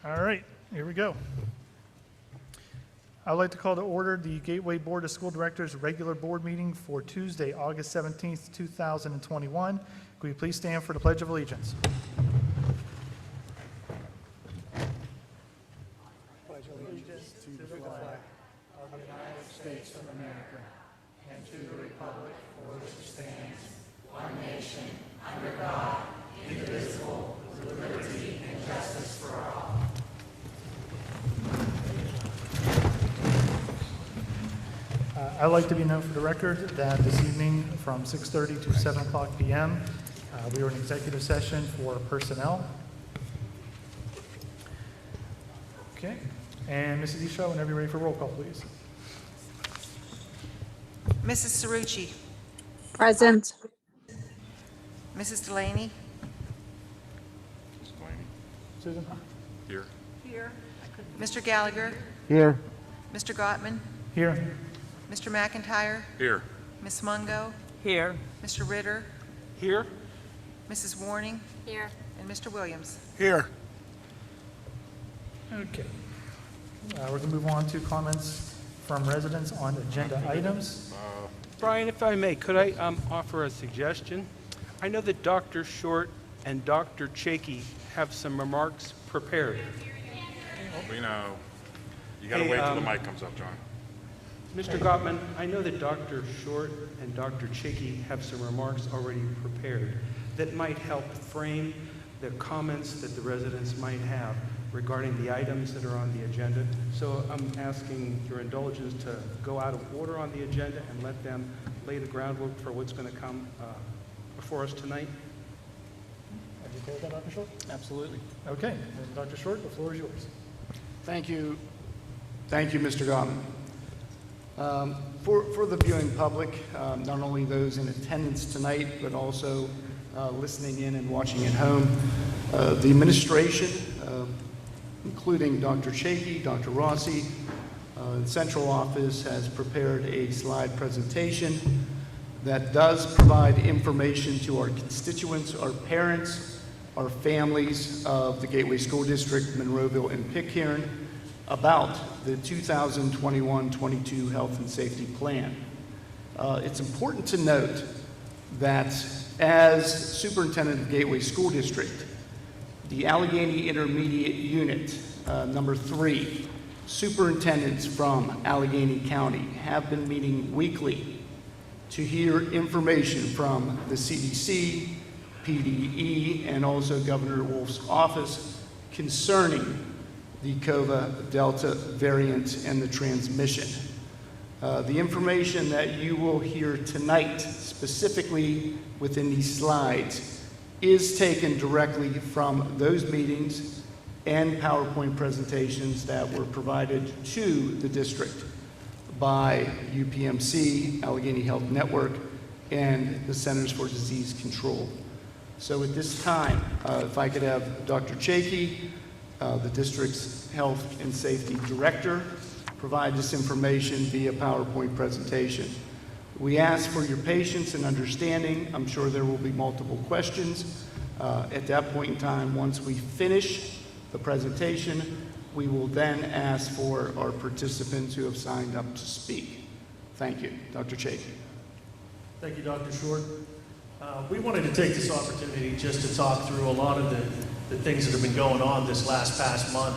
All right, here we go. I'd like to call to order the Gateway Board of School Directors regular board meeting for Tuesday, August 17th, 2021. Could you please stand for the Pledge of Allegiance? Pledge allegiance to the flag of the United States of America and to the republic for which it stands, one nation, under God, indivisible, with liberty and justice for all. I'd like to be known for the record that this evening from 6:30 to 7 o'clock p.m. We were in executive session for personnel. Okay, and Mrs. Isha, whenever you're ready for roll call, please. Mrs. Cerrucci. Present. Mrs. Delaney. Susan? Here. Here. Mr. Gallagher. Here. Mr. Gottman. Here. Mr. McIntyre. Here. Ms. Mungo. Here. Mr. Ritter. Here. Mrs. Warning. Here. And Mr. Williams. Here. Okay. We're going to move on to comments from residents on agenda items. Brian, if I may, could I offer a suggestion? I know that Dr. Short and Dr. Chakey have some remarks prepared. We know. You got to Hey, wait till the mic comes up, John. Mr. Gottman, I know that Dr. Short and Dr. Chakey have some remarks already prepared that might help frame the comments that the residents might have regarding the items that are on the agenda. So I'm asking your indulgence to go out of order on the agenda and let them lay the groundwork for what's going to come before us tonight. Are you okay with that, Dr. Short? Absolutely. Okay, and Dr. Short, the floor is yours. Thank you. Thank you, Mr. Gottman. For the viewing public, not only those in attendance tonight, but also listening in and watching at home, the administration, including Dr. Chakey, Dr. Rossi, the central office has prepared a slide presentation that does provide information to our constituents, our parents, our families of the Gateway School District, Monroeville, and Pitcairn about the 2021-22 Health and Safety Plan. It's important to note that as Superintendent of Gateway School District, the Allegheny Intermediate Unit, number 3, superintendents from Allegheny County have been meeting weekly to hear information from the CDC, PDE, and also Governor Wolf's office concerning the COVID Delta variant and the transmission. The information that you will hear tonight, specifically within these slides, is taken directly from those meetings and PowerPoint presentations that were provided to the district by UPMC, Allegheny Health Network, and the Centers for Disease Control. So at this time, if I could have Dr. Chakey, the district's Health and Safety Director, provide this information via PowerPoint presentation. We ask for your patience and understanding. I'm sure there will be multiple questions. At that point in time, once we finish the presentation, we will then ask for our participants who have signed up to speak. Thank you. Dr. Chakey. Thank you, Dr. Short. We wanted to take this opportunity just to talk through a lot of the things that have been going on this past month.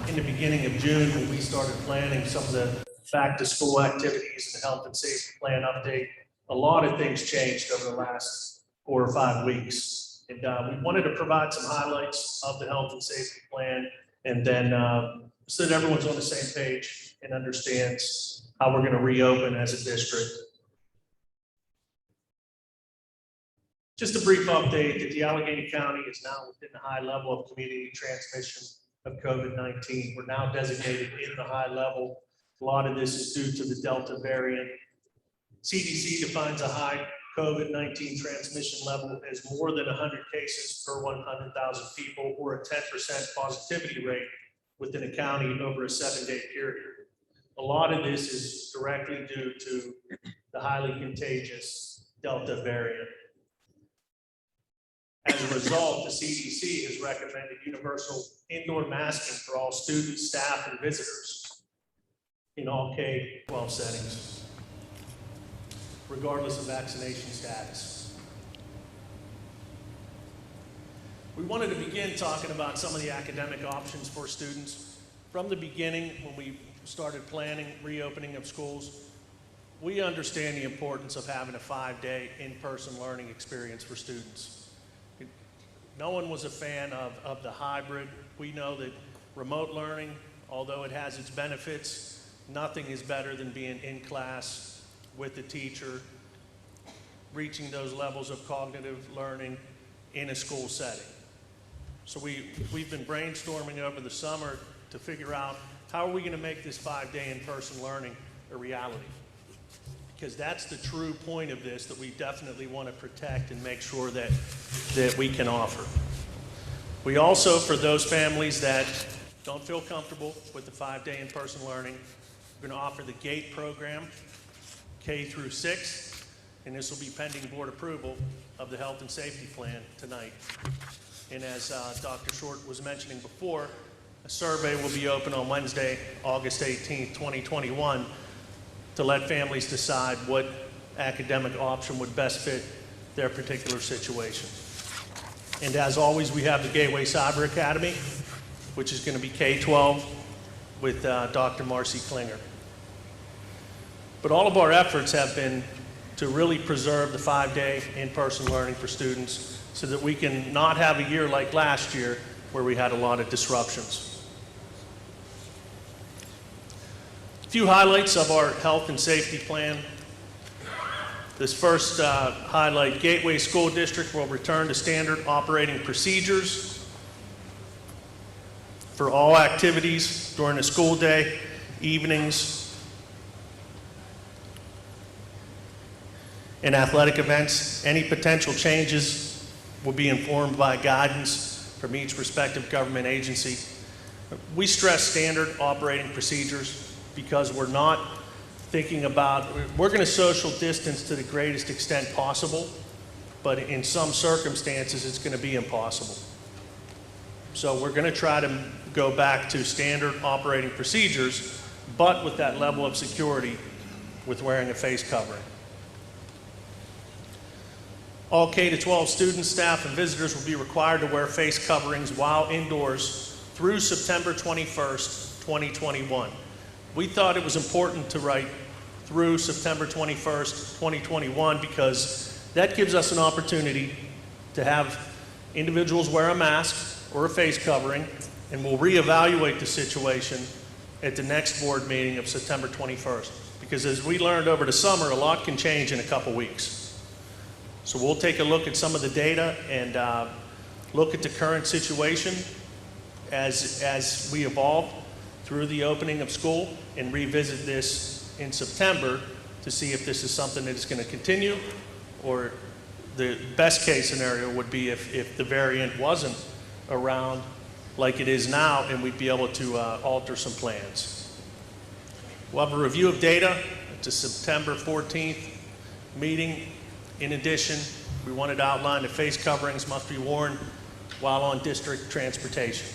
In the beginning of June, when we started planning some of the back-to-school activities and the health and safety plan update, a lot of things changed over the last 4 or 5 weeks. And we wanted to provide some highlights of the health and safety plan, and then so that everyone's on the same page and understands how we're going to reopen as a district. Just a brief update that the Allegheny County is now within the high level of community transmission of COVID-19. We're now designated in the high level. A lot of this is due to the Delta variant. CDC defines a high COVID-19 transmission level as more than 100 cases per 100,000 people, or a 10% positivity rate within a county over a 7-day period. A lot of this is directly due to the highly contagious Delta variant. As a result, the CDC has recommended universal indoor masking for all students, staff, and visitors in all K-12 settings, regardless of vaccination status. We wanted to begin talking about some of the academic options for students. From the beginning, when we started planning reopening of schools, we understand the importance of having a 5-day in-person learning experience for students. No one was a fan of the hybrid. We know that remote learning, although it has its benefits, nothing is better than being in class with the teacher, reaching those levels of cognitive learning in a school setting. So we've been brainstorming over the summer to figure out how are we going to make this 5-day in-person learning a reality. Because that's the true point of this that we definitely want to protect and make sure that we can offer. We also, for those families that don't feel comfortable with the 5-day in-person learning, we're going to offer the GATE program, K through 6, and this will be pending board approval of the health and safety plan tonight. And as Dr. Short was mentioning before, a survey will be open on Wednesday, August 18th, 2021, to let families decide what academic option would best fit their particular situation. And as always, we have the Gateway Cyber Academy, which is going to be K-12 with Dr. Marcy Klinger. But all of our efforts have been to really preserve the 5-day in-person learning for students so that we can not have a year like last year where we had a lot of disruptions. A few highlights of our health and safety plan. This first highlight, Gateway School District will return to standard operating procedures for all activities during the school day, evenings, and athletic events. Any potential changes will be informed by guidance from each respective government agency. We stress standard operating procedures because we're not thinking about, we're going to social distance to the greatest extent possible, but in some circumstances it's going to be impossible. So we're going to try to go back to standard operating procedures, but with that level of security with wearing a face covering. All K-12 students, staff, and visitors will be required to wear face coverings while indoors through September 21st, 2021. We thought it was important to write through September 21st, 2021, because that gives us an opportunity to have individuals wear a mask or a face covering, and we'll reevaluate the situation at the next board meeting of September 21st. Because as we learned over the summer, a lot can change in a couple weeks. So we'll take a look at some of the data and look at the current situation as we evolve through the opening of school and revisit this in September to see if this is something that is going to continue, or the best case scenario would be if the variant wasn't around like it is now, and we'd be able to alter some plans. We'll have a review of data at the September 14th meeting. In addition, we wanted to outline that face coverings must be worn while on district transportation.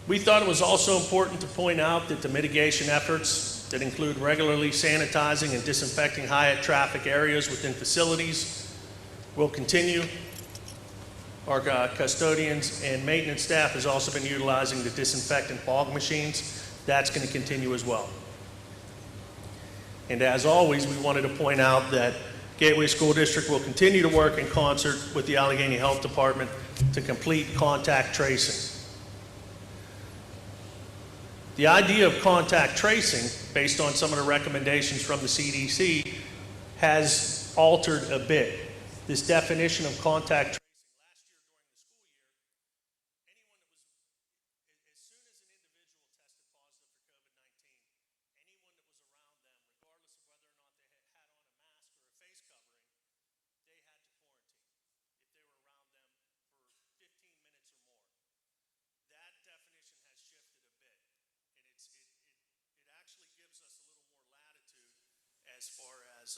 We thought it was also important to point out that the mitigation efforts that include regularly sanitizing and disinfecting high traffic areas within facilities will continue. Our custodians and maintenance staff has also been utilizing the disinfectant fog machines. That's going to continue as well. And as always, we wanted to point out that Gateway School District will continue to work in concert with the Allegheny Health Department to complete contact tracing. The idea of contact tracing, based on some of the recommendations from the CDC, has altered a bit. This definition of contact tracing, last year during the school year, anyone that was, as soon as an individual tested positive for COVID-19, anyone that was around them, regardless of whether or not they had on a mask or a face covering, they had to quarantine if they were around them for 15 minutes or more. That definition has shifted a bit, and it actually gives us a little more latitude as far as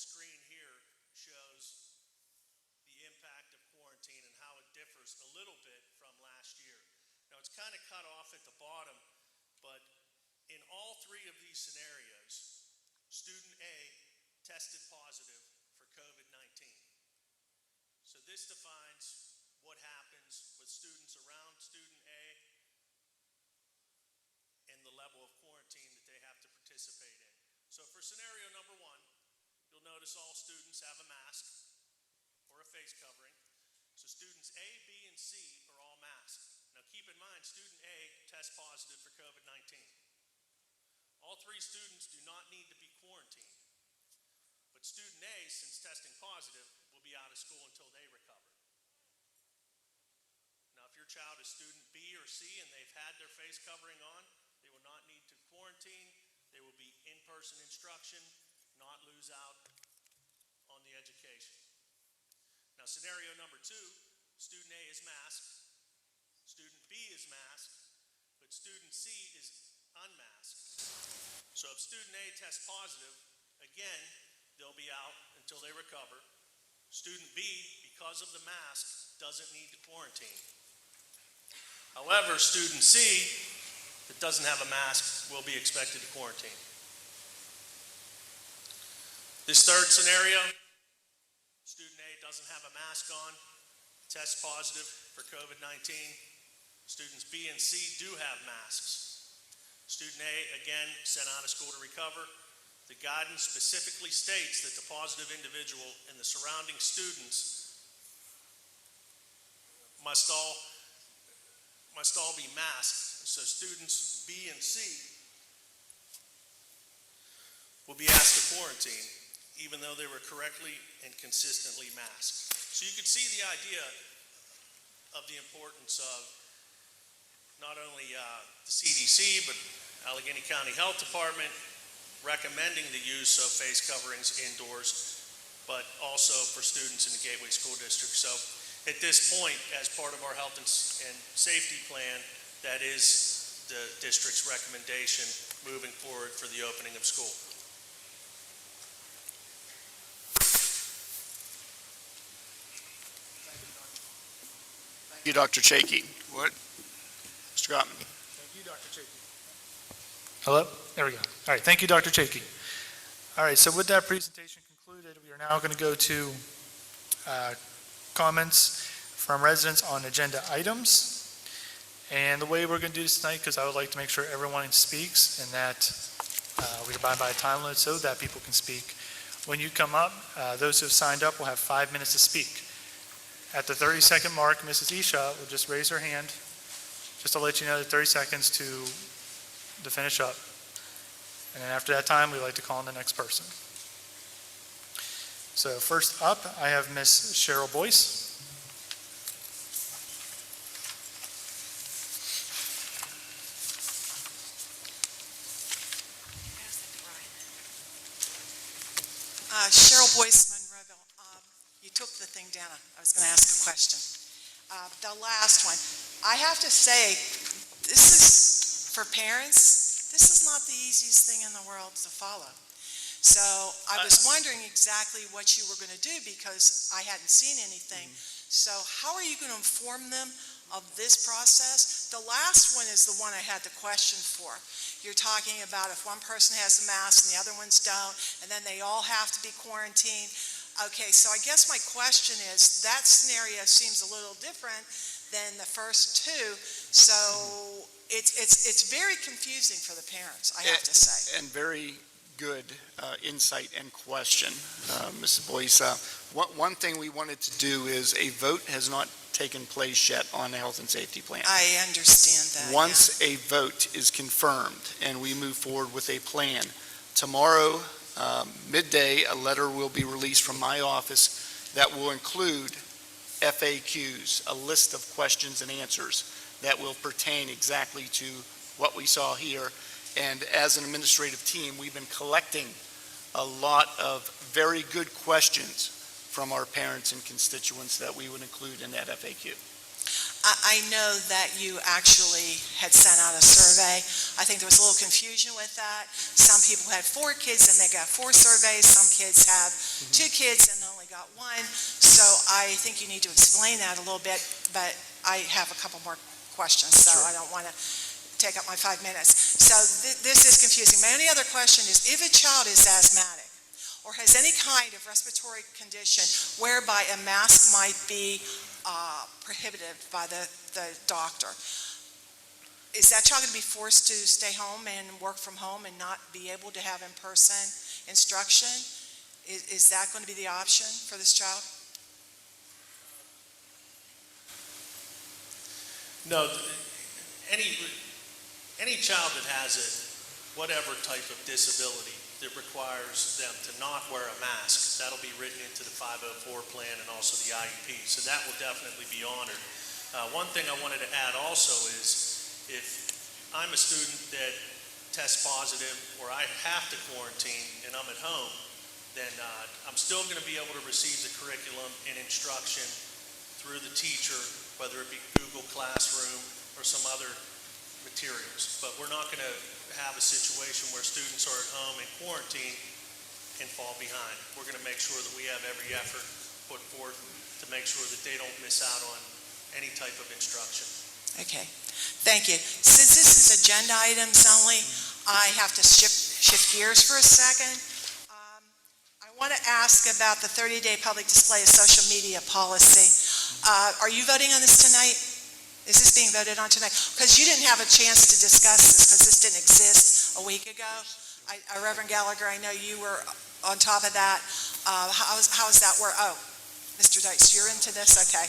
this screen here shows the impact of quarantine and how it differs a little bit from last year. Now, it's kind of cut off at the bottom, but in all three of these scenarios, student A tested positive for COVID-19. So this defines what happens with students around student A and the level of quarantine that they have to participate in. So for scenario number one, you'll notice all students have a mask or a face covering. So students A, B, and C are all masked. Now keep in mind, student A tests positive for COVID-19. All three students do not need to be quarantined. But student A, since testing positive, will be out of school until they recover. Now if your child is student B or C and they've had their face covering on, they will not need to quarantine. They will be in-person instruction, not lose out on the education. Now, scenario number two, student A is masked, student B is masked, but student C is unmasked. So if student A tests positive, again, they'll be out until they recover. Student B, because of the mask, doesn't need to quarantine. However, student C that doesn't have a mask will be expected to quarantine. This third scenario, student A doesn't have a mask on, tests positive for COVID-19. Students B and C do have masks. Student A, again, sent out of school to recover. The guidance specifically states that the positive individual and the surrounding students must all be masked. So students B and C will be asked to quarantine, even though they were correctly and consistently masked. So you can see the idea of the importance of not only the CDC, but Allegheny County Health Department recommending the use of face coverings indoors, but also for students in the Gateway School District. So at this point, as part of our health and safety plan, that is the district's recommendation moving forward for the opening of school. Thank you, Dr. Chakey. What? Mr. Gottman. Thank you, Dr. Chakey. Hello? There we go. All right, thank you, Dr. Chakey. All right, so with that presentation concluded, we are now going to go to comments from residents on agenda items. And the way we're going to do this tonight, because I would like to make sure everyone speaks and that we abide by a time limit so that people can speak. When you come up, those who have signed up will have 5 minutes to speak. At the 30-second mark, Mrs. Isha will just raise her hand, just to let you know that 30 seconds to finish up. And then after that time, we like to call on the next person. So first up, I have Miss Cheryl Boyce. Cheryl Boyce, Monroeville. You took the thing down. I was going to ask a question. The last one. I have to say, this is, for parents, this is not the easiest thing in the world to follow. So I was wondering exactly what you were going to do because I hadn't seen anything. So how are you going to inform them of this process? The last one is the one I had the question for. You're talking about if one person has a mask and the other ones don't, and then they all have to be quarantined. Okay, so I guess my question is, that scenario seems a little different than the first two, so it's very confusing for the parents, I have to say. And very good insight and question, Mrs. Boyce. One thing we wanted to do is a vote has not taken place yet on the health and safety plan. I understand that. Once a vote is confirmed and we move forward with a plan, tomorrow, midday, a letter will be released from my office that will include FAQs, a list of questions and answers that will pertain exactly to what we saw here. And as an administrative team, we've been collecting a lot of very good questions from our parents and constituents that we would include in that FAQ. I know that you actually had sent out a survey. I think there was a little confusion with that. Some people had 4 kids and they got 4 surveys. Some kids have 2 kids and only got 1. So I think you need to explain that a little bit, but I have a couple more questions, so I don't want to take up my 5 minutes. So this is confusing. My only other question is, if a child is asthmatic or has any kind of respiratory condition whereby a mask might be prohibited by the doctor, is that child going to be forced to stay home and work from home and not be able to have in-person instruction? Is that going to be the option for this child? No, any child that has whatever type of disability that requires them to not wear a mask, that'll be written into the 504 plan and also the IEP, so that will definitely be honored. One thing I wanted to add also is, if I'm a student that tests positive or I have to quarantine and I'm at home, then I'm still going to be able to receive the curriculum and instruction through the teacher, whether it be Google Classroom or some other materials. But we're not going to have a situation where students are at home in quarantine and fall behind. We're going to make sure that we have every effort put forth to make sure that they don't miss out on any type of instruction. Okay, thank you. Since this is agenda items only, I have to shift gears for a second. I want to ask about the 30-day public display of social media policy. Are you voting on this tonight? Is this being voted on tonight? Because you didn't have a chance to discuss this because this didn't exist a week ago. Reverend Gallagher, I know you were on top of that. How's that work? Oh, Mr. Dykes, you're into this? Okay.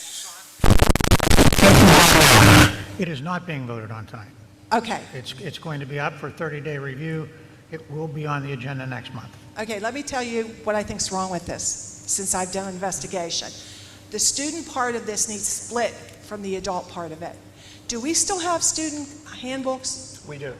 It is not being voted on tonight. Okay. It's going to be up for 30-day review. It will be on the agenda next month. Okay, let me tell you what I think's wrong with this, since I've done an investigation. The student part of this needs split from the adult part of it. Do we still have student handbooks? We do.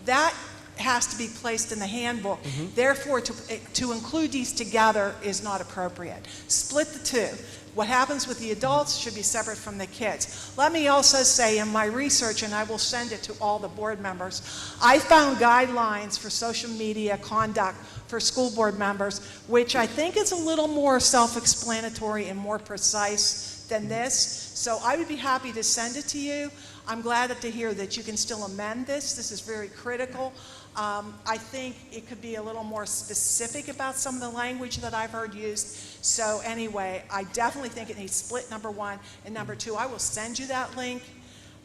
That has to be placed in the handbook. Therefore, to include these together is not appropriate. Split the two. What happens with the adults should be separate from the kids. Let me also say, in my research, and I will send it to all the board members, I found guidelines for social media conduct for school board members, which I think is a little more self-explanatory and more precise than this. So I would be happy to send it to you. I'm glad to hear that you can still amend this. This is very critical. I think it could be a little more specific about some of the language that I've heard used. So anyway, I definitely think it needs split, number one. And number two, I will send you that link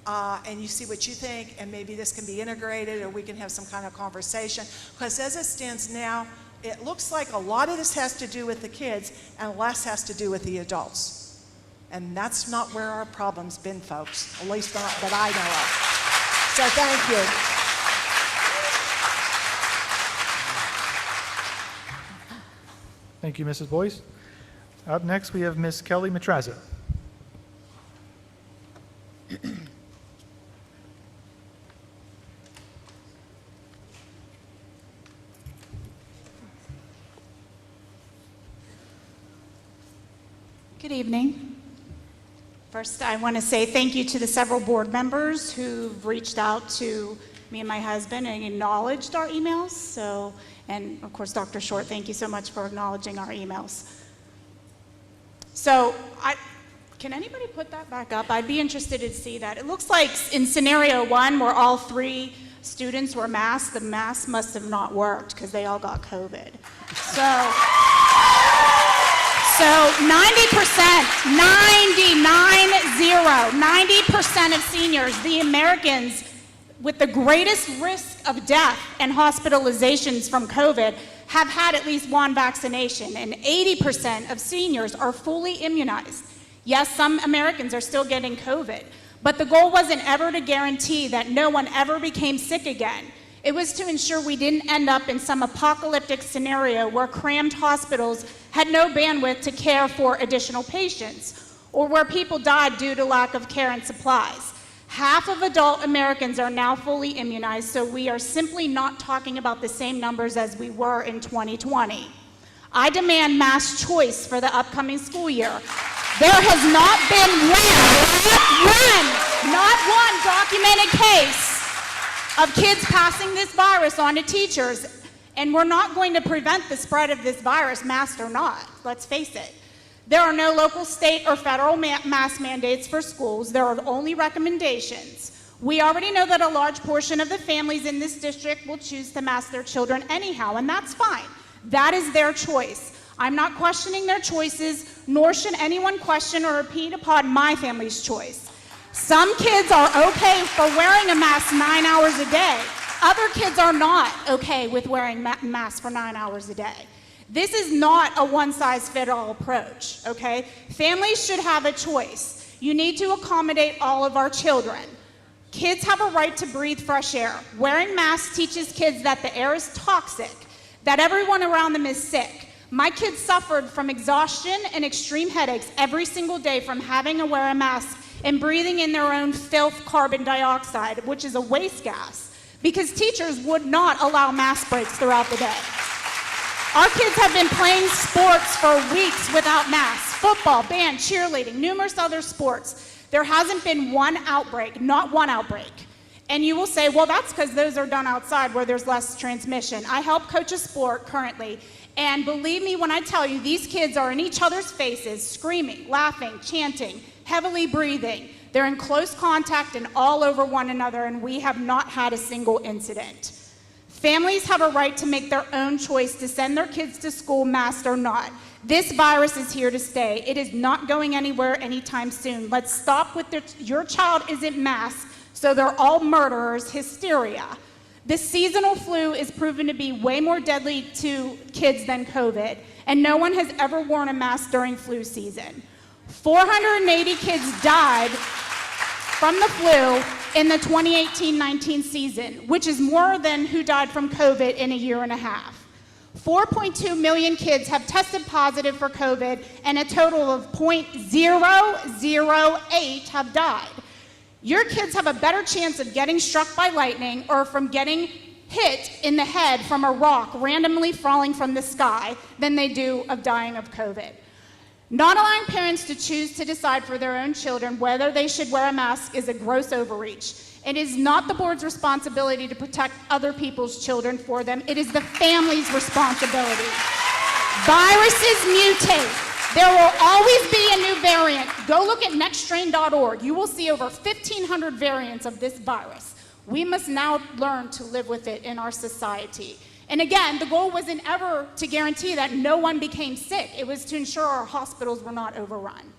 and you see what you think, and maybe this can be integrated or we can have some kind of conversation. Because as it stands now, it looks like a lot of this has to do with the kids and less has to do with the adults. And that's not where our problem's been, folks, at least not that I know of. So thank you. Thank you, Mrs. Boyce. Up next, we have Ms. Kelly Matraza. Good evening. First, I want to say thank you to the several board members who've reached out to me and my husband and acknowledged our emails. And of course, Dr. Short, thank you so much for acknowledging our emails. So, can anybody put that back up? I'd be interested to see that. It looks like in scenario 1, where all 3 students were masked, the mask must have not worked because they all got COVID. So 90% of seniors, the Americans with the greatest risk of death and hospitalizations from COVID, have had at least one vaccination, and 80% of seniors are fully immunized. Yes, some Americans are still getting COVID, but the goal wasn't ever to guarantee that no one ever became sick again. It was to ensure we didn't end up in some apocalyptic scenario where crammed hospitals had no bandwidth to care for additional patients, or where people died due to lack of care and supplies. Half of adult Americans are now fully immunized, so we are simply not talking about the same numbers as we were in 2020. I demand mask choice for the upcoming school year. There has not been not one documented case of kids passing this virus on to teachers. And we're not going to prevent the spread of this virus, masked or not. Let's face it. There are no local, state, or federal mask mandates for schools. There are only recommendations. We already know that a large portion of the families in this district will choose to mask their children anyhow, and that's fine. That is their choice. I'm not questioning their choices, nor should anyone question or impede upon my family's choice. Some kids are okay for wearing a mask 9 hours a day. Other kids are not okay with wearing masks for 9 hours a day. This is not a one-size-fits-all approach, okay? Families should have a choice. You need to accommodate all of our children. Kids have a right to breathe fresh air. Wearing masks teaches kids that the air is toxic, that everyone around them is sick. My kids suffered from exhaustion and extreme headaches every single day from having to wear a mask and breathing in their own filth carbon dioxide, which is a waste gas, because teachers would not allow mask breaks throughout the day. Our kids have been playing sports for weeks without masks: football, band, cheerleading, numerous other sports. There hasn't been one outbreak, not one outbreak. And you will say, well, that's because those are done outside where there's less transmission. I help coach a sport currently, and believe me when I tell you, these kids are in each other's faces, screaming, laughing, chanting, heavily breathing. They're in close contact and all over one another, and we have not had a single incident. Families have a right to make their own choice to send their kids to school, masked or not. This virus is here to stay. It is not going anywhere anytime soon. Let's stop with your child isn't masked, so they're all murderers hysteria. The seasonal flu is proven to be way more deadly to kids than COVID, and no one has ever worn a mask during flu season. 480 kids died from the flu in the 2018-19 season, which is more than who died from COVID in a year and a half. 4.2 million kids have tested positive for COVID, and a total of 0.008 have died. Your kids have a better chance of getting struck by lightning or from getting hit in the head from a rock randomly falling from the sky than they do of dying of COVID. Not allowing parents to choose to decide for their own children whether they should wear a mask is a gross overreach. It is not the board's responsibility to protect other people's children for them. It is the family's responsibility. Viruses mutate. There will always be a new variant. Go look at nextstrain.org. You will see over 1,500 variants of this virus. We must now learn to live with it in our society. And again, the goal wasn't ever to guarantee that no one became sick. It was to ensure our hospitals were not overrun.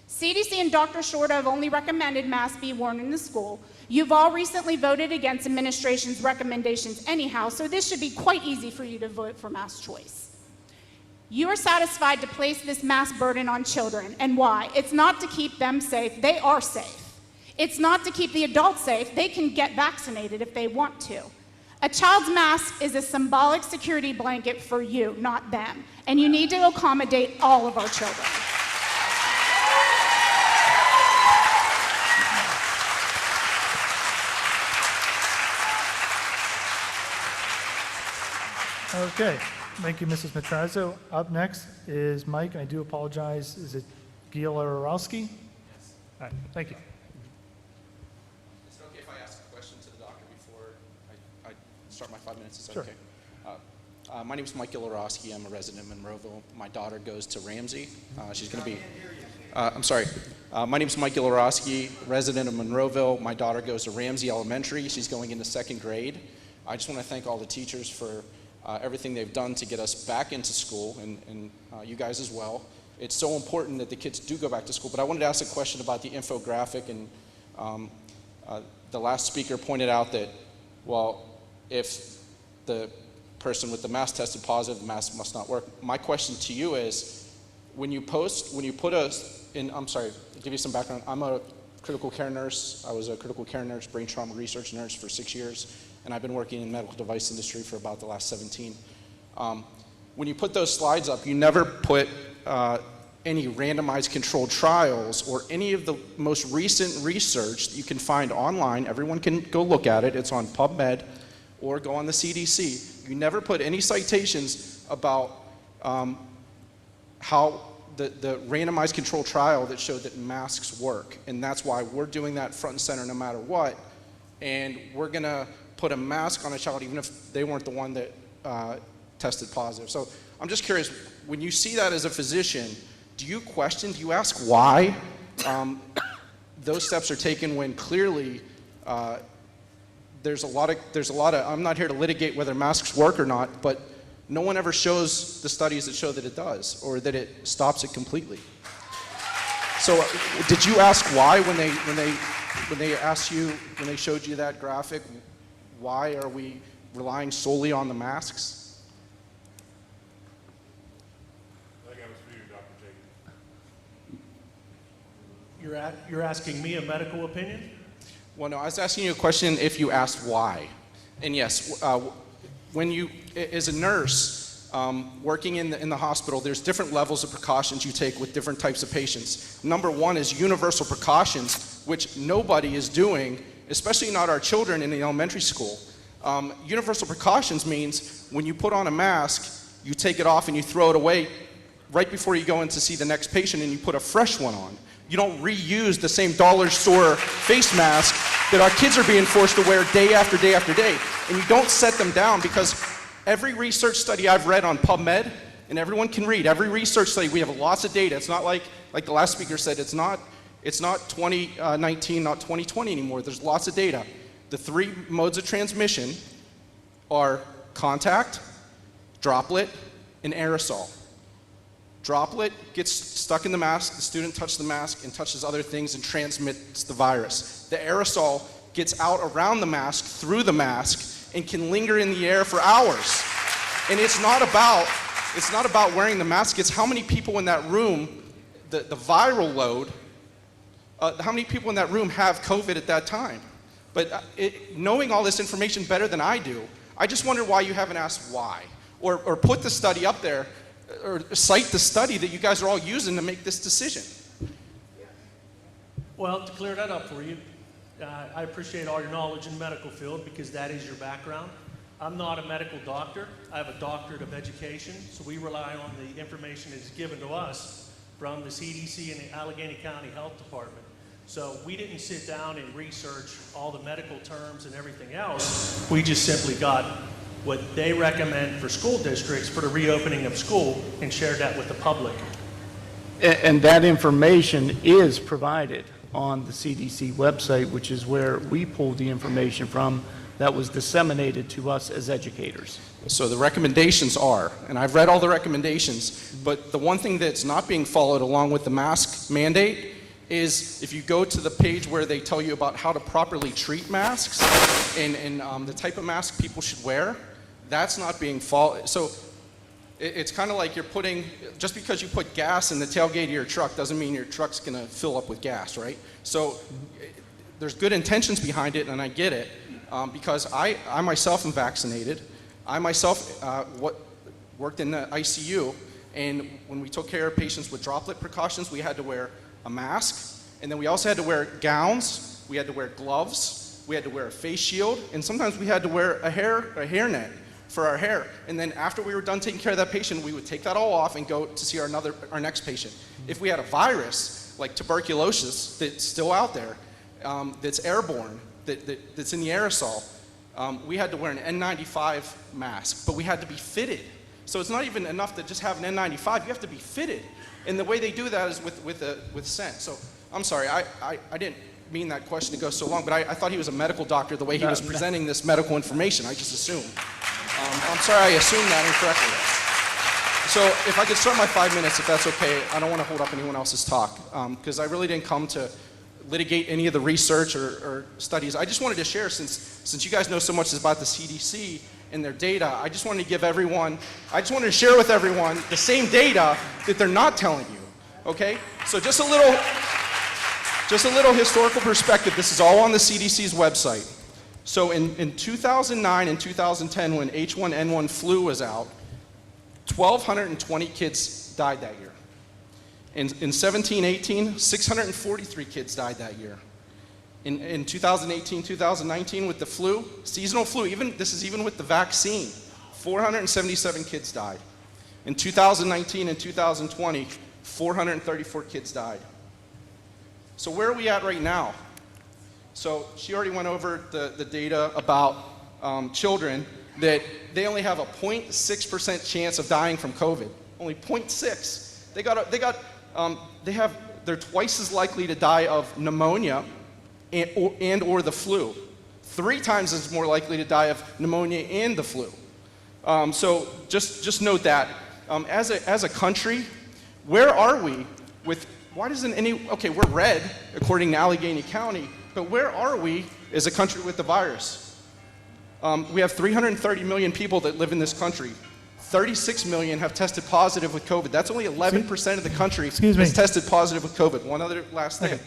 CDC and Dr. Short have only recommended masks be worn in the school. You've all recently voted against administration's recommendations anyhow, so this should be quite easy for you to vote for mask choice. You are satisfied to place this mask burden on children, and why? It's not to keep them safe. They are safe. It's not to keep the adults safe. They can get vaccinated if they want to. A child's mask is a symbolic security blanket for you, not them, and you need to accommodate all of our children. Okay, thank you, Mrs. Matrazzo. Up next is Mike, and I do apologize, is it Gielarowski? Yes. All right, thank you. Is it okay if I ask a question to the doctor before I start my 5 minutes? Is that Sure. okay? My name is Mike Gielarowski. I'm a resident of Monroeville. My daughter goes to Ramsey. She's going to be... I'm sorry. My name is Mike Gielarowski, resident of Monroeville. My daughter goes to Ramsey Elementary. She's going into 2nd grade. I just want to thank all the teachers for everything they've done to get us back into school, and you guys as well. It's so important that the kids do go back to school, but I wanted to ask a question about the infographic, and the last speaker pointed out that, well, if the person with the mask tested positive, the mask must not work. My question to you is, when you put us in, I'm sorry, to give you some background, I'm a critical care nurse. I was a critical care nurse, brain trauma research nurse for 6 years, and I've been working in the medical device industry for about the last 17. When you put those slides up, you never put any randomized controlled trials or any of the most recent research that you can find online. Everyone can go look at it. It's on PubMed or go on the CDC. You never put any citations about how the randomized control trial that showed that masks work. And that's why we're doing that front and center no matter what. And we're going to put a mask on a child even if they weren't the one that tested positive. So I'm just curious, when you see that as a physician, do you ask why those steps are taken when clearly there's a lot of, I'm not here to litigate whether masks work or not, but no one ever shows the studies that show that it does or that it stops it completely. So did you ask why when they asked you, when they showed you that graphic, why are we relying solely on the masks? I think that was for you, Dr. Jacobs. You're asking me a medical opinion? Well, no, I was asking you a question if you asked why. And yes, when you, as a nurse, working in the hospital, there's different levels of precautions you take with different types of patients. Number one is universal precautions, which nobody is doing, especially not our children in the elementary school. Universal precautions means when you put on a mask, you take it off and you throw it away right before you go in to see the next patient and you put a fresh one on. You don't reuse the same dollar store face mask that our kids are being forced to wear day after day after day. And you don't set them down because every research study I've read on PubMed, and everyone can read, every research study, we have lots of data. It's not like the last speaker said, it's not 2019, not 2020 anymore. There's lots of data. The three modes of transmission are contact, droplet, and aerosol. Droplet gets stuck in the mask, the student touches the mask and touches other things and transmits the virus. The aerosol gets out around the mask, through the mask, and can linger in the air for hours. And it's not about wearing the mask, it's how many people in that room, the viral load, how many people in that room have COVID at that time. But knowing all this information better than I do, I just wonder why you haven't asked why. Or put the study up there, or cite the study that you guys are all using to make this decision. Well, to clear that up for you, I appreciate all your knowledge in the medical field because that is your background. I'm not a medical doctor. I have a doctorate of education, so we rely on the information that's given to us from the CDC and the Allegheny County Health Department. So we didn't sit down and research all the medical terms and everything else. We just simply got what they recommend for school districts for the reopening of school and shared that with the public. And that information is provided on the CDC website, which is where we pulled the information from that was disseminated to us as educators. So the recommendations are, and I've read all the recommendations, but the one thing that's not being followed along with the mask mandate is if you go to the page where they tell you about how to properly treat masks and the type of mask people should wear, that's not being followed. So it's kind of like you're putting, just because you put gas in the tailgate of your truck doesn't mean your truck's going to fill up with gas, right? So there's good intentions behind it, and I get it, because I myself am vaccinated. I myself worked in the ICU, and when we took care of patients with droplet precautions, we had to wear a mask, and then we also had to wear gowns, we had to wear gloves, we had to wear a face shield, and sometimes we had to wear a hairnet for our hair. And then after we were done taking care of that patient, we would take that all off and go to see our next patient. If we had a virus, like tuberculosis, that's still out there, that's airborne, that's in the aerosol, we had to wear an N95 mask, but we had to be fitted. So it's not even enough to just have an N95, you have to be fitted. And the way they do that is with scent. So I'm sorry, I didn't mean that question to go so long, but I thought he was a medical doctor the way he was presenting this medical information. I just assumed. I'm sorry I assumed that incorrectly. So if I could start my 5 minutes, if that's okay, I don't want to hold up anyone else's talk, because I really didn't come to litigate any of the research or studies. I just wanted to share, since you guys know so much about the CDC and their data, I just wanted to share with everyone the same data that they're not telling you, okay? So just a little historical perspective. This is all on the CDC's website. So in 2009 and 2010, when H1N1 flu was out, 1,220 kids died that year. In 17-18, 643 kids died that year. In 2018, 2019, with the flu, seasonal flu, this is even with the vaccine, 477 kids died. In 2019 and 2020, 434 kids died. So where are we at right now? So she already went over the data about children, that they only have a 0.6% chance of dying from COVID. Only 0.6. They're twice as likely to die of pneumonia or the flu. 3 times as more likely to die of pneumonia and the flu. So just note that. As a country, where are we with, why doesn't okay, we're red according to Allegheny County, but where are we as a country with the virus? We have 330 million people that live in this country. 36 million have tested positive with COVID. That's only 11% of the country that's tested positive with COVID. One other last thing. Okay.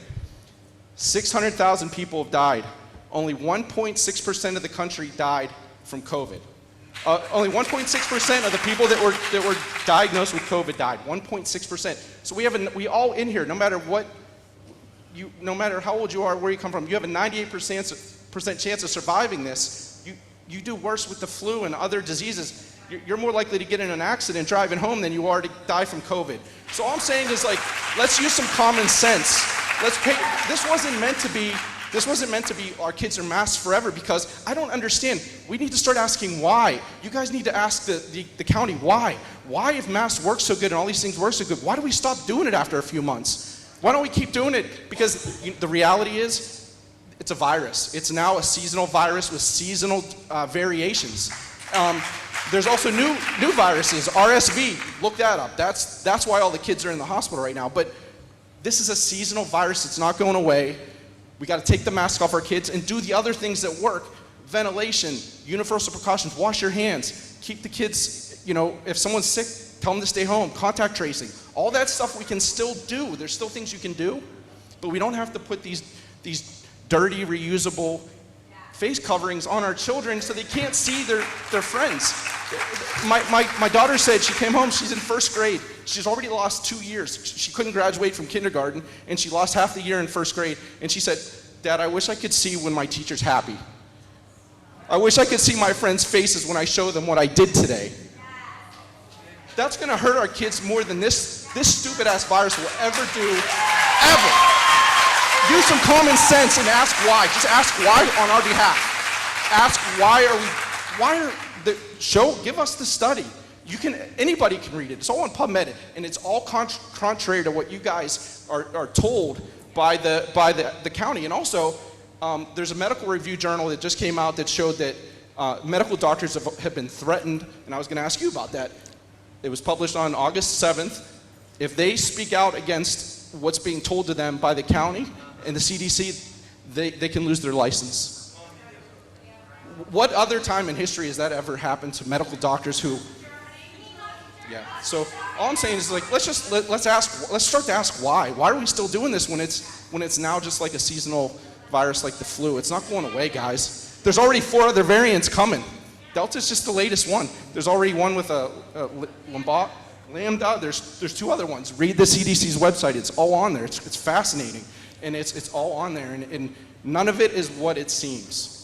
600,000 people have died. Only 1.6% of the country died from COVID. Only 1.6% of the people that were diagnosed with COVID died. 1.6%. So we all in here, no matter how old you are, where you come from, you have a 98% chance of surviving this. You do worse with the flu and other diseases. You're more likely to get in an accident driving home than you are to die from COVID. So all I'm saying is, like, let's use some common sense. This wasn't meant to be our kids are masked forever, because I don't understand. We need to start asking why. You guys need to ask the county why. Why, if masks work so good and all these things work so good, why do we stop doing it after a few months? Why don't we keep doing it? Because the reality is, it's a virus. It's now a seasonal virus with seasonal variations. There's also new viruses, RSV. Look that up. That's why all the kids are in the hospital right now. But this is a seasonal virus. It's not going away. We got to take the mask off our kids and do the other things that work. Ventilation, universal precautions, wash your hands, keep the kids, if someone's sick, tell them to stay home, contact tracing. All that stuff we can still do. There's still things you can do, but we don't have to put these dirty, reusable face coverings on our children so they can't see their friends. My daughter said she came home, she's in 1st grade. She's already lost 2 years. She couldn't graduate from kindergarten, and she lost half the year in 1st grade. And she said, "Dad, I wish I could see when my teacher's happy. I wish I could see my friends' faces when I show them what I did today." That's gonna hurt our kids more than this stupid-ass virus will ever do, ever. Use some common sense and ask why. Just ask why on our behalf. Ask give us the study. Anybody can read it. It's all on PubMed, and it's all contrary to what you guys are told by the county. And also, there's a medical review journal that just came out that showed that medical doctors have been threatened, and I was gonna ask you about that. It was published on August 7th. If they speak out against what's being told to them by the county and the CDC, they can lose their license. What other time in history has that ever happened to medical doctors who? Yeah. So all I'm saying is, like, let's start to ask why. Why are we still doing this when it's now just like a seasonal virus like the flu? It's not going away, guys. There's already 4 other variants coming. Delta's just the latest one. There's already one with a Lambda. There's 2 other ones. Read the CDC's website. It's all on there. It's fascinating, and it's all on there. And none of it is what it seems.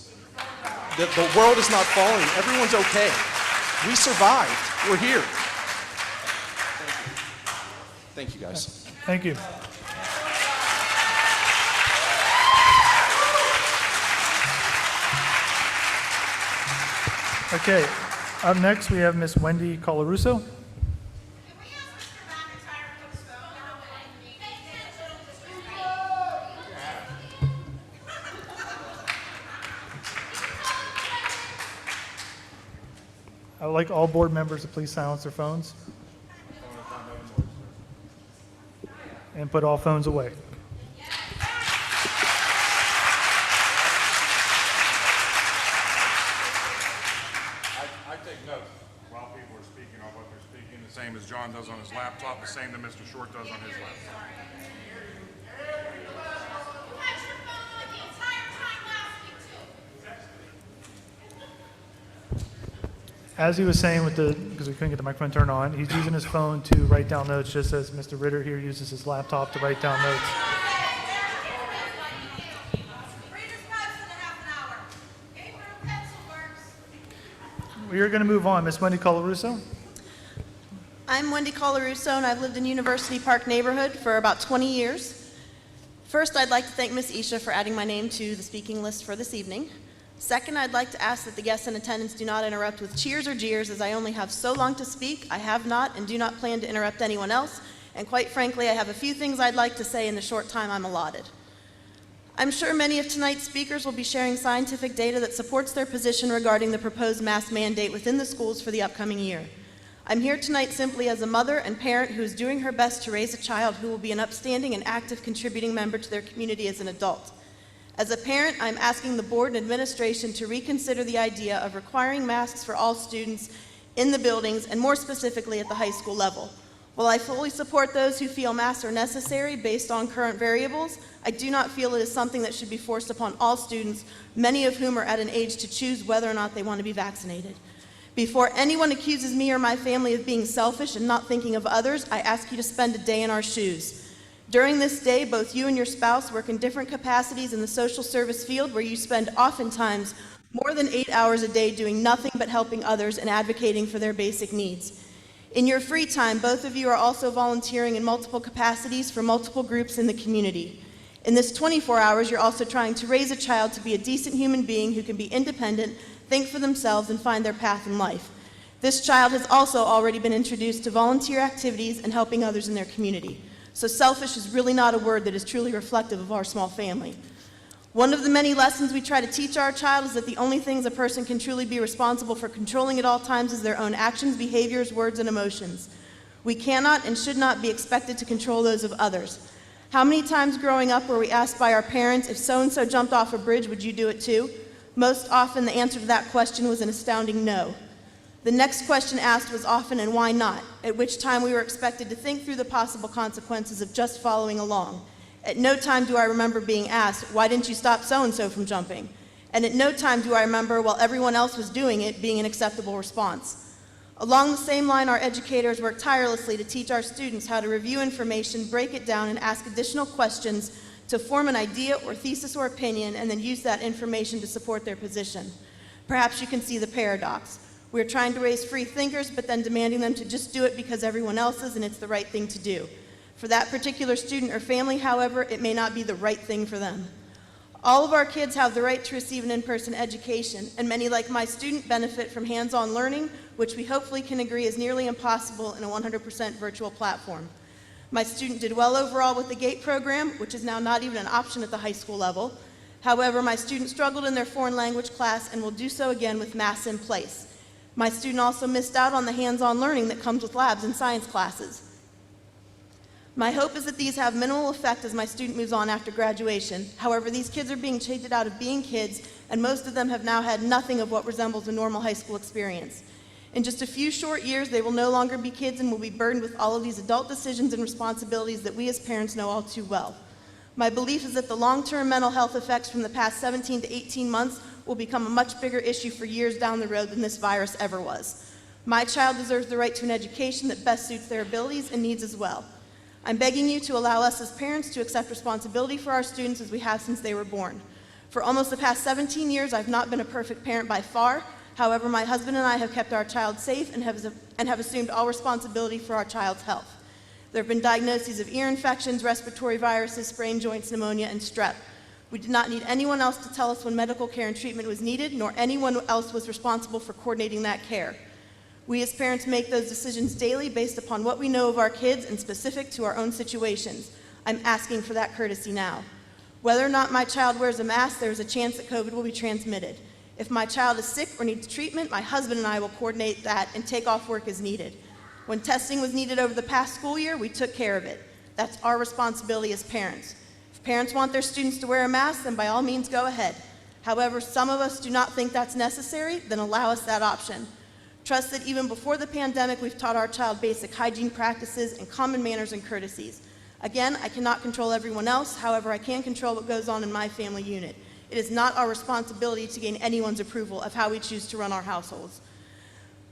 The world is not falling. Everyone's okay. We survived. We're here. Thank you, guys. Thank you. Okay, up next we have Miss Wendy Colarusso. I would like all board members to please silence their phones and put all phones away. I take notes while people are speaking on what they're speaking, the same as John does on his laptop, the same that Mr. Short does on his laptop. As he was saying because we couldn't get the microphone turned on, he's using his phone to write down notes, just as Mr. Ritter here uses his laptop to write down notes. We are going to move on. Ms. Wendy Colarusso. I'm Wendy Colarusso, and I've lived in University Park neighborhood for about 20 years. First, I'd like to thank Ms. Isha for adding my name to the speaking list for this evening. Second, I'd like to ask that the guests in attendance do not interrupt with cheers or jeers, as I only have so long to speak. I have not and do not plan to interrupt anyone else, and quite frankly, I have a few things I'd like to say in the short time I'm allotted. I'm sure many of tonight's speakers will be sharing scientific data that supports their position regarding the proposed mask mandate within the schools for the upcoming year. I'm here tonight simply as a mother and parent who is doing her best to raise a child who will be an upstanding and active contributing member to their community as an adult. As a parent, I'm asking the board and administration to reconsider the idea of requiring masks for all students in the buildings, and more specifically at the high school level. While I fully support those who feel masks are necessary based on current variables, I do not feel it is something that should be forced upon all students, many of whom are at an age to choose whether or not they want to be vaccinated. Before anyone accuses me or my family of being selfish and not thinking of others, I ask you to spend a day in our shoes. During this day, both you and your spouse work in different capacities in the social service field, where you spend oftentimes more than 8 hours a day doing nothing but helping others and advocating for their basic needs. In your free time, both of you are also volunteering in multiple capacities for multiple groups in the community. In this 24 hours, you're also trying to raise a child to be a decent human being who can be independent, think for themselves, and find their path in life. This child has also already been introduced to volunteer activities and helping others in their community. So selfish is really not a word that is truly reflective of our small family. One of the many lessons we try to teach our child is that the only things a person can truly be responsible for controlling at all times is their own actions, behaviors, words, and emotions. We cannot and should not be expected to control those of others. How many times growing up were we asked by our parents, if so-and-so jumped off a bridge, would you do it too? Most often the answer to that question was an astounding no. The next question asked was often, and why not? At which time we were expected to think through the possible consequences of just following along. At no time do I remember being asked, why didn't you stop so-and-so from jumping? And at no time do I remember, while everyone else was doing it, being an acceptable response. Along the same line, our educators work tirelessly to teach our students how to review information, break it down, and ask additional questions to form an idea or thesis or opinion, and then use that information to support their position. Perhaps you can see the paradox. We're trying to raise free thinkers, but then demanding them to just do it because everyone else is and it's the right thing to do. For that particular student or family, however, it may not be the right thing for them. All of our kids have the right to receive an in-person education, and many, like my student, benefit from hands-on learning, which we hopefully can agree is nearly impossible in a 100% virtual platform. My student did well overall with the GATE program, which is now not even an option at the high school level. However, my student struggled in their foreign language class and will do so again with masks in place. My student also missed out on the hands-on learning that comes with labs and science classes. My hope is that these have minimal effect as my student moves on after graduation. However, these kids are being cheated out of being kids, and most of them have now had nothing of what resembles a normal high school experience. In just a few short years, they will no longer be kids and will be burdened with all of these adult decisions and responsibilities that we as parents know all too well. My belief is that the long-term mental health effects from the past 17 to 18 months will become a much bigger issue for years down the road than this virus ever was. My child deserves the right to an education that best suits their abilities and needs as well. I'm begging you to allow us as parents to accept responsibility for our students as we have since they were born. For almost the past 17 years, I've not been a perfect parent by far. However, my husband and I have kept our child safe and have assumed all responsibility for our child's health. There have been diagnoses of ear infections, respiratory viruses, sprained joints, pneumonia, and strep. We did not need anyone else to tell us when medical care and treatment was needed, nor anyone else was responsible for coordinating that care. We as parents make those decisions daily based upon what we know of our kids and specific to our own situations. I'm asking for that courtesy now. Whether or not my child wears a mask, there is a chance that COVID will be transmitted. If my child is sick or needs treatment, my husband and I will coordinate that and take off work as needed. When testing was needed over the past school year, we took care of it. That's our responsibility as parents. If parents want their students to wear a mask, then by all means go ahead. However, some of us do not think that's necessary, then allow us that option. Trust that even before the pandemic, we've taught our child basic hygiene practices and common manners and courtesies. Again, I cannot control everyone else, however, I can control what goes on in my family unit. It is not our responsibility to gain anyone's approval of how we choose to run our households.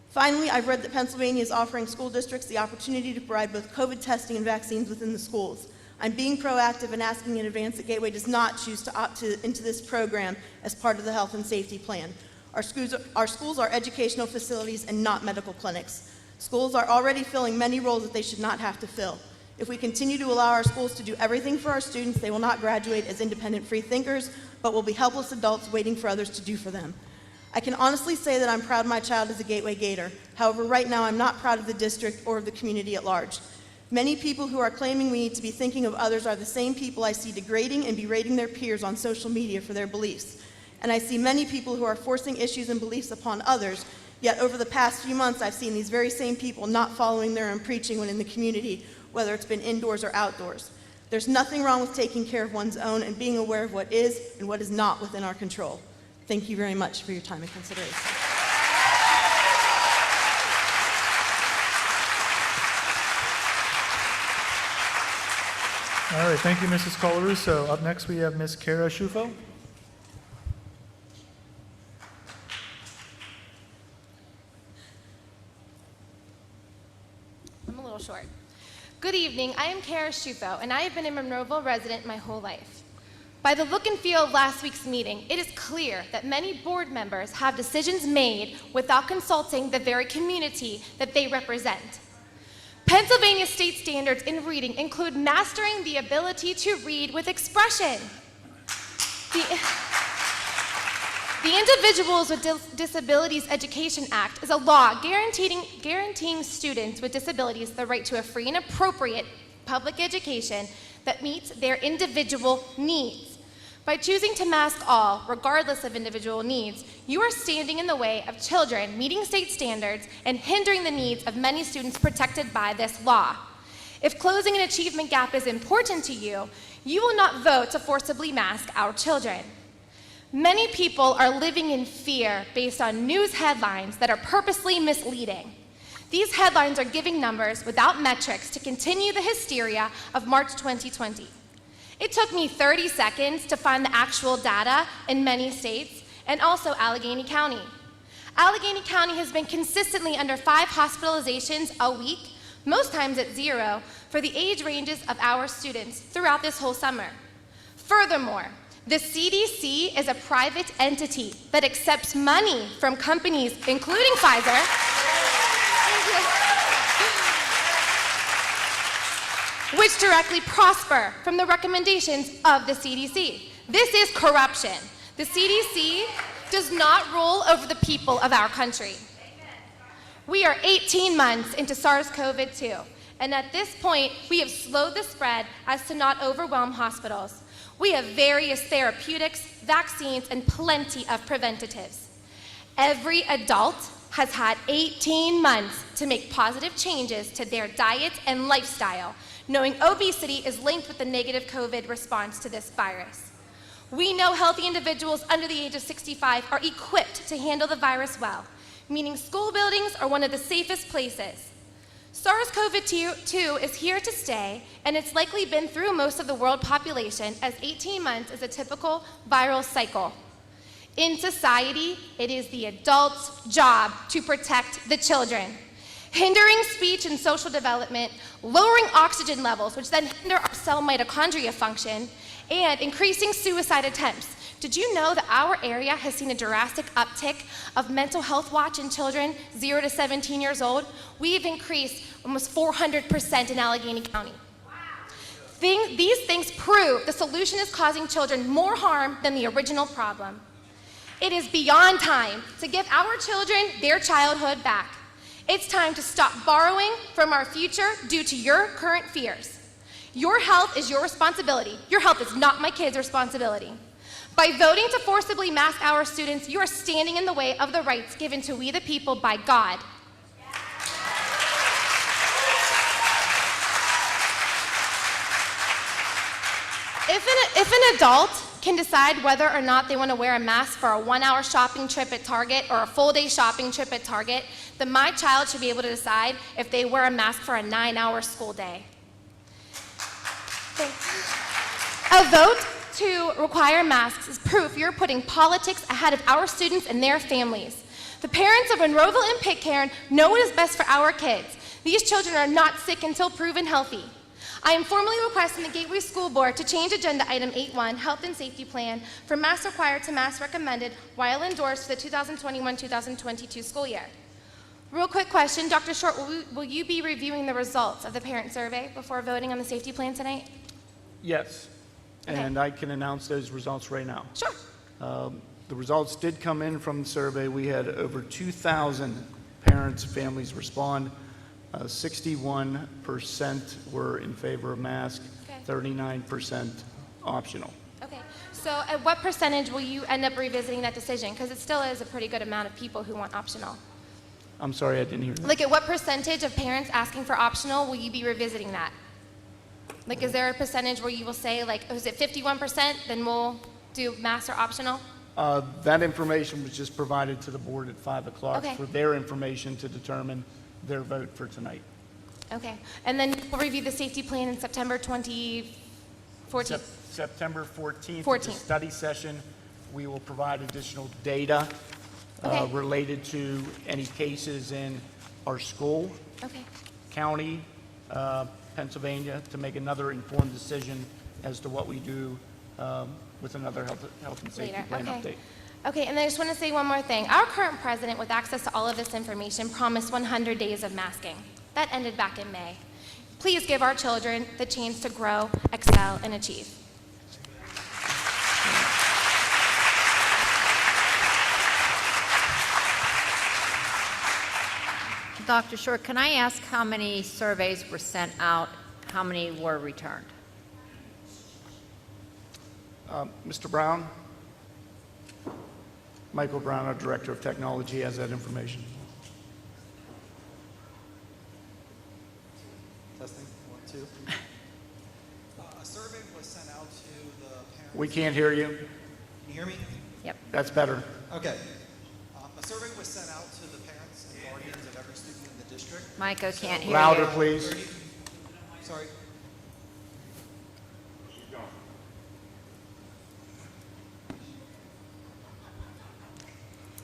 Finally, I've read that Pennsylvania is offering school districts the opportunity to provide both COVID testing and vaccines within the schools. I'm being proactive and asking in advance that Gateway does not choose to opt into this program as part of the health and safety plan. Our schools are educational facilities and not medical clinics. Schools are already filling many roles that they should not have to fill. If we continue to allow our schools to do everything for our students, they will not graduate as independent free thinkers, but will be helpless adults waiting for others to do for them. I can honestly say that I'm proud my child is a Gateway Gator. However, right now I'm not proud of the district or of the community at large. Many people who are claiming we need to be thinking of others are the same people I see degrading and berating their peers on social media for their beliefs. And I see many people who are forcing issues and beliefs upon others, yet over the past few months I've seen these very same people not following their own preaching when in the community, whether it's been indoors or outdoors. There's nothing wrong with taking care of one's own and being aware of what is and what is not within our control. Thank you very much for your time and consideration. All right, thank you, Mrs. Colarusso. Up next, we have Ms. Kara Shufo. I'm a little short. Good evening, I am Kara Shufo, and I have been a Monroeville resident my whole life. By the look and feel of last week's meeting, it is clear that many board members have decisions made without consulting the very community that they represent. Pennsylvania state standards in reading include mastering the ability to read with expression. The Individuals with Disabilities Education Act is a law guaranteeing students with disabilities the right to a free and appropriate public education that meets their individual needs. By choosing to mask all, regardless of individual needs, you are standing in the way of children meeting state standards and hindering the needs of many students protected by this law. If closing an achievement gap is important to you, you will not vote to forcibly mask our children. Many people are living in fear based on news headlines that are purposely misleading. These headlines are giving numbers without metrics to continue the hysteria of March 2020. It took me 30 seconds to find the actual data in many states and also Allegheny County. Allegheny County has been consistently under 5 hospitalizations a week, most times at 0, for the age ranges of our students throughout this whole summer. Furthermore, the CDC is a private entity that accepts money from companies, including Pfizer, which directly prosper from the recommendations of the CDC. This is corruption. The CDC does not rule over the people of our country. We are 18 months into SARS-CoV-2, and at this point, we have slowed the spread as to not overwhelm hospitals. We have various therapeutics, vaccines, and plenty of preventatives. Every adult has had 18 months to make positive changes to their diet and lifestyle, knowing obesity is linked with the negative COVID response to this virus. We know healthy individuals under the age of 65 are equipped to handle the virus well, meaning school buildings are one of the safest places. SARS-CoV-2 is here to stay, and it's likely been through most of the world population, as 18 months is a typical viral cycle. In society, it is the adult's job to protect the children. Hindering speech and social development, lowering oxygen levels, which then hinder our cell mitochondria function, and increasing suicide attempts. Did you know that our area has seen a drastic uptick of mental health watch in children 0 to 17 years old? We've increased almost 400% in Allegheny County. These things prove the solution is causing children more harm than the original problem. It is beyond time to give our children their childhood back. It's time to stop borrowing from our future due to your current fears. Your health is your responsibility. Your health is not my kids' responsibility. By voting to forcibly mask our students, you are standing in the way of the rights given to we the people by God. If an adult can decide whether or not they want to wear a mask for a 1-hour shopping trip at Target or a full-day shopping trip at Target, then my child should be able to decide if they wear a mask for a 9-hour school day. A vote to require masks is proof you're putting politics ahead of our students and their families. The parents of Monroeville and Pitcairn know what is best for our kids. These children are not sick until proven healthy. I am formally requesting the Gateway School Board to change Agenda Item 8.1, Health and Safety Plan, from mask required to mask recommended while indoors for the 2021-2022 school year. Real quick question, Dr. Short, will you be reviewing the results of the parent survey before voting on the safety plan tonight? Yes, Okay. and I can announce those results right now. Sure. The results did come in from the survey. We had over 2,000 parents, families respond. 61% were in favor of mask, Okay. 39% optional. Okay, so at what percentage will you end up revisiting that decision? Because it still is a pretty good amount of people who want optional. I'm sorry, I didn't hear that. Like at what percentage of parents asking for optional will you be revisiting that? Like is there a percentage where you will say like, oh, is it 51%? Then we'll do mask or optional? That information was just provided to the board at 5 o'clock Okay. for their information to determine their vote for tonight. Okay, and then we'll review the safety plan in September 2014. September 14th, at the 14th. study session, we will provide additional data Okay. related to any cases in our school, Okay, county, Pennsylvania, to make another informed decision as to what we do with another health and safety later, plan okay. update. Okay, and I just want to say one more thing. Our current president, with access to all of this information, promised 100 days of masking. That ended back in May. Please give our children the chance to grow, excel, and achieve. Dr. Short, can I ask how many surveys were sent out, how many were returned? Mr. Brown? Michael Brown, our Director of Technology, has that information. Testing, 1, 2. A survey was sent out to the parents. We can't hear you. Can you hear me? Yep. That's better. Okay. A survey was sent out to the parents and guardians of every student in the district. Micah can't hear you. Louder, please. Sorry.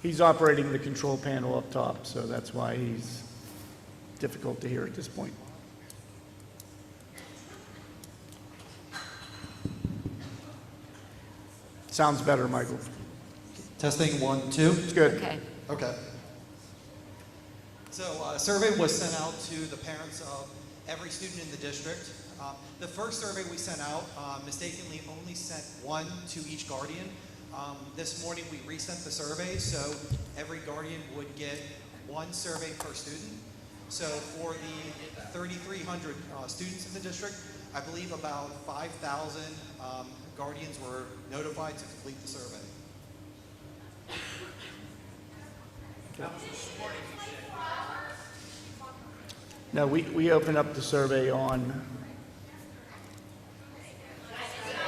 He's operating the control panel up top, so that's why he's difficult to hear at this point. Sounds better, Michael. Testing, 1, 2. It's good. Okay. Okay. So a survey was sent out to the parents of every student in the district. The first survey we sent out mistakenly only sent 1 to each guardian. This morning we resent the survey, so every guardian would get 1 survey per student. So for the 3,300 students in the district, I believe about 5,000 guardians were notified to complete the survey. No, we opened up the survey on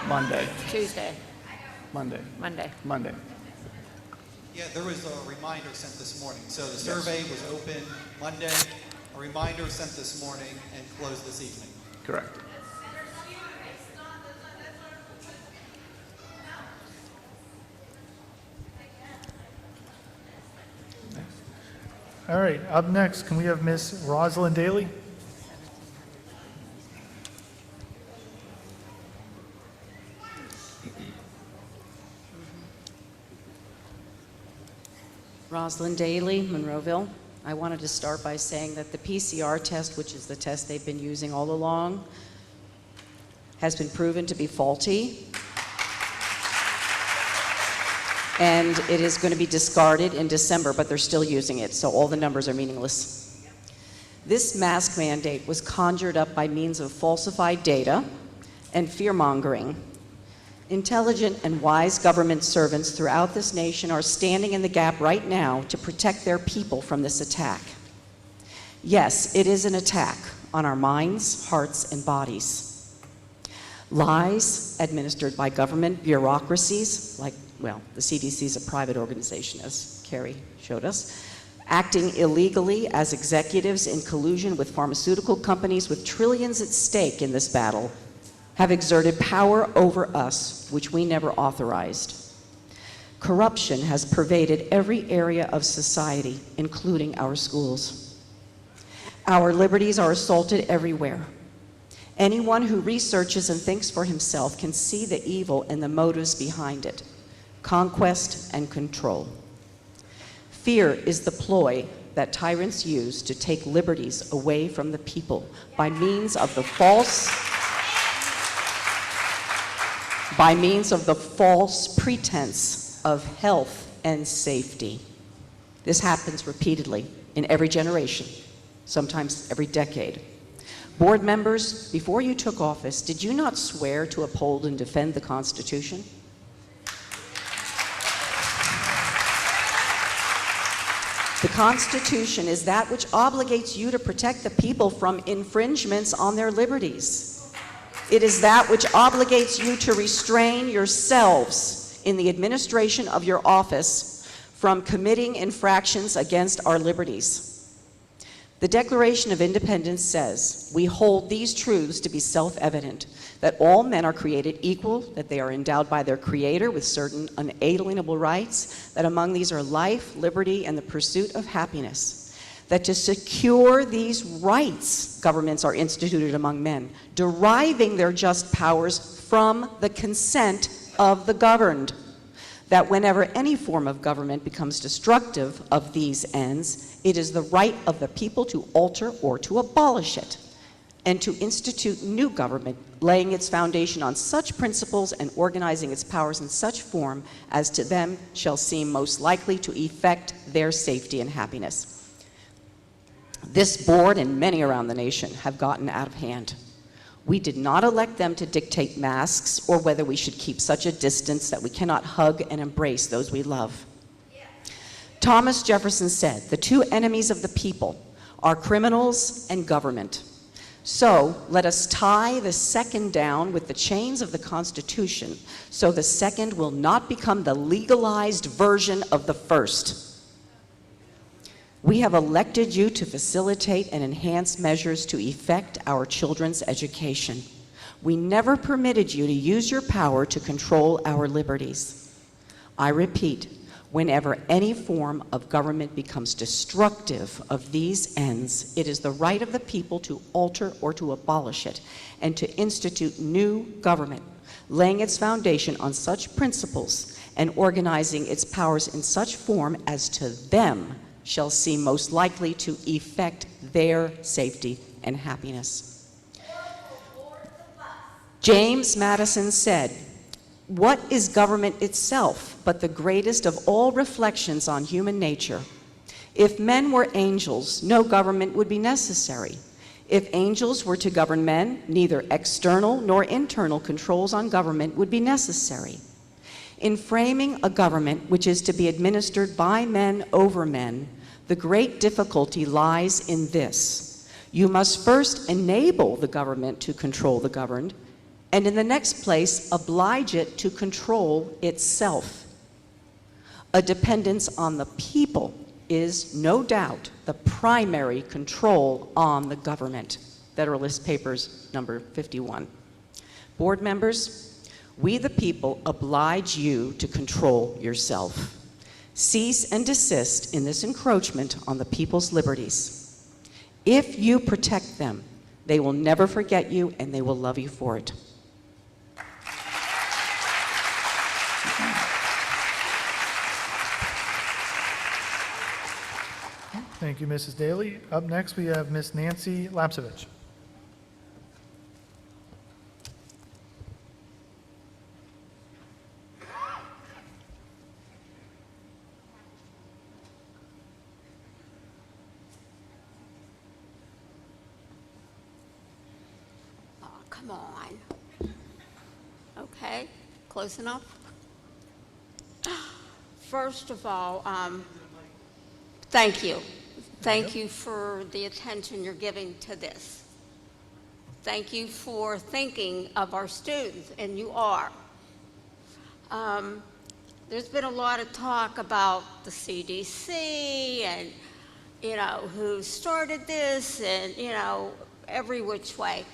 Monday. Tuesday, Monday. Monday. Monday. Yeah, there was a reminder sent this morning. So the survey was open Monday, a reminder sent this morning, and closed this evening. Correct. All right, up next, can we have Miss Rosalind Daly? Rosalind Daly, Monroeville. I wanted to start by saying that the PCR test, which is the test they've been using all along, has been proven to be faulty. And it is going to be discarded in December, but they're still using it, so all the numbers are meaningless. This mask mandate was conjured up by means of falsified data and fear-mongering. Intelligent and wise government servants throughout this nation are standing in the gap right now to protect their people from this attack. Yes, it is an attack on our minds, hearts, and bodies. Lies administered by government bureaucracies, like, well, the CDC is a private organization, as Carrie showed us, acting illegally as executives in collusion with pharmaceutical companies with trillions at stake in this battle, have exerted power over us, which we never authorized. Corruption has pervaded every area of society, including our schools. Our liberties are assaulted everywhere. Anyone who researches and thinks for himself can see the evil and the motives behind it: conquest and control. Fear is the ploy that tyrants use to take liberties away from the people by means of the false pretense of health and safety. This happens repeatedly in every generation, sometimes every decade. Board members, before you took office, did you not swear to uphold and defend the Constitution? The Constitution is that which obligates you to protect the people from infringements on their liberties. It is that which obligates you to restrain yourselves in the administration of your office from committing infractions against our liberties. The Declaration of Independence says, "We hold these truths to be self-evident, that all men are created equal, that they are endowed by their Creator with certain unalienable rights, that among these are life, liberty, and the pursuit of happiness, that to secure these rights, governments are instituted among men, deriving their just powers from the consent of the governed, that whenever any form of government becomes destructive of these ends, it is the right of the people to alter or to abolish it, and to institute new government, laying its foundation on such principles and organizing its powers in such form as to them shall seem most likely to effect their safety and happiness." This board and many around the nation have gotten out of hand. We did not elect them to dictate masks or whether we should keep such a distance that we cannot hug and embrace those we love. Thomas Jefferson said, "The two enemies of the people are criminals and government." So let us tie the second down with the chains of the Constitution so the second will not become the legalized version of the first. We have elected you to facilitate and enhance measures to effect our children's education. We never permitted you to use your power to control our liberties. I repeat, whenever any form of government becomes destructive of these ends, it is the right of the people to alter or to abolish it, and to institute new government, laying its foundation on such principles and organizing its powers in such form as to them shall seem most likely to effect their safety and happiness. James Madison said, "What is government itself but the greatest of all reflections on human nature? If men were angels, no government would be necessary. If angels were to govern men, neither external nor internal controls on government would be necessary. In framing a government which is to be administered by men over men, the great difficulty lies in this. You must first enable the government to control the governed, and in the next place, oblige it to control itself. A dependence on the people is, no doubt, the primary control on the government." Federalist Papers, number 51. Board members, we the people oblige you to control yourself. Cease and desist in this encroachment on the people's liberties. If you protect them, they will never forget you and they will love you for it. Thank you, Mrs. Daly. Up next, we have Miss Nancy Lapsevich. Oh, come on. Okay, close enough? First of all, thank you. Thank you for the attention you're giving to this. Thank you for thinking of our students, and you are. There's been a lot of talk about the CDC and, you know, who started this and, you know, every which way.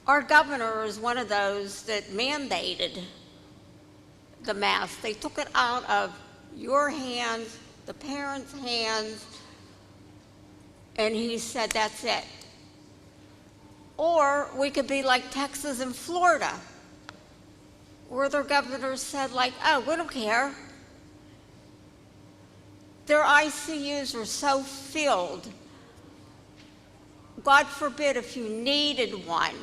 Our governor is one of those that mandated the mask. They took it out of your hands, the parents' hands, and he said, that's it. Or we could be like Texas and Florida, where their governors said, like, oh, we don't care. Their ICUs are so filled. God forbid if you needed one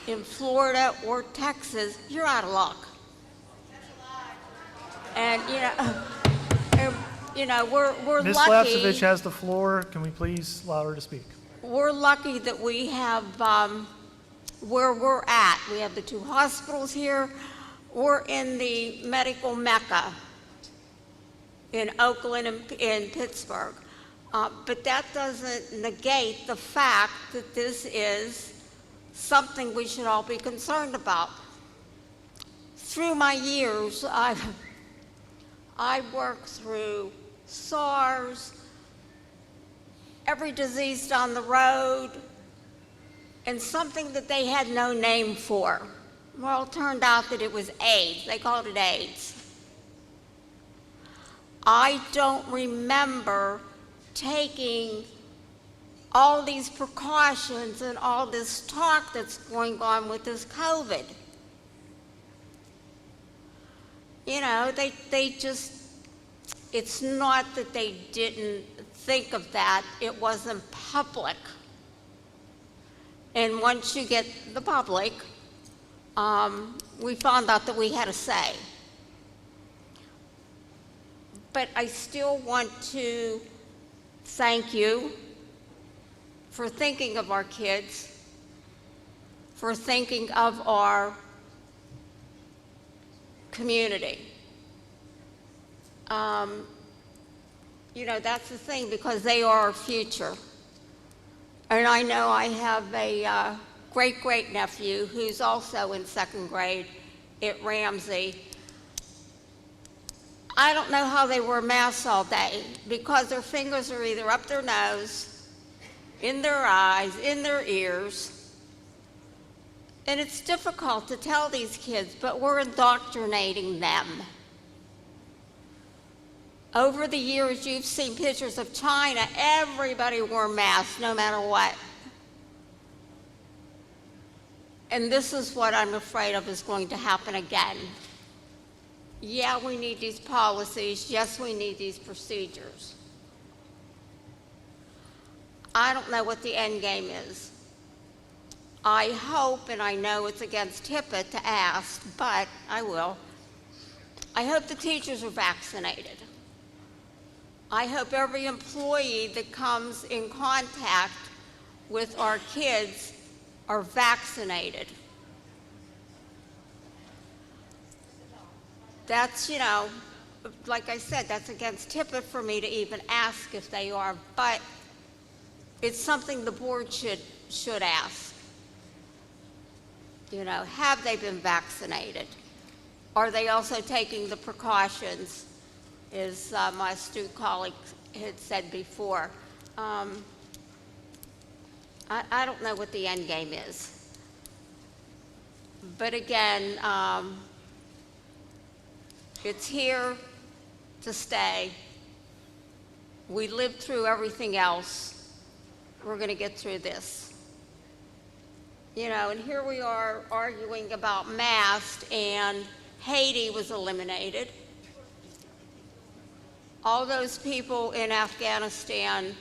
in Florida or Texas, you're out of luck. And we're Ms. lucky. Lapcevich has the floor. Can we please allow her to speak? We're lucky that we have where we're at. We have the 2 hospitals here. We're in the medical mecca in Oakland and in Pittsburgh. But that doesn't negate the fact that this is something we should all be concerned about. Through my years, I worked through SARS, every disease down the road, and something that they had no name for. Well, it turned out that it was AIDS. They called it AIDS. I don't remember taking all these precautions and all this talk that's going on with this COVID. They just, it's not that they didn't think of that, it wasn't public. And once you get the public, we found out that we had a say. But I still want to thank you for thinking of our kids, for thinking of our community. That's the thing, because they are our future. And I know I have a great-great-nephew who's also in 2nd grade at Ramsey. I don't know how they wear masks all day, because their fingers are either up their nose, in their eyes, in their ears. And it's difficult to tell these kids, but we're indoctrinating them. Over the years, you've seen pictures of China. Everybody wore masks, no matter what. And this is what I'm afraid of is going to happen again. Yeah, we need these policies. Yes, we need these procedures. I don't know what the end game is. I hope, and I know it's against HIPAA to ask, but I will. I hope the teachers are vaccinated. I hope every employee that comes in contact with our kids are vaccinated. That's, like I said, that's against HIPAA for me to even ask if they are, but it's something the board should ask. Have they been vaccinated? Are they also taking the precautions, as my astute colleague had said before? I don't know what the end game is. But again, it's here to stay. We lived through everything else. We're going to get through this. And here we are arguing about masks, and Haiti was eliminated. All those people in Afghanistan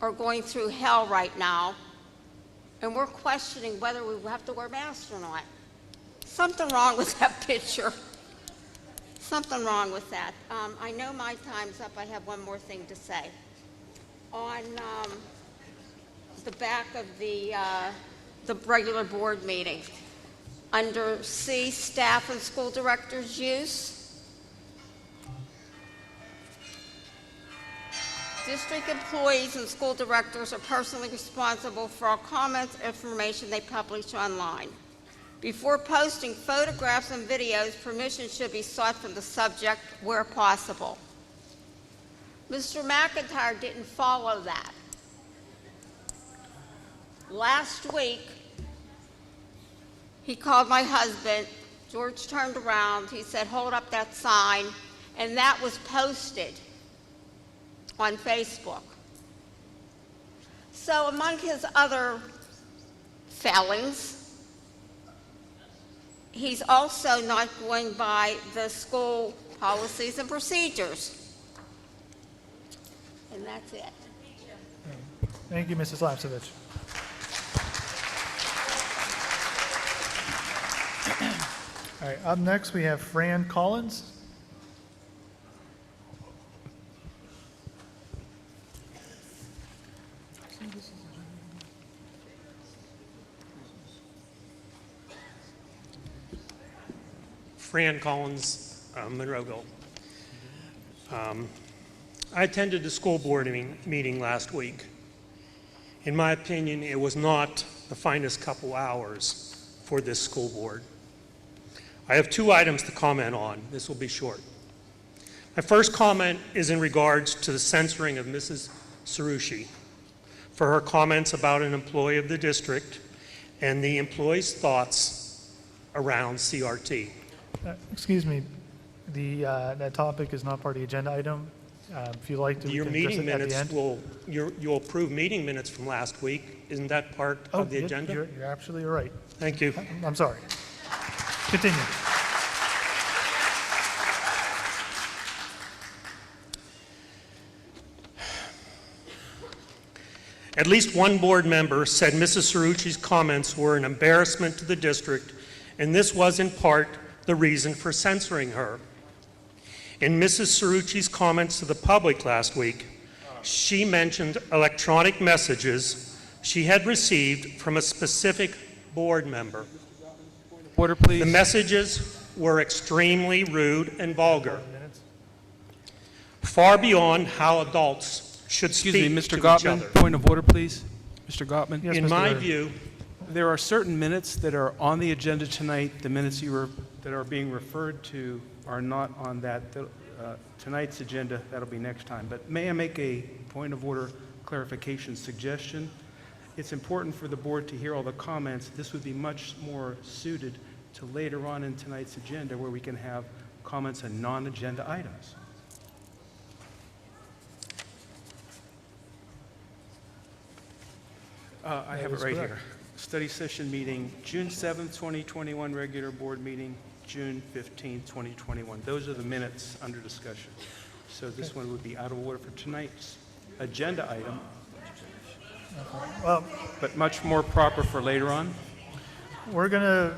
are going through hell right now, and we're questioning whether we have to wear masks or not. Something wrong with that picture. Something wrong with that. I know my time's up. I have one more thing to say. On the back of the regular board meeting, under C, staff and school directors' use, district employees and school directors are personally responsible for all comments and information they publish online. Before posting photographs and videos, permission should be sought from the subject where possible. Mr. McIntyre didn't follow that. Last week, he called my husband. George turned around. He said, "Hold up that sign." And that was posted on Facebook. So among his other failings, he's also not going by the school policies and procedures. And that's it. Thank you, Mrs. Lapsevich. All right, up next, we have Fran Collins. Fran Collins, Monroeville. I attended the school board meeting last week. In my opinion, it was not the finest couple hours for this school board. I have 2 items to comment on. This will be short. My first comment is in regards to the censoring of Mrs. Sarucci for her comments about an employee of the district and the employee's thoughts around CRT. Excuse me, that topic is not part of the agenda item. If you like to, Your we can address meeting it at the minutes end. you'll approve meeting minutes from last week. Isn't that part of the agenda? You're absolutely right. Thank you. I'm sorry. Continue. At least one board member said Mrs. Sarucci's comments were an embarrassment to the district, and this was in part the reason for censoring her. In Mrs. Sarucci's comments to the public last week, she mentioned electronic messages she had received from a specific board member. Order, please. The messages were extremely rude and vulgar, far beyond how adults should speak Excuse me, Mr. to each Gottman, other. point of order, please. Mr. Gottman? In my view, there are certain minutes that are on the agenda tonight. The minutes that are being referred to are not on tonight's agenda. That'll be next time. But may I make a point of order clarification suggestion? It's important for the board to hear all the comments. This would be much more suited to later on in tonight's agenda where we can have comments on non-agenda items. I have it right here. Study session meeting, June 7th, 2021, regular board meeting, June 15th, 2021. Those are the minutes under discussion. So this one would be out of order for tonight's agenda item, but much more proper for later on. We're gonna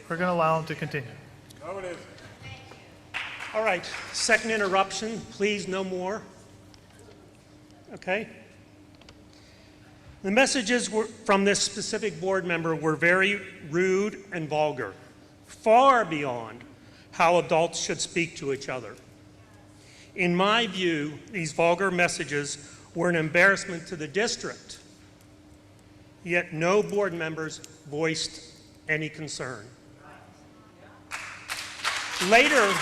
allow him to continue. Oh, it is. All right, second interruption, please, no more. Okay? The messages from this specific board member were very rude and vulgar, far beyond how adults should speak to each other. In my view, these vulgar messages were an embarrassment to the district, yet no board members voiced any concern. Later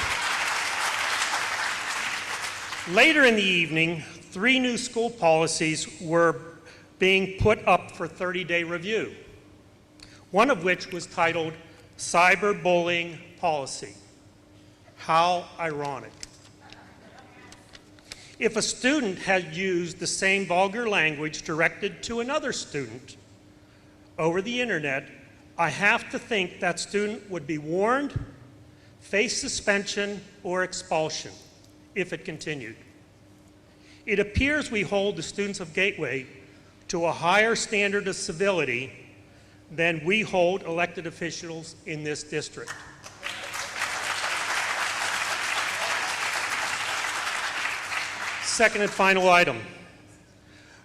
in the evening, 3 new school policies were being put up for 30-day review, one of which was titled Cyberbullying Policy. How ironic. If a student had used the same vulgar language directed to another student over the internet, I have to think that student would be warned, face suspension, or expulsion if it continued. It appears we hold the students of Gateway to a higher standard of civility than we hold elected officials in this district. Second and final item.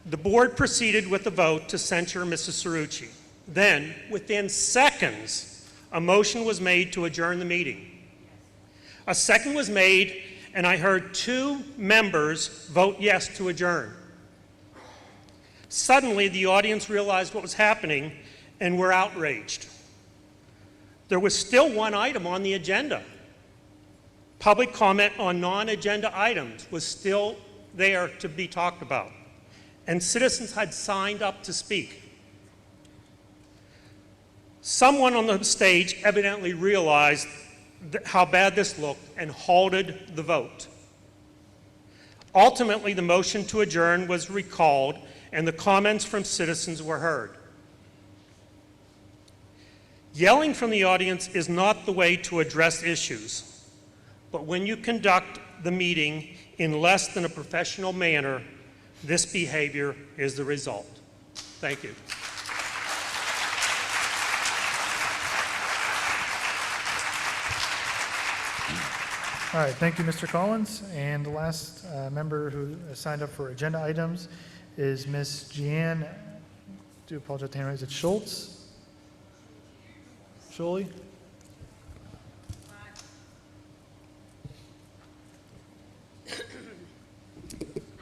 The board proceeded with a vote to censure Mrs. Sarucci. Then, within seconds, a motion was made to adjourn the meeting. A second was made, and I heard 2 members vote yes to adjourn. Suddenly, the audience realized what was happening and were outraged. There was still one item on the agenda. Public comment on non-agenda items was still there to be talked about, and citizens had signed up to speak. Someone on the stage evidently realized how bad this looked and halted the vote. Ultimately, the motion to adjourn was recalled and the comments from citizens were heard. Yelling from the audience is not the way to address issues, but when you conduct the meeting in less than a professional manner, This behavior is the result. Thank you. All right, thank you, Mr. Collins. And the last member who signed up for agenda items is Ms. Jeanne, do apologize, Tanner, is it Schultz? Sholey?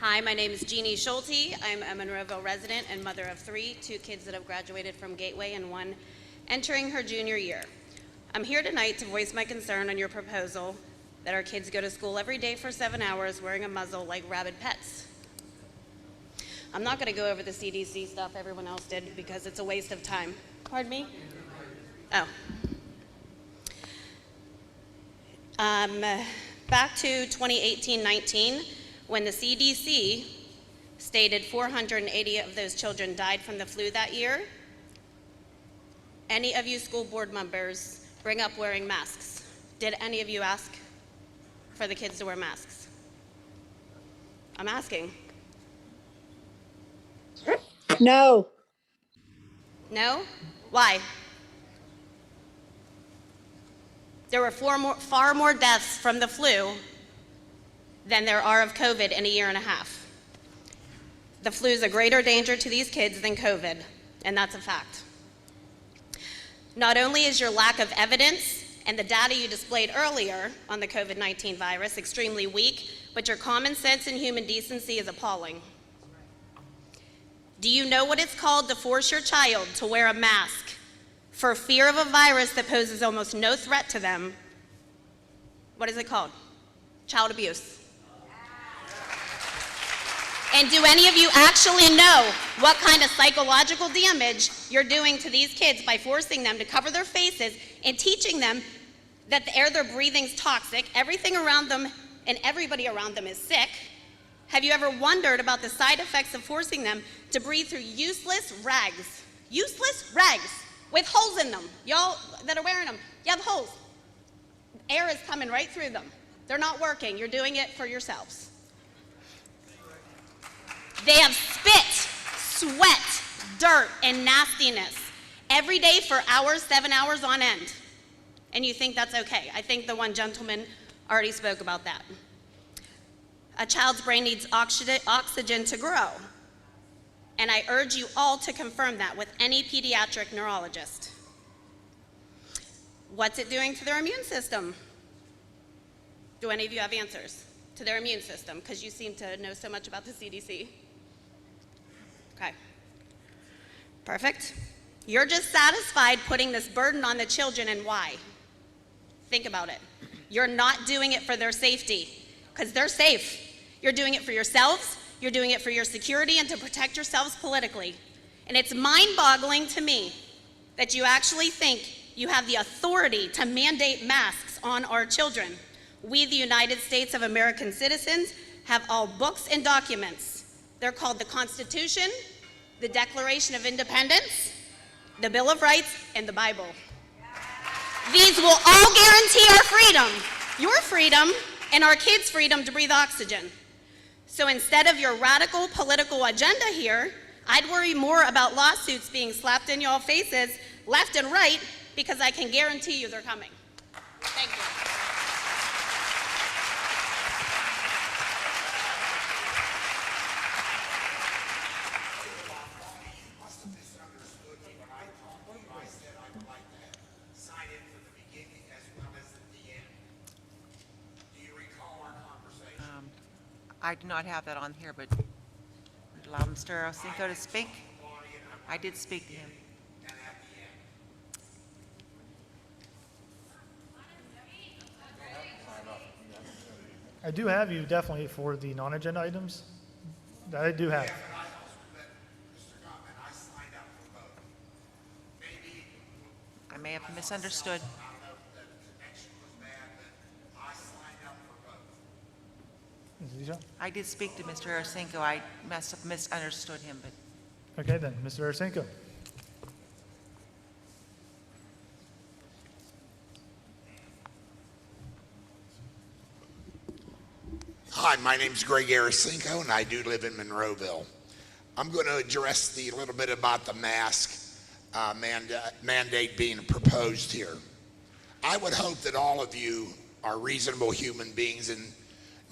Hi, my name is Jeannie Schulte. I'm a Monroeville resident and mother of 3, 2 kids that have graduated from Gateway and 1 entering her junior year. I'm here tonight to voice my concern on your proposal that our kids go to school every day for 7 hours wearing a muzzle like rabid pets. I'm not going to go over the CDC stuff everyone else did because it's a waste of time. Pardon me? Oh. Back to 2018-19, when the CDC stated 480 of those children died from the flu that year, any of you school board members bring up wearing masks? Did any of you ask for the kids to wear masks? I'm asking. No. No? Why? There were far more deaths from the flu than there are of COVID in a year and a half. The flu is a greater danger to these kids than COVID, and that's a fact. Not only is your lack of evidence and the data you displayed earlier on the COVID-19 virus extremely weak, but your common sense and human decency is appalling. Do you know what it's called to force your child to wear a mask for fear of a virus that poses almost no threat to them? What is it called? Child abuse. And do any of you actually know what kind of psychological damage you're doing to these kids by forcing them to cover their faces and teaching them that the air they're breathing is toxic, everything around them and everybody around them is sick? Have you ever wondered about the side effects of forcing them to breathe through useless rags with holes in them? Y'all that are wearing them, you have holes. Air is coming right through them. They're not working. You're doing it for yourselves. They have spit, sweat, dirt, and nastiness every day for hours, 7 hours on end. And you think that's okay. I think the one gentleman already spoke about that. A child's brain needs oxygen to grow. And I urge you all to confirm that with any pediatric neurologist. What's it doing to their immune system? Do any of you have answers to their immune system? Because you seem to know so much about the CDC. Okay. Perfect. You're just satisfied putting this burden on the children, and why? Think about it. You're not doing it for their safety, because they're safe. You're doing it for yourselves, you're doing it for your security and to protect yourselves politically. And it's mind-boggling to me that you actually think you have the authority to mandate masks on our children. We, the United States of American citizens, have all books and documents. They're called the Constitution, the Declaration of Independence, the Bill of Rights, and the Bible. These will all guarantee our freedom, your freedom, and our kids' freedom to breathe oxygen. So instead of your radical political agenda here, I'd worry more about lawsuits being slapped in y'all faces left and right, because I can guarantee you they're coming. Thank you. I do not have that on here, but allow Mr. Osinko to speak. I did speak to him. I do have you definitely for the non-agenda items. That I do have. I may have misunderstood. I did speak to Mr. Osinko. I must have misunderstood him, but Okay then, Mr. Arsenko. Hi, my name's Greg Arasinko, and I do live in Monroeville. I'm going to address a little bit about the mask mandate being proposed here. I would hope that all of you are reasonable human beings and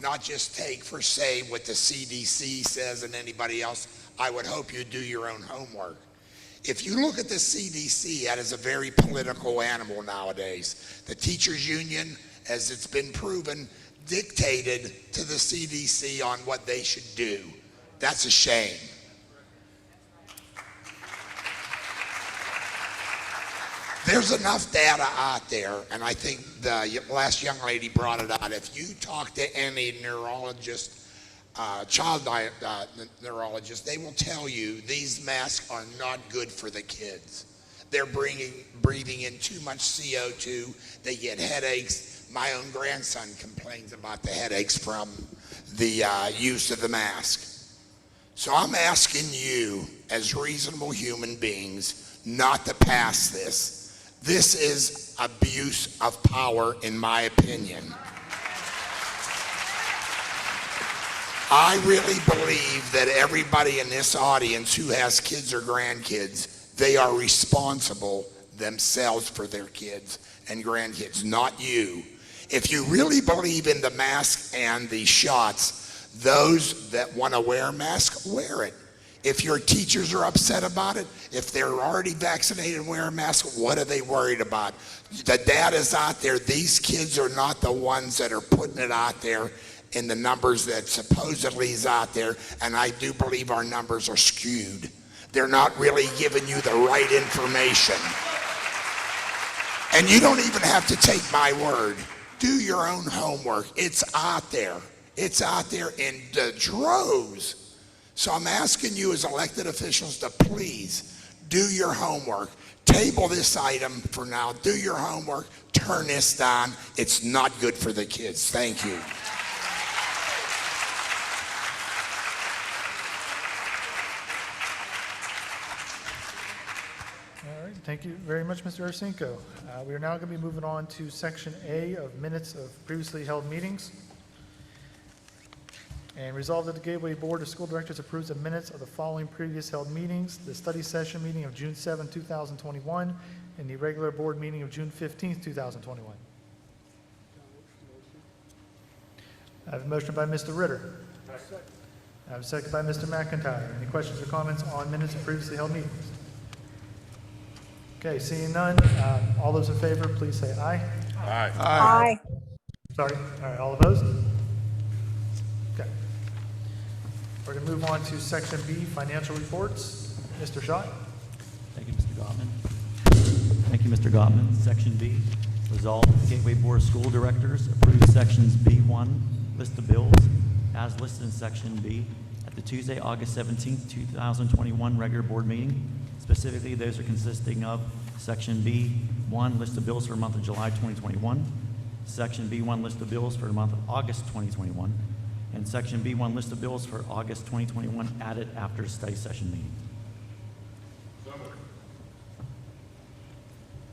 not just take for say what the CDC says and anybody else. I would hope you do your own homework. If you look at the CDC, that is a very political animal nowadays. The teachers union, as it's been proven, dictated to the CDC on what they should do. That's a shame. There's enough data out there, and I think the last young lady brought it out. If you talk to any neurologist, child neurologist, they will tell you these masks are not good for the kids. They're breathing in too much CO2. They get headaches. My own grandson complains about the headaches from the use of the mask. So I'm asking you, as reasonable human beings, not to pass this. This is abuse of power, in my opinion. I really believe that everybody in this audience who has kids or grandkids, they are responsible themselves for their kids and grandkids, not you. If you really believe in the mask and the shots, those that want to wear a mask, wear it. If your teachers are upset about it, if they're already vaccinated and wear a mask, what are they worried about? The data's out there. These kids are not the ones that are putting it out there in the numbers that supposedly is out there, and I do believe our numbers are skewed. They're not really giving you the right information. And you don't even have to take my word. Do your own homework. It's out there. It's out there in the droves. So I'm asking you as elected officials to please do your homework. Table this item for now. Do your homework. Turn this down. It's not good for the kids. Thank you. All right, thank you very much, Mr. Arsenko. We are now going to be moving on to Section A of minutes of previously held meetings. And resolved that the Gateway Board of School Directors approves the minutes of the following previous held meetings: the study session meeting of June 7, 2021, and the regular board meeting of June 15, 2021. I have a motion by Mr. Ritter. I have a second by Mr. McIntyre. Any questions or comments on minutes of previously held meetings? Okay, seeing none, all those in favor, please say aye. Aye. Aye. Sorry, all right, all opposed? Okay. We're going to move on to Section B, financial reports. Mr. Schott. Thank you, Mr. Gottman. Thank you, Mr. Gottman. Section B, resolved that the Gateway Board of School Directors approves Sections B1, list of bills, as listed in Section B at the Tuesday, August 17, 2021 regular board meeting. Specifically, those are consisting of Section B1, list of bills for the month of July 2021, Section B1, list of bills for the month of August 2021, and Section B1, list of bills for August 2021 added after the study session meeting.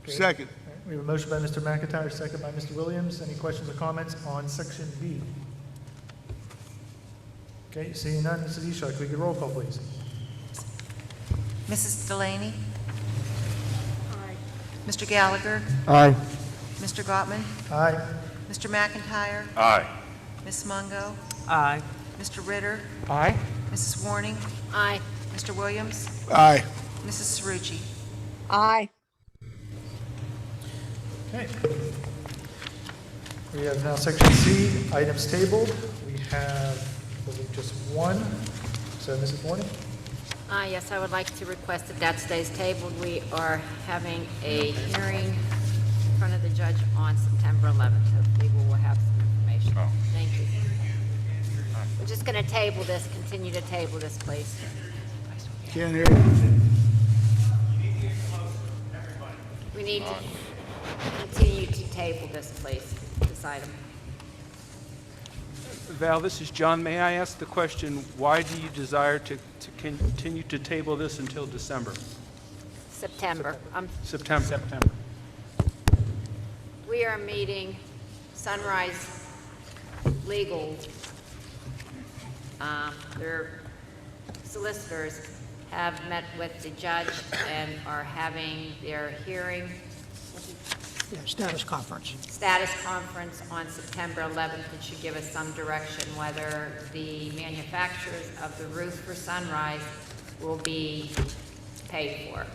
Okay. Second. We have a motion by Mr. McIntyre, second by Mr. Williams. Any questions or comments on Section B? Okay, seeing none, Mrs. Ishak, could we get a roll call, please? Mrs. Delaney? Aye. Mr. Gallagher? Aye. Mr. Gottman? Aye. Mr. McIntyre? Aye. Ms. Mungo? Aye. Mr. Ritter? Aye. Mrs. Warning? Aye. Mr. Williams? Aye. Mrs. Cerrucci? Aye. Okay. We have now Section C, items tabled. We have, I believe, just one. So, Mrs. Warning? Yes, I would like to request that that stays tabled. We are having a hearing in front of the judge on September 11th. Hopefully we will have some information. Oh. Thank you. We're just going to table this, continue to table this, please. Can't hear you. We need to continue to table this, please, this item. Val, this is John. May I ask the question, why do you desire to continue to table this until December? September. September. We are meeting Sunrise Legal Their solicitors have met with the judge and are having their hearing, Status conference. status conference on September 11th. It should give us some direction whether the manufacturers of the roof for Sunrise will be paid for.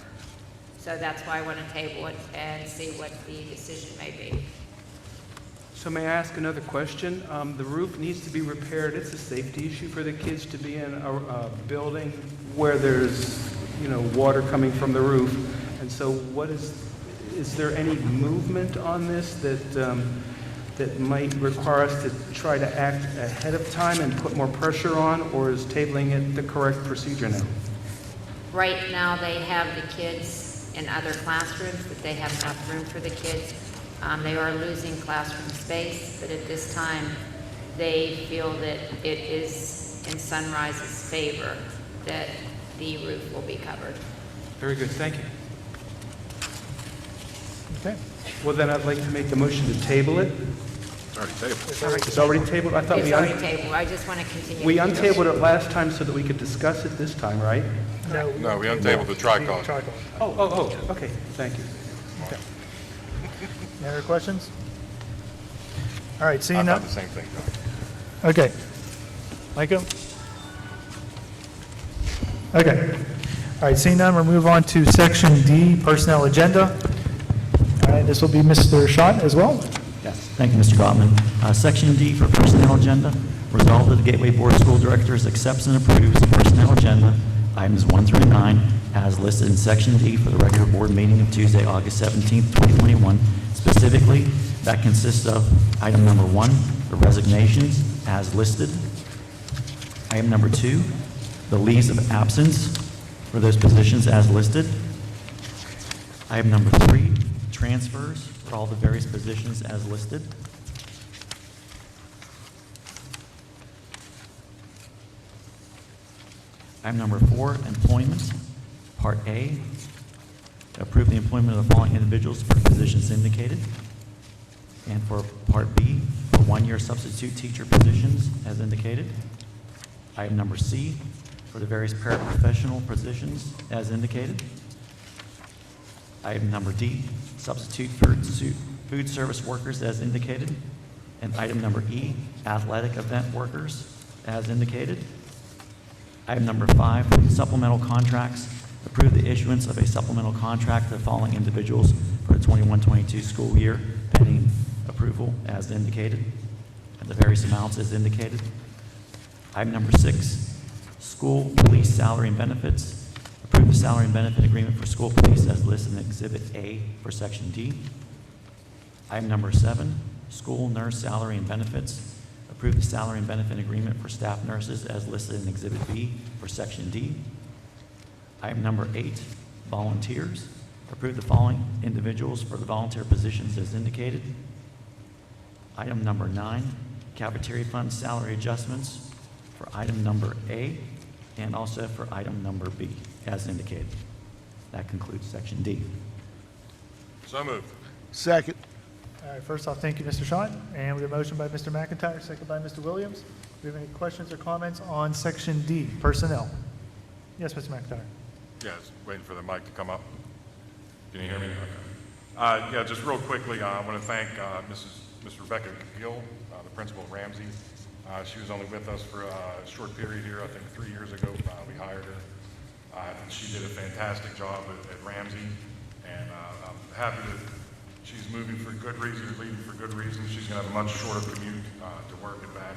So that's why I want to table it and see what the decision may be. So may I ask another question? The roof needs to be repaired. It's a safety issue for the kids to be in a building where there's, water coming from the roof. And so is there any movement on this that might require us to try to act ahead of time and put more pressure on, or is tabling it the correct procedure now? Right now, they have the kids in other classrooms, but they have enough room for the kids. They are losing classroom space, but at this time, they feel that it is in Sunrise's favor that the roof will be covered. Very good, thank you. Okay. Well, then I'd like to make the motion to table it. It's already tabled. It's already tabled? I thought It's we already tabled. I just want to continue. We to discuss. untabled it last time so that we could discuss it this time, right? No, we untabled the tricol. Oh, okay, thank you. Any other questions? All right, I seeing thought none. the same thing, John. Okay. Michael? Okay. All right, seeing none, we'll move on to Section D, Personnel Agenda. All right, this will be Mr. Schott as well. Yes, thank you, Mr. Gottman. Section D for Personnel Agenda. Resolved that the Gateway Board of School Directors accepts and approves the Personnel Agenda, items 1 through 9, as listed in Section D for the regular board meeting of Tuesday, August 17th, 2021. Specifically, that consists of item number 1, the resignations as listed. Item number 2, the leaves of absence for those positions as listed. Item number 3, transfers for all the various positions as listed. Item number 4, employment. Part A, approve the employment of the following individuals for positions indicated. And for Part B, for one-year substitute teacher positions as indicated. Item number C, for the various paraprofessional positions as indicated. Item number D, substitute food service workers as indicated. And item number E, athletic event workers as indicated. Item number 5, supplemental contracts. Approve the issuance of a supplemental contract to the following individuals for the 21-22 school year, pending approval as indicated, and the various amounts as indicated. Item number 6, school police salary and benefits. Approve the salary and benefit agreement for school police as listed in Exhibit A for Section D. Item number 7, school nurse salary and benefits. Approve the salary and benefit agreement for staff nurses as listed in Exhibit B for Section D. Item number 8, volunteers. Approve the following individuals for the volunteer positions as indicated. Item number 9, cafeteria fund salary adjustments for item number A and also for item number B as indicated. That concludes Section D. So moved. Second. All right, first off, thank you, Mr. Schott. And we have a motion by Mr. McIntyre, second by Mr. Williams. Do we have any questions or comments on Section D, personnel? Yes, Mr. McIntyre. Yeah, just waiting for the mic to come up. Can you hear me? Yeah, just real quickly, I want to thank Miss Rebecca Gill, the principal of Ramsey. She was only with us for a short period here. I think 3 years ago we hired her. She did a fantastic job at Ramsey, and I'm happy that she's moving for good reason, leaving for good reason. She's going to have a much shorter commute to work and back.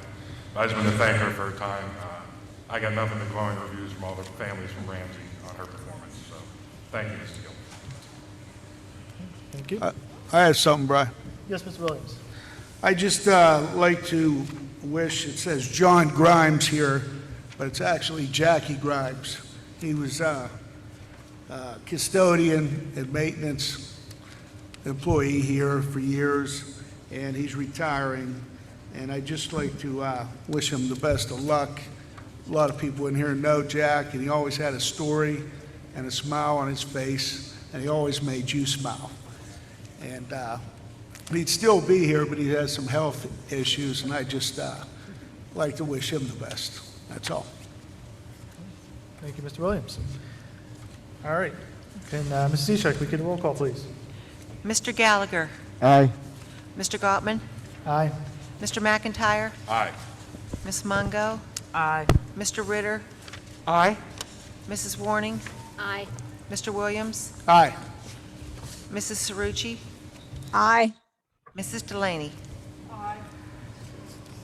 I just want to thank her for her time. I got nothing but glowing reviews from all the families from Ramsey on her performance. So, thank you, Mr. Gill. Thank you. I have something, Brian. Yes, Mr. Williams. I just like to wish, it says John Grimes here, but it's actually Jackie Grimes. He was custodian and maintenance employee here for years, and he's retiring. And I'd just like to wish him the best of luck. A lot of people in here know Jack, and he always had a story and a smile on his face, and he always made you smile. And he'd still be here, but he has some health issues, and I just like to wish him the best. That's all. Thank you, Mr. Williams. All right. Can Mrs. Ishak, we get a roll call, please? Mr. Gallagher. Aye. Mr. Gottman. Aye. Mr. McIntyre. Aye. Ms. Mungo. Aye. Mr. Ritter. Aye. Mrs. Warning. Aye. Mr. Williams. Aye. Mrs. Cerrucci. Aye. Mrs. Delaney. Aye.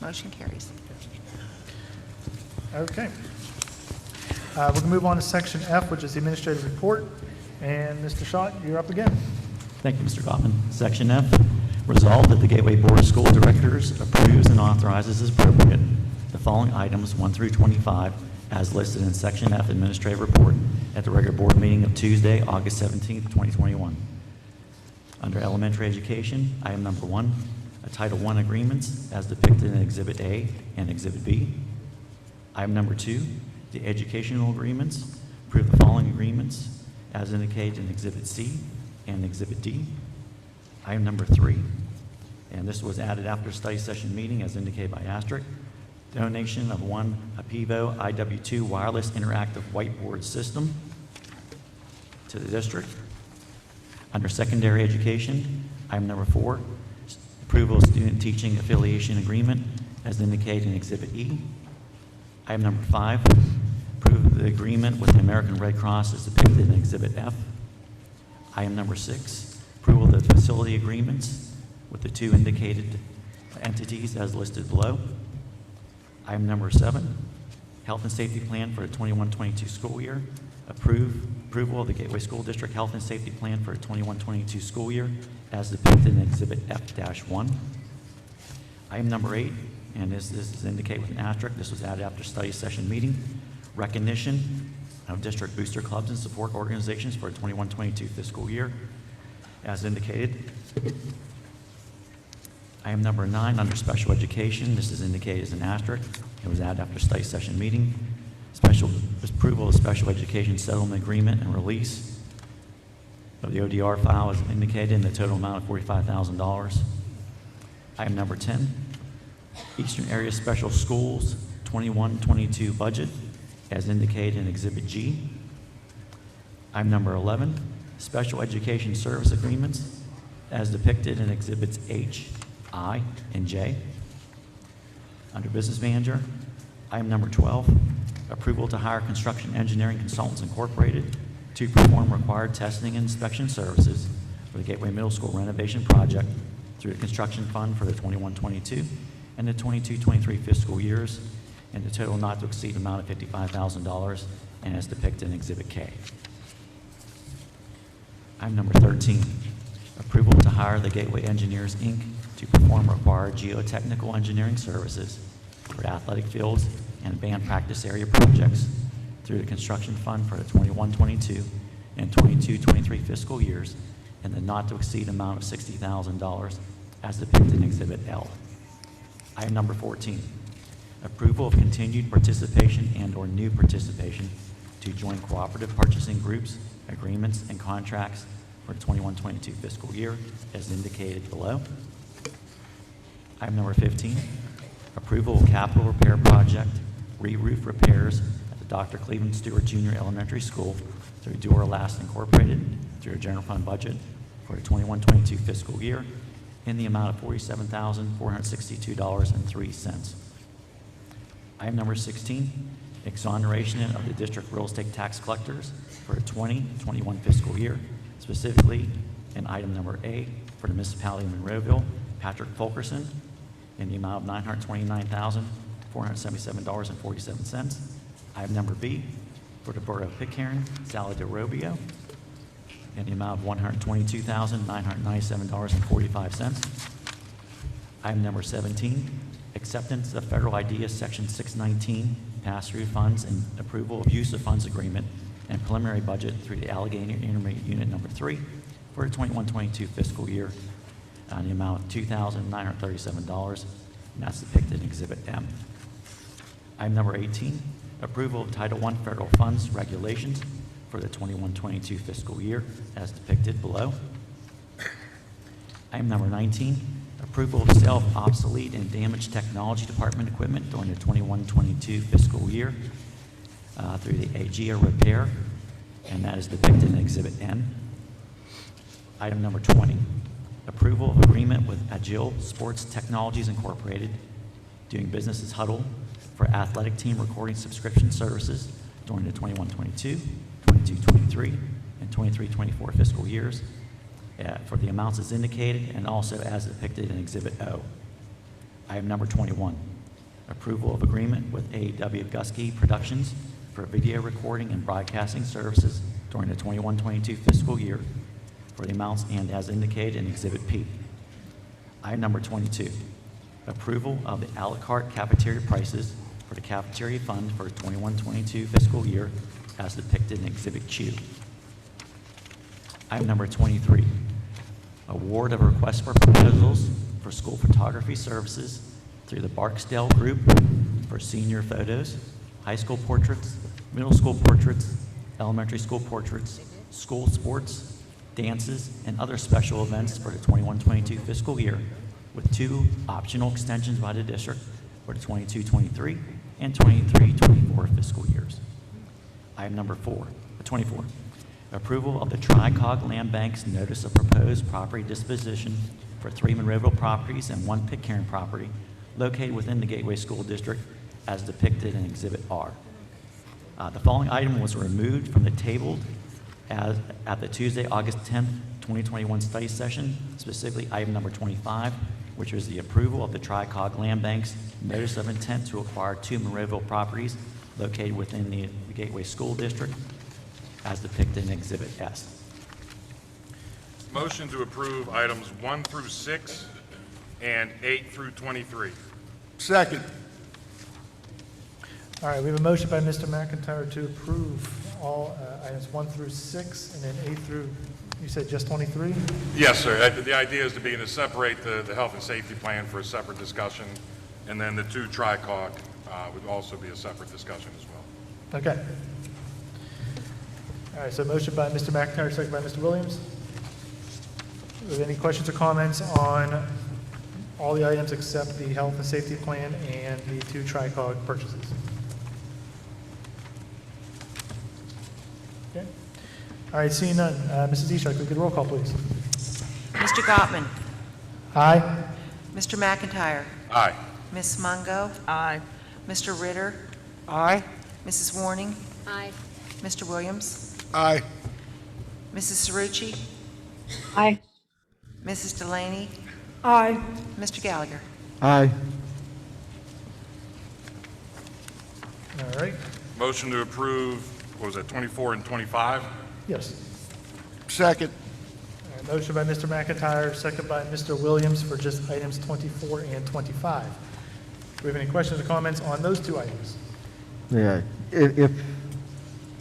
Motion carries. Okay. We're going to move on to section F, which is the administrative report. And Mr. Schott, you're up again. Thank you, Mr. Gottman. Section F, resolved that the Gateway Board of School Directors approves and authorizes as appropriate the following items 1 through 25 as listed in Section F Administrative Report at the regular board meeting of Tuesday, August 17th, 2021. Under elementary education, item number 1, a Title I agreements as depicted in Exhibit A and Exhibit B. Item number 2, the educational agreements. Approve the following agreements as indicated in Exhibit C and Exhibit D. Item number 3, and this was added after study session meeting as indicated by asterisk, donation of one Apivo IW2 wireless interactive whiteboard system to the district. Under secondary education, item number 4, approval of student teaching affiliation agreement as indicated in Exhibit E. Item number 5, approve the agreement with the American Red Cross as depicted in Exhibit F. Item number 6, approval of the facility agreements with the 2 indicated entities as listed below. Item number 7, health and safety plan for the 21-22 school year. Approval of the Gateway School District health and safety plan for the 21-22 school year as depicted in Exhibit F-1. Item number 8, and this is indicated with an asterisk, this was added after study session meeting, recognition of district booster clubs and support organizations for the 21-22 fiscal year as indicated. Item number 9, under special education, this is indicated as an asterisk. It was added after study session meeting. Special approval of special education settlement agreement and release of the ODR file is indicated in the total amount of $45,000. Item number 10, Eastern Area Special Schools 21-22 budget as indicated in Exhibit G. Item number 11, special education service agreements as depicted in Exhibits H, I, and J. Under Business Manager, item number 12, approval to hire Construction Engineering Consultants Incorporated to perform required testing and inspection services for the Gateway Middle School renovation project through the construction fund for the 21-22 and the 22-23 fiscal years, and the total not to exceed amount of $55,000 and as depicted in Exhibit K. Item number 13, approval to hire the Gateway Engineers, Inc. to perform required geotechnical engineering services for athletic fields and band practice area projects through the construction fund for the 21-22 and 22-23 fiscal years and the not to exceed amount of $60,000 as depicted in Exhibit L. Item number 14, approval of continued participation and/or new participation to join cooperative purchasing groups, agreements, and contracts for the 21-22 fiscal year as indicated below. Item number 15, approval of capital repair project, re-roof repairs at the Dr. Cleveland Stewart Jr. Elementary School through Dura Last Incorporated through a general fund budget for the 21-22 fiscal year in the amount of $47,462.03. Item number 16, exoneration of the district real estate tax collectors for the 20-21 fiscal year, specifically in item number A for the municipality of Monroeville, Patrick Fulkerson, in the amount of $929,477.47. Item number B for the borough of Pitcairn, Sally DeRobio, in the amount of $122,997.45. Item number 17, acceptance of Federal IDEA Section 619 pass-through funds and approval of use of funds agreement and preliminary budget through the Allegheny Intermediate Unit number 3 for the 21-22 fiscal year in the amount of $2,937, and that's depicted in Exhibit M. Item number 18, approval of Title I federal funds regulations for the 21-22 fiscal year as depicted below. Item number 19, Approval of sale of obsolete and damaged technology department equipment during the 21-22 fiscal year through the AGIA repair, and that is depicted in Exhibit N. Item number 20, approval of agreement with Agile Sports Technologies Incorporated, doing business as Huddle, for athletic team recording subscription services during the 21-22, 22-23, and 23-24 fiscal years for the amounts as indicated and also as depicted in Exhibit O. Item number 21, approval of agreement with A.W. Gusky Productions for video recording and broadcasting services during the 21-22 fiscal year for the amounts and as indicated in Exhibit P. Item number 22, approval of the a la carte cafeteria prices for the cafeteria fund for 21-22 fiscal year as depicted in Exhibit Q. Item number 23, award of request for proposals for school photography services through the Barksdale Group for senior photos, high school portraits, middle school portraits, elementary school portraits, school sports, dances, and other special events for the 21-22 fiscal year, with 2 optional extensions by the district for the 22-23 and 23-24 fiscal years. Item number 24, approval of the Tri-Cog Land Bank's notice of proposed property disposition for 3 Monroeville properties and 1 Pitcairn property located within the Gateway School District as depicted in Exhibit R. The following item was removed from the tabled at the Tuesday, August 10th, 2021 study session, specifically item number 25, which was the approval of the Tri-Cog Land Bank's notice of intent to acquire 2 Monroeville properties located within the Gateway School District as depicted in Exhibit S. Motion to approve items 1 through 6 and 8 through 23. Second. All right, we have a motion by Mr. McIntyre to approve all items 1 through 6, and then 8 through, you said just 23? Yes, sir. The idea is to separate the health and safety plan for a separate discussion, and then the 2 Tri-Cog would also be a separate discussion as well. Okay. All right, so motion by Mr. McIntyre, second by Mr. Williams. With any questions or comments on all the items except the health and safety plan and the 2 Tri-Cog purchases? Okay. All right, seeing none. Mrs. Easthart, could we get a roll call, please? Mr. Gottman. Aye. Mr. McIntyre. Aye. Ms. Mungo. Aye. Mr. Ritter. Aye. Mrs. Warning. Aye. Mr. Williams. Aye. Mrs. Cerrucci. Aye. Mrs. Delaney. Aye. Mr. Gallagher. Aye. All right. Motion to approve, what was that, 24 and 25? Yes. Second. All right, motion by Mr. McIntyre, second by Mr. Williams for just items 24 and 25. Do we have any questions or comments on those 2 items? Yeah, if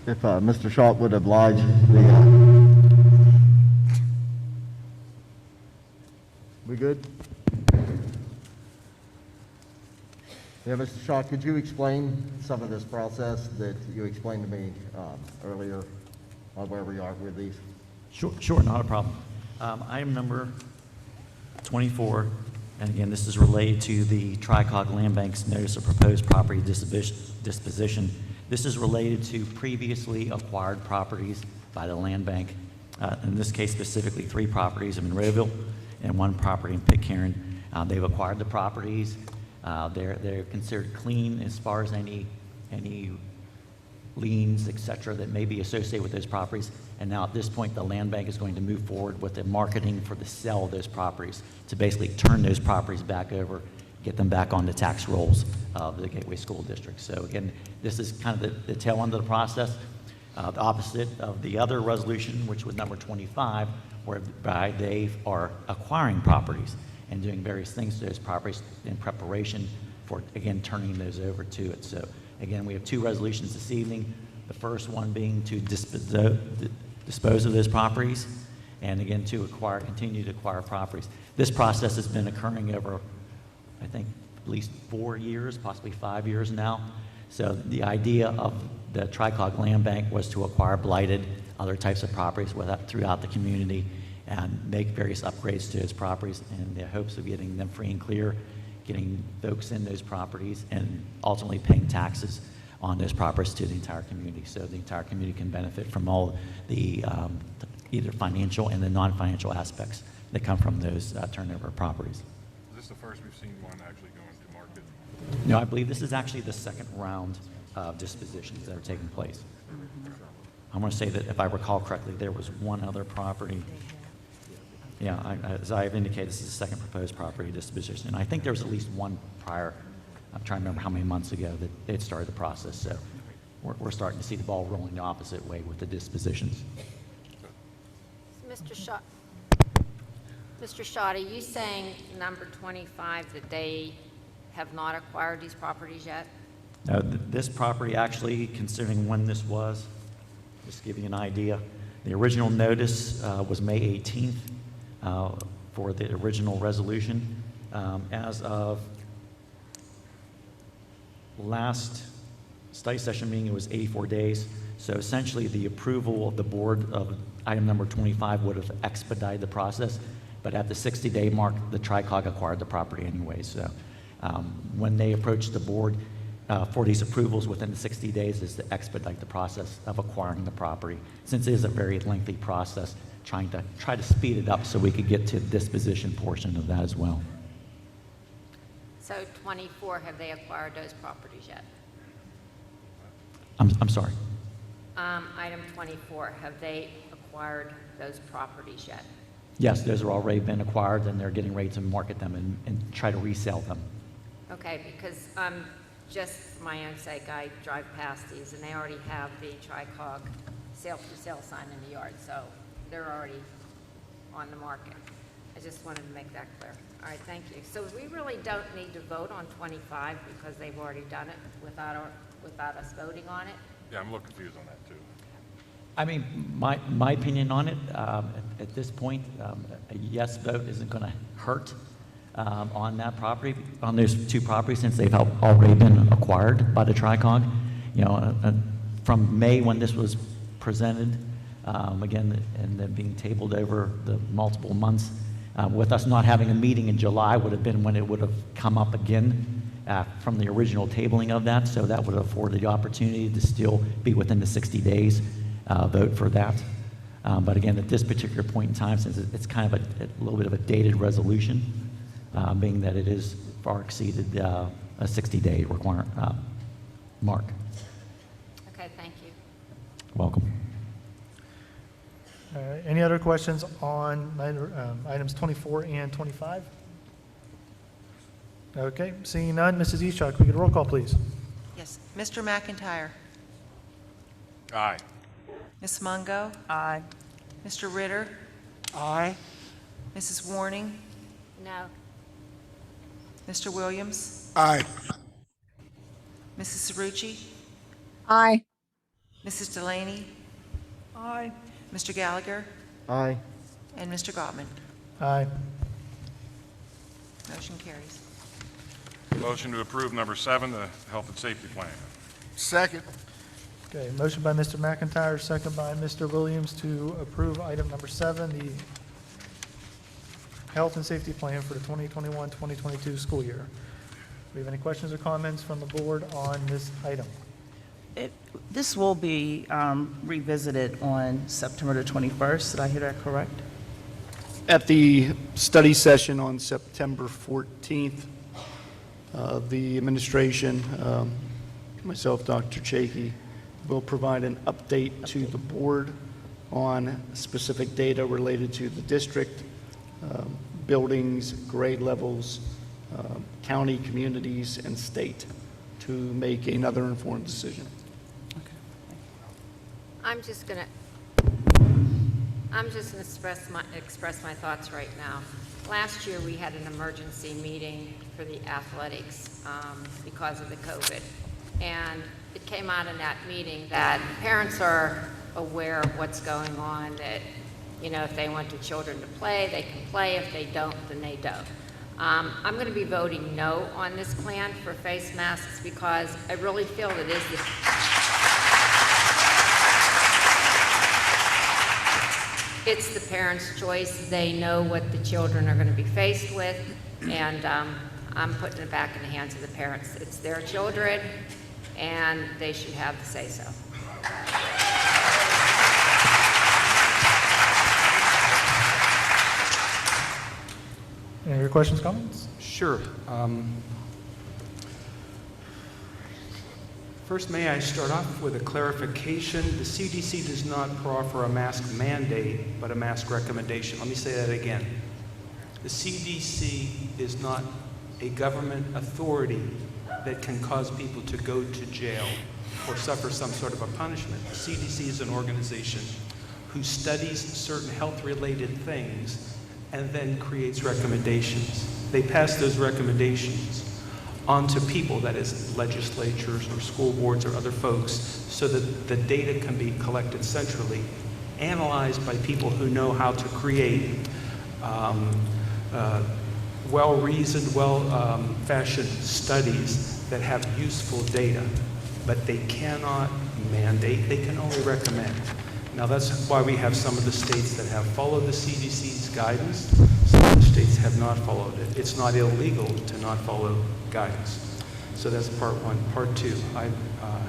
Mr. Schott would oblige the, we good? Yeah, Mr. Schott, could you explain some of this process that you explained to me earlier on where we are with these? Sure, not a problem. Item number 24, and again, this is related to the Tri-Cog Land Bank's notice of proposed property disposition. This is related to previously acquired properties by the land bank. In this case, specifically 3 properties in Monroeville and 1 property in Pitcairn. They've acquired the properties. They're considered clean as far as any liens, et cetera, that may be associated with those properties. And now at this point, the land bank is going to move forward with the marketing for the sale of those properties to basically turn those properties back over, get them back on the tax rolls of the Gateway School District. So again, this is kind of the tail end of the process. The opposite of the other resolution, which was number 25, whereby they are acquiring properties and doing various things to those properties in preparation for, again, turning those over to it. So again, we have 2 resolutions this evening. The first one being to dispose of those properties, and again, to continue to acquire properties. This process has been occurring over, I think, at least 4 years, possibly 5 years now. So the idea of the Tri-Cog Land Bank was to acquire blighted, other types of properties throughout the community and make various upgrades to those properties in the hopes of getting them free and clear, getting folks in those properties, and ultimately paying taxes on those properties to the entire community, so the entire community can benefit from all the either financial and the non-financial aspects that come from those turnover properties. Is this the first we've seen one actually go into market? No, I believe this is actually the second round of dispositions that are taking place. I want to say that if I recall correctly, there was one other property. Yeah, as I've indicated, this is the second proposed property disposition. I think there was at least one prior. I'm trying to remember how many months ago that they had started the process. So we're starting to see the ball rolling the opposite way with the dispositions. Mr. Shaw, are you saying number 25 that they have not acquired these properties yet? Now, this property actually, considering when this was, just to give you an idea, the original notice was May 18th for the original resolution. As of last study session meeting, it was 84 days. So essentially, the approval of the board of item number 25 would have expedited the process. But at the 60-day mark, the TriCog acquired the property anyway. So when they approached the board for these approvals within the 60 days is to expedite the process of acquiring the property, since it is a very lengthy process, try to speed it up so we could get to the disposition portion of that as well. So 24, have they acquired those properties yet? I'm sorry. Item 24, have they acquired those properties yet? Yes, those are already been acquired, and they're getting ready to market them and try to resell them. Okay, because just for my own sake, I drive past these, and they already have the TriCog sale for sale sign in the yard, so they're already on the market. I just wanted to make that clear. All right, thank you. So we really don't need to vote on 25 because they've already done it without us voting on it? Yeah, I'm a little confused on that too. I mean, my opinion on it, at this point, a yes vote isn't going to hurt on that property, on those two properties, since they've already been acquired by the TriCog. You know, from May when this was presented, again, and then being tabled over the multiple months, with us not having a meeting in July would have been when it would have come up again from the original tabling of that, so that would have afforded the opportunity to still be within the 60 days vote for that. But again, at this particular point in time, since it's kind of a little bit of a dated resolution, being that it is far exceeded a 60-day mark. Okay, thank you. Welcome. Any other questions on items 24 and 25? Okay, seeing none, Mrs. Eastchak, can we get a roll call, please? Yes. Mr. McIntyre. Aye. Ms. Mungo. Aye. Mr. Ritter. Aye. Mrs. Warning. No. Mr. Williams. Aye. Mrs. Cerrucci. Aye. Mrs. Delaney. Aye. Mr. Gallagher. Aye. And Mr. Gottman. Aye. Motion carries. Motion to approve number 7, the health and safety plan. Second. Okay, motion by Mr. McIntyre, second by Mr. Williams to approve item number 7, the health and safety plan for the 2021-2022 school year. Do we have any questions or comments from the board on this item? This will be revisited on September the 21st. Did I hear that correct? At the study session on September 14th, the administration, myself, Dr. Chakey, will provide an update to the board on specific data related to the district, buildings, grade levels, county, communities, and state to make another informed decision. I'm just gonna express my thoughts right now. Last year, we had an emergency meeting for the athletics because of the COVID. And it came out in that meeting that parents are aware of what's going on, that, you know, if they want their children to play, they can play. If they don't, then they don't. I'm going to be voting no on this plan for face masks because I really feel that is it's the parents' choice. They know what the children are going to be faced with, and I'm putting it back in the hands of the parents. It's their children, and they should have the say-so. Any other questions, comments? Sure. First, may I start off with a clarification? The CDC does not proffer a mask mandate, but a mask recommendation. Let me say that again. The CDC is not a government authority that can cause people to go to jail or suffer some sort of a punishment. The CDC is an organization who studies certain health-related things and then creates recommendations. They pass those recommendations onto people, that is legislatures or school boards or other folks, so that the data can be collected centrally, analyzed by people who know how to create well-reasoned, well-fashioned studies that have useful data. But they cannot mandate, they can only recommend. Now that's why we have some of the states that have followed the CDC's guidance. Some of the states have not followed it. It's not illegal to not follow guidance. So that's part one. Part two, I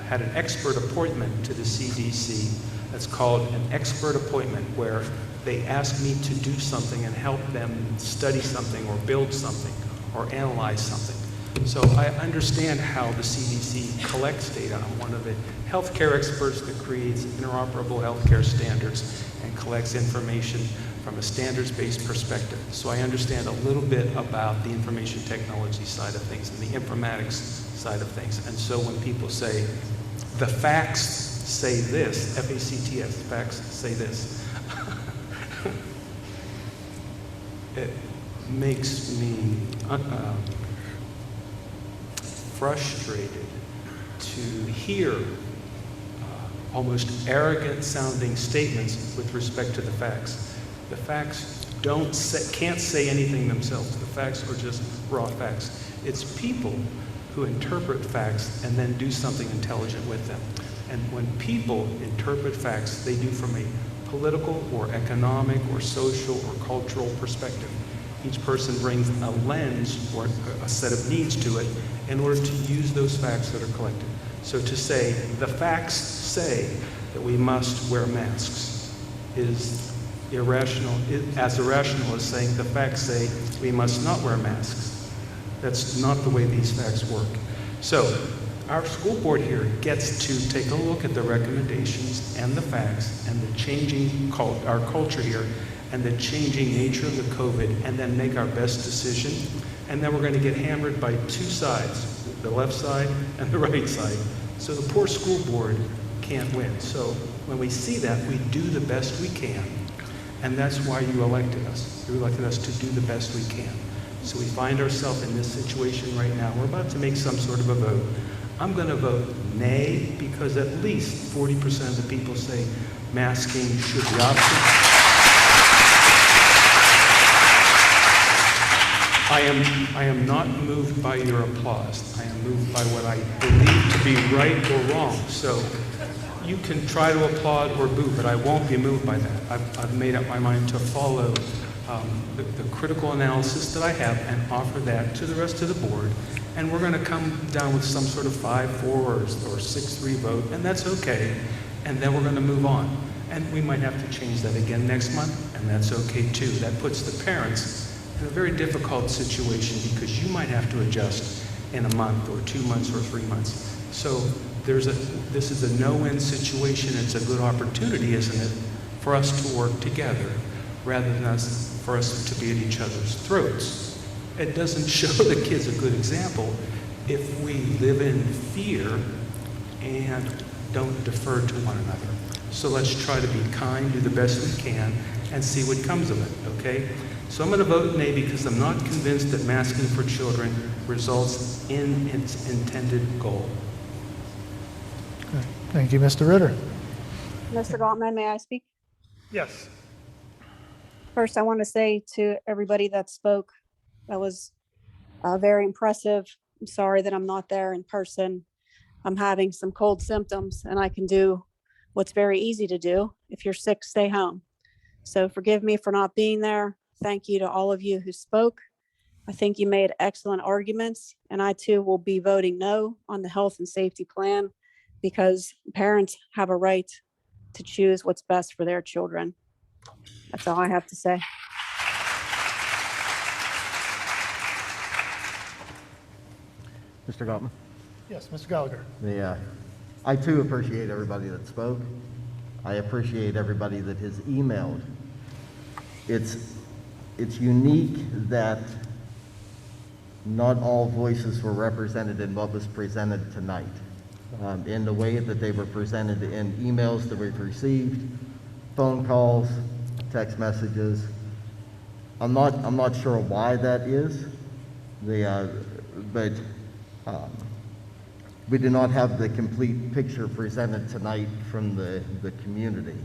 had an expert appointment to the CDC. That's called an expert appointment, where they ask me to do something and help them study something or build something or analyze something. So I understand how the CDC collects data. I'm one of the healthcare experts that creates interoperable healthcare standards and collects information from a standards-based perspective. So I understand a little bit about the information technology side of things and the informatics side of things. And so when people say, the facts say this, F-A-C-T-S, facts say this, it makes me frustrated to hear almost arrogant sounding statements with respect to the facts. The facts can't say anything themselves. The facts are just raw facts. It's people who interpret facts and then do something intelligent with them. And when people interpret facts, they do from a political or economic or social or cultural perspective. Each person brings a lens or a set of needs to it in order to use those facts that are collected. So to say, the facts say that we must wear masks is irrational, as irrational as saying the facts say we must not wear masks. That's not the way these facts work. So our school board here gets to take a look at the recommendations and the facts and the changing our culture here and the changing nature of the COVID, and then make our best decision. And then we're going to get hammered by two sides, the left side and the right side. So the poor school board can't win. So when we see that, we do the best we can. And that's why you elected us. You elected us to do the best we can. So we find ourselves in this situation right now. We're about to make some sort of a vote. I'm going to vote nay, because at least 40% of the people say masking should be optional. I am not moved by your applause. I am moved by what I believe to be right or wrong. So you can try to applaud or boo, but I won't be moved by that. I've made up my mind to follow the critical analysis that I have and offer that to the rest of the board. And we're going to come down with some sort of 5-4 or 6-3 vote, and that's okay. And then we're going to move on. And we might have to change that again next month, and that's okay too. That puts the parents in a very difficult situation, because you might have to adjust in a month or 2 months or 3 months. So this is a no-win situation. It's a good opportunity, isn't it, for us to work together rather than for us to be at each other's throats. It doesn't show the kids a good example if we live in fear and don't defer to one another. So let's try to be kind, do the best we can, and see what comes of it, okay? So I'm going to vote nay, because I'm not convinced that masking for children results in its intended goal. Okay. Thank you, Mr. Ritter. Mr. Gottman, may I speak? Yes. First, I want to say to everybody that spoke, that was very impressive. I'm sorry that I'm not there in person. I'm having some cold symptoms, and I can do what's very easy to do. If you're sick, stay home. So forgive me for not being there. Thank you to all of you who spoke. I think you made excellent arguments, and I too will be voting no on the health and safety plan because parents have a right to choose what's best for their children. That's all I have to say. Mr. Gottman? Yes, Mr. Gallagher. I too appreciate everybody that spoke. I appreciate everybody that has emailed. It's unique that not all voices were represented in what was presented tonight, in the way that they were presented in emails that we've received, phone calls, text messages. I'm not sure why that is, but we do not have the complete picture presented tonight from the community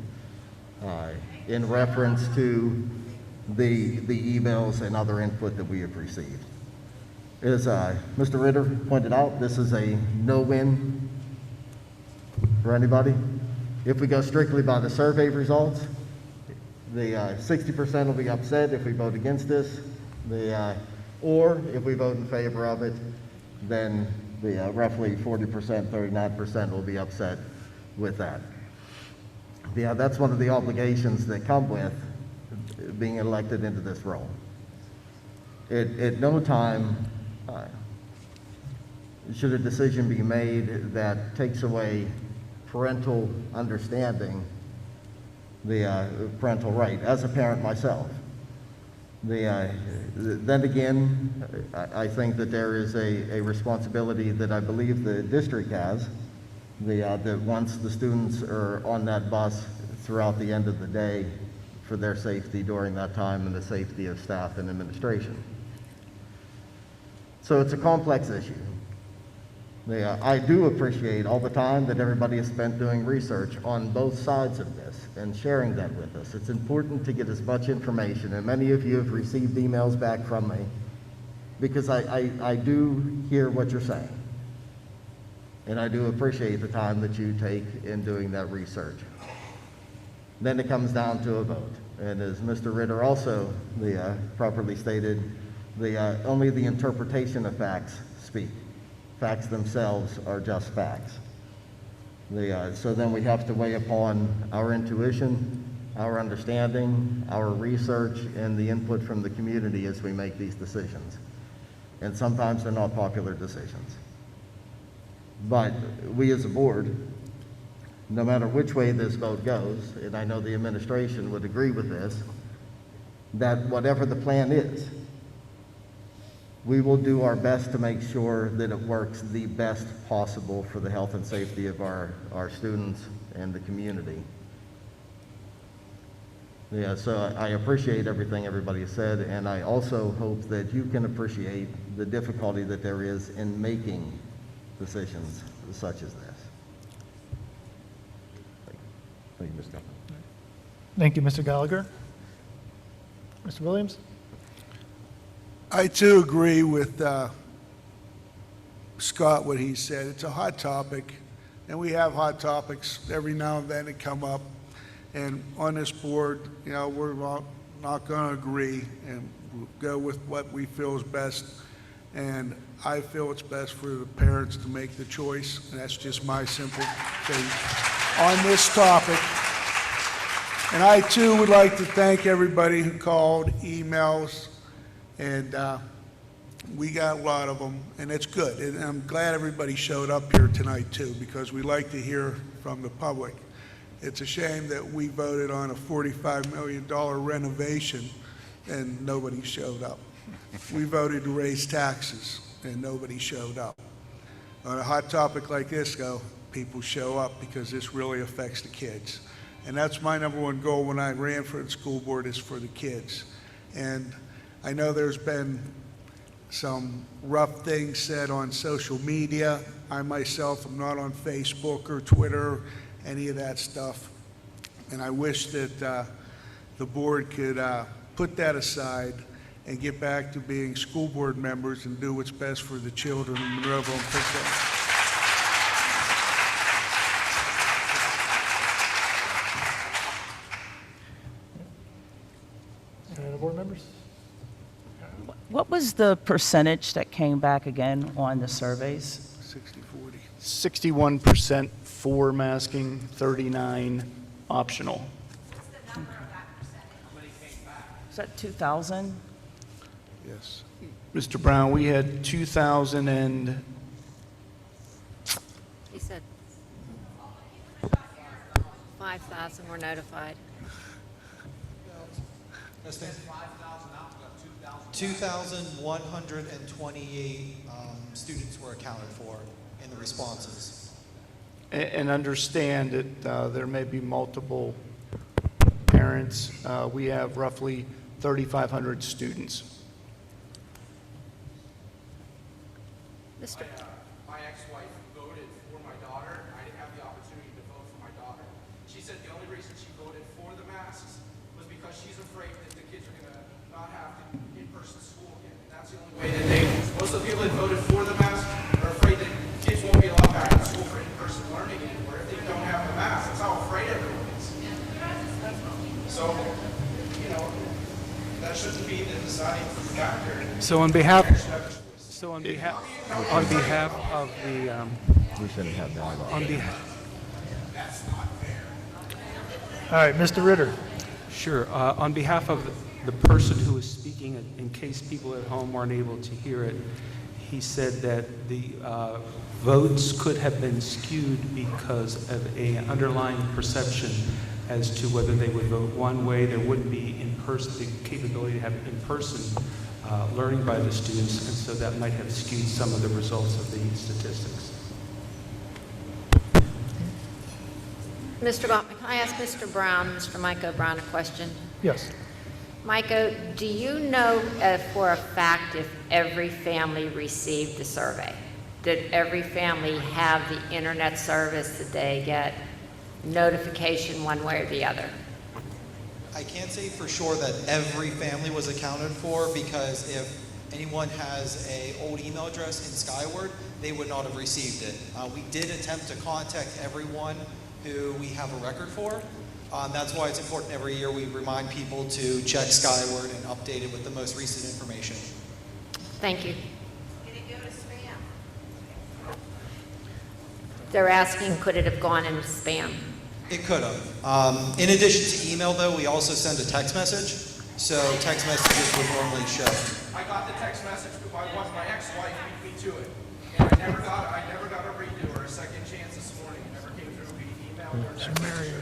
in reference to the emails and other input that we have received. As Mr. Ritter pointed out, this is a no-win for anybody. If we go strictly by the survey results, the 60% will be upset if we vote against this, or if we vote in favor of it, then the roughly 40%, 39% will be upset with that. That's one of the obligations that come with being elected into this role. At no time should a decision be made that takes away parental understanding, the parental right, as a parent myself. Then again, I think that there is a responsibility that I believe the district has, that once the students are on that bus throughout the end of the day, for their safety during that time and the safety of staff and administration. So it's a complex issue. I do appreciate all the time that everybody has spent doing research on both sides of this and sharing that with us. It's important to get as much information, and many of you have received emails back from me because I do hear what you're saying. And I do appreciate the time that you take in doing that research. Then it comes down to a vote. And as Mr. Ritter also properly stated, only the interpretation of facts speak. Facts themselves are just facts. So then we have to weigh upon our intuition, our understanding, our research, and the input from the community as we make these decisions. And sometimes they're not popular decisions. But we as a board, no matter which way this vote goes, and I know the administration would agree with this, that whatever the plan is, we will do our best to make sure that it works the best possible for the health and safety of our students and the community. So I appreciate everything everybody has said, and I also hope that you can appreciate the difficulty that there is in making decisions such as this. Thank you, Mr. Governor. Thank you, Mr. Gallagher. Mr. Williams? I too agree with Scott, what he said. It's a hot topic, and we have hot topics every now and then that come up. And on this board, we're not going to agree and go with what we feel is best. And I feel it's best for the parents to make the choice, and that's just my simple thing on this topic. And I too would like to thank everybody who called, emails, and we got a lot of them, and it's good. And I'm glad everybody showed up here tonight too, because we like to hear from the public. It's a shame that we voted on a $45 million renovation and nobody showed up. We voted to raise taxes and nobody showed up. On a hot topic like this, though, people show up because this really affects the kids. And that's my number one goal when I ran for the school board, is for the kids. And I know there's been some rough things said on social media. I myself am not on Facebook or Twitter, any of that stuff. And I wish that the board could put that aside and get back to being school board members and do what's best for the children in Monroeville and Pittsburgh. board members? What was the percentage that came back again on the surveys? 60/40. 61% for masking, 39 optional. Is that 2,000? Yes. Mr. Brown, we had 2,000 and He said 5,000 were notified. 2,128 students were accounted for in the responses. and understand that there may be multiple parents. We have roughly 3,500 students. Mr. My ex-wife voted for my daughter. I didn't have the opportunity to vote for my daughter. She said the only reason she voted for the masks was because she's afraid that the kids are going to not have in-person school again. And that's the only way that they, most of the people that voted for the mask are afraid that kids won't be allowed back in school for in-person learning anymore if they don't have the mask. That's how afraid everyone is. So, you know, that shouldn't be the deciding factor. So on behalf of the, We shouldn't have dialogue. on behalf, All right, Mr. Ritter. Sure. On behalf of the person who is speaking, in case people at home weren't able to hear it, he said that the votes could have been skewed because of an underlying perception as to whether they would vote one way. There wouldn't be the capability to have in-person learning by the students, and so that might have skewed some of the results of the statistics. Mr. Gottman, can I ask Mr. Brown, Mr. Miko Brown, a question? Yes. Miko, do you know for a fact if every family received the survey? Did every family have the internet service? Did they get notification one way or the other? I can't say for sure that every family was accounted for, because if anyone has an old email address in Skyward, they would not have received it. We did attempt to contact everyone who we have a record for. That's why it's important every year we remind people to check Skyward and update it with the most recent information. Thank you. Did it go to spam? They're asking, could it have gone into spam? It could have. In addition to email, though, we also send a text message, so text messages would normally show. I got the text message, but my ex-wife beat me to it. And I never got a redo or a second chance this morning. It never came through via email or text message.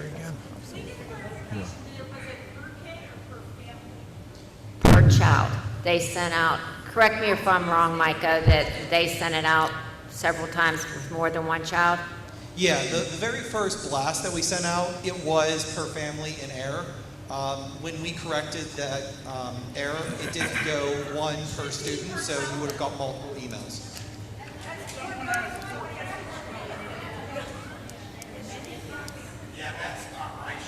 Per child. They sent out, correct me if I'm wrong, Micah, that they sent it out several times with more than one child? Yeah, the very first blast that we sent out, it was per family in error. When we corrected that error, it didn't go one per student, so you would have got multiple emails. Yeah, that's not right.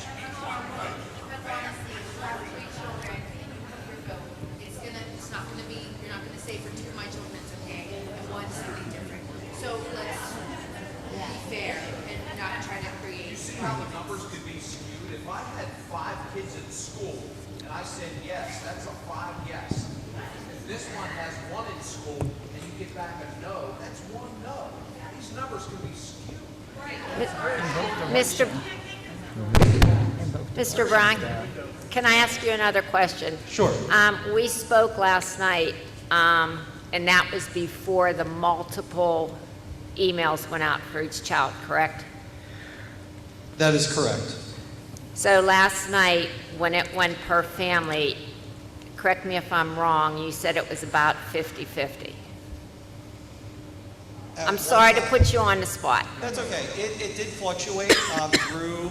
It's not gonna be, you're not gonna say for two of my children it's okay, and one's something different. So let's be fair and not try to create problems. The numbers could be skewed. If I had 5 kids in school and I said yes, that's a 5 yes. If this one has 1 in school and you get back a no, that's 1 no. These numbers can be skewed. Mr. Brown, can I ask you another question? Sure. We spoke last night, and that was before the multiple emails went out for each child, correct? That is correct. So last night, when it went per family, correct me if I'm wrong, you said it was about 50-50. I'm sorry to put you on the spot. That's okay. It did fluctuate through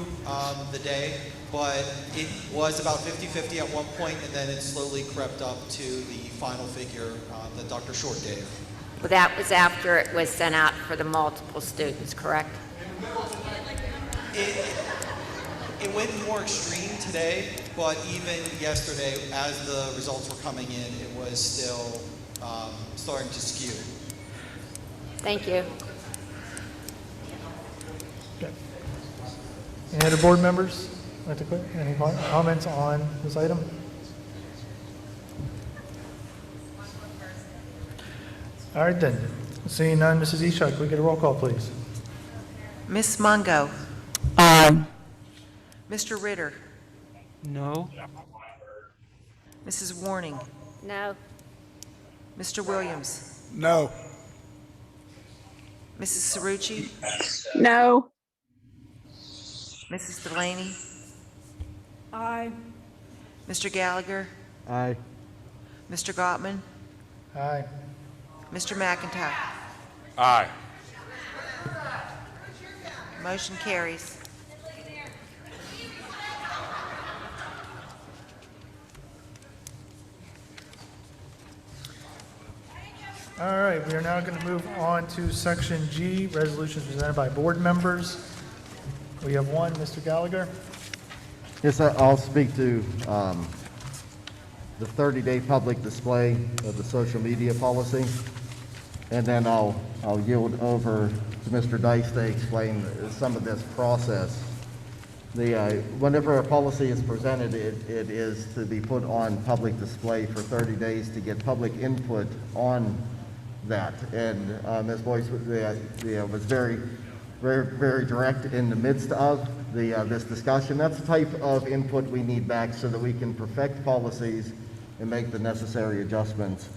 the day, but it was about 50-50 at one point, and then it slowly crept up to the final figure that Dr. Short gave. But that was after it was sent out for the multiple students, correct? It went more extreme today, but even yesterday, as the results were coming in, it was still starting to skew. Thank you. Any other board members? Any comments on this item? All right then. Seeing none, Mrs. Ishak, can we get a roll call, please? Miss Mungo. Aye. Mr. Ritter. No. Mrs. Warning. No. Mr. Williams. No. Mrs. Cerrucci. No. Mrs. Delaney. Aye. Mr. Gallagher. Aye. Mr. Gottman. Aye. Mr. McIntyre. Aye. Motion carries. All right, we are now going to move on to Section G, resolutions presented by board members. We have one, Mr. Gallagher. Yes, I'll speak to the 30-day public display of the social media policy, and then I'll yield over to Mr. Dice to explain some of this process. Whenever a policy is presented, it is to be put on public display for 30 days to get public input on that. And Ms. Boyce was very direct in the midst of this discussion. That's the type of input we need back so that we can perfect policies and make the necessary adjustments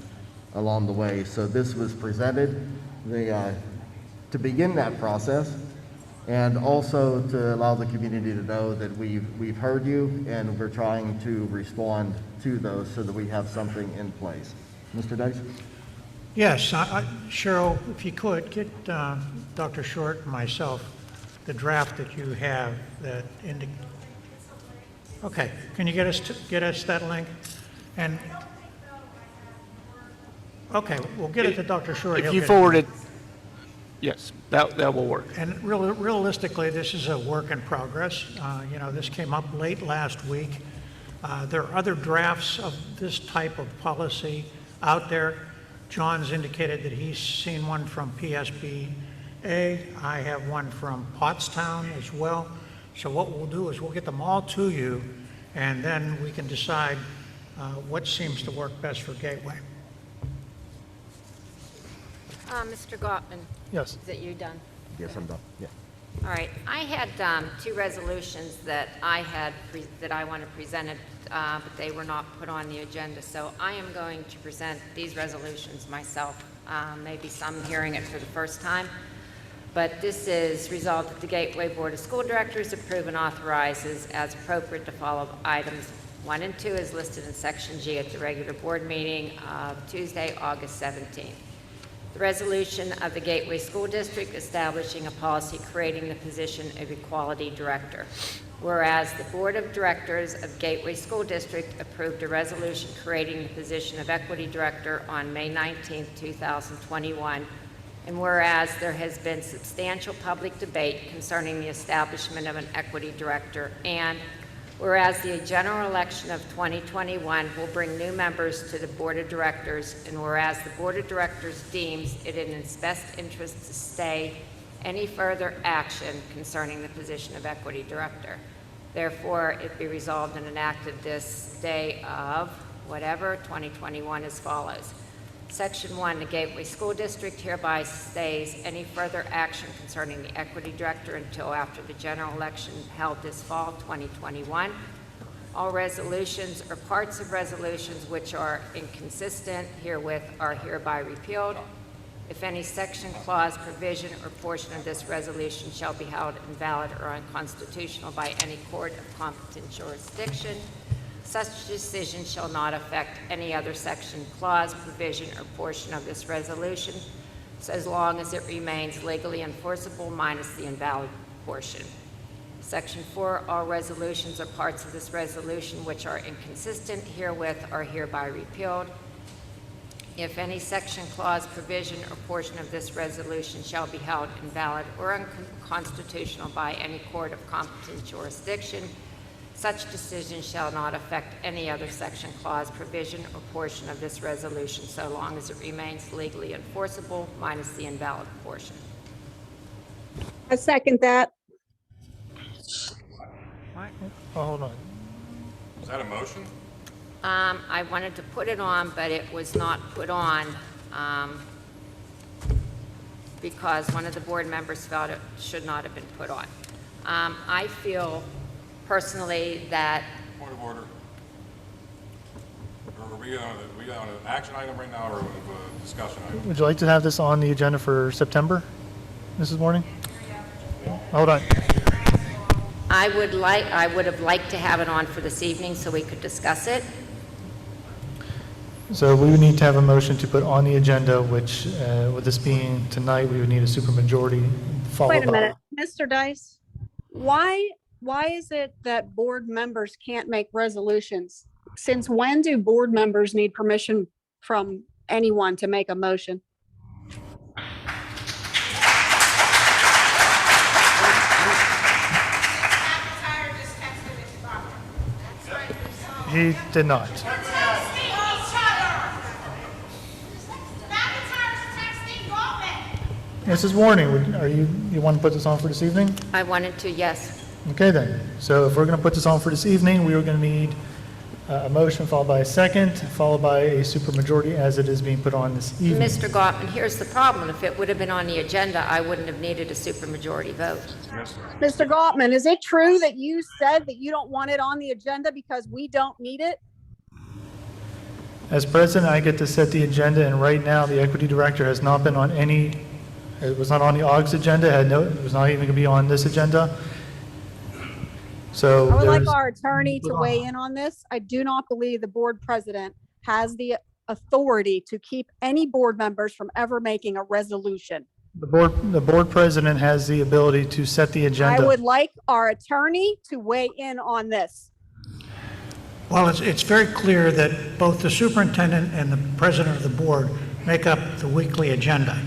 along the way. So this was presented to begin that process, and also to allow the community to know that we've heard you and we're trying to respond to those so that we have something in place. Mr. Dice? Yes, Cheryl, if you could, get Dr. Short and myself the draft that you have that Okay, can you get us that link? And, okay, we'll get it to Dr. Short. If you forward it, yes, that will work. And realistically, this is a work in progress. You know, this came up late last week. There are other drafts of this type of policy out there. John's indicated that he's seen one from PSBA. I have one from Pottstown as well. So what we'll do is we'll get them all to you, and then we can decide what seems to work best for Gateway. Mr. Gottman? Yes. Is it you done? Yes, I'm done. Yeah. All right. I had two resolutions that I wanted presented, but they were not put on the agenda. So I am going to present these resolutions myself. Maybe some hearing it for the first time. But this is resolved that the Gateway Board of School Directors approve and authorizes as appropriate to follow items 1 and 2 as listed in Section G at the regular board meeting of Tuesday, August 17th. The resolution of the Gateway School District establishing a policy creating the position of Equality Director. Whereas the Board of Directors of Gateway School District approved a resolution creating the position of Equity Director on May 19, 2021, and whereas there has been substantial public debate concerning the establishment of an Equity Director, and whereas the general election of 2021 will bring new members to the Board of Directors, and whereas the Board of Directors deems it in its best interest to stay any further action concerning the position of Equity Director. Therefore, it be resolved and enacted this day of whatever 2021 as follows. Section 1, the Gateway School District hereby stays any further action concerning the Equity Director until after the general election held this fall, 2021. All resolutions or parts of resolutions which are inconsistent herewith are hereby repealed. If any section, clause, provision, or portion of this resolution shall be held invalid or unconstitutional by any court of competent jurisdiction, such decision shall not affect any other section, clause, provision, or portion of this resolution, so as long as it remains legally enforceable minus the invalid portion. Section 4, all resolutions or parts of this resolution which are inconsistent herewith are hereby repealed. If any section, clause, provision, or portion of this resolution shall be held invalid or unconstitutional by any court of competent jurisdiction, such decision shall not affect any other section, clause, provision, or portion of this resolution so long as it remains legally enforceable minus the invalid portion. I second that. Oh, hold on. Is that a motion? I wanted to put it on, but it was not put on. because one of the board members felt it should not have been put on. I feel personally that Point of order. Are we on an action item right now or a discussion item? Would you like to have this on the agenda for September, Mrs. Warning? Hold on. I would have liked to have it on for this evening so we could discuss it. So we would need to have a motion to put on the agenda, which, with this being tonight, we would need a supermajority followed by. Wait a minute, Mr. Dice, why is it that board members can't make resolutions? Since when do board members need permission from anyone to make a motion? He did not. Mrs. Warning, you want to put this on for this evening? I wanted to, yes. Okay then, so if we're going to put this on for this evening, we are going to need a motion followed by a second, followed by a supermajority as it is being put on this evening. Mr. Gottman, here's the problem. If it would have been on the agenda, I wouldn't have needed a supermajority vote. Mr. Gottman, is it true that you said that you don't want it on the agenda because we don't need it? As president, I get to set the agenda, and right now, the equity director has not been on it was not on the August agenda, it was not even going to be on this agenda. So I would like there's- our attorney to weigh in on this. I do not believe the board president has the authority to keep any board members from ever making a resolution. The board president has the ability to set the agenda. I would like our attorney to weigh in on this. Well, it's very clear that both the superintendent and the president of the board make up the weekly agenda.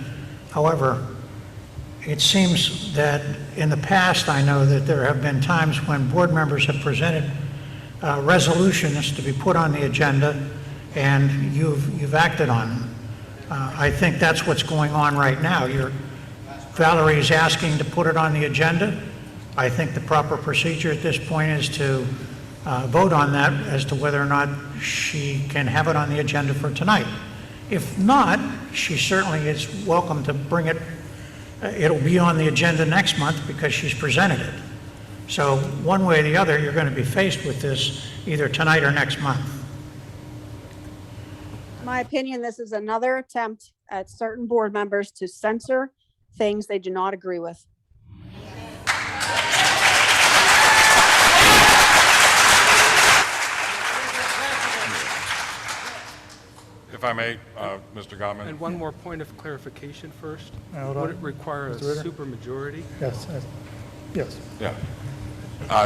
However, it seems that in the past, I know that there have been times when board members have presented resolutions to be put on the agenda, and you've acted on them. I think that's what's going on right now. Valerie is asking to put it on the agenda. I think the proper procedure at this point is to vote on that as to whether or not she can have it on the agenda for tonight. If not, she certainly is welcome to bring it. It'll be on the agenda next month because she's presented it. So one way or the other, you're going to be faced with this either tonight or next month. In my opinion, this is another attempt at certain board members to censor things they do not agree with. If I may, Mr. Gottman. And one more point of clarification first. Hold Would on. it require a Mr. Ritter? supermajority? Yes, yes. Yeah.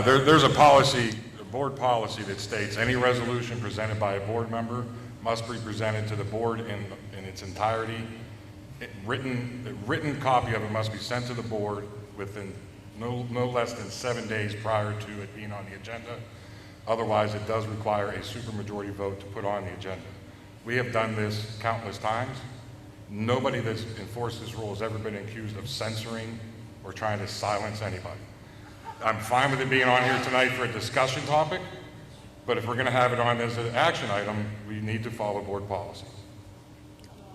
There's a policy, a board policy that states any resolution presented by a board member must be presented to the board in its entirety. A written copy of it must be sent to the board within no less than 7 days prior to it being on the agenda. Otherwise, it does require a supermajority vote to put on the agenda. We have done this countless times. Nobody that's enforced this rule has ever been accused of censoring or trying to silence anybody. I'm fine with it being on here tonight for a discussion topic, but if we're going to have it on as an action item, we need to follow board policy.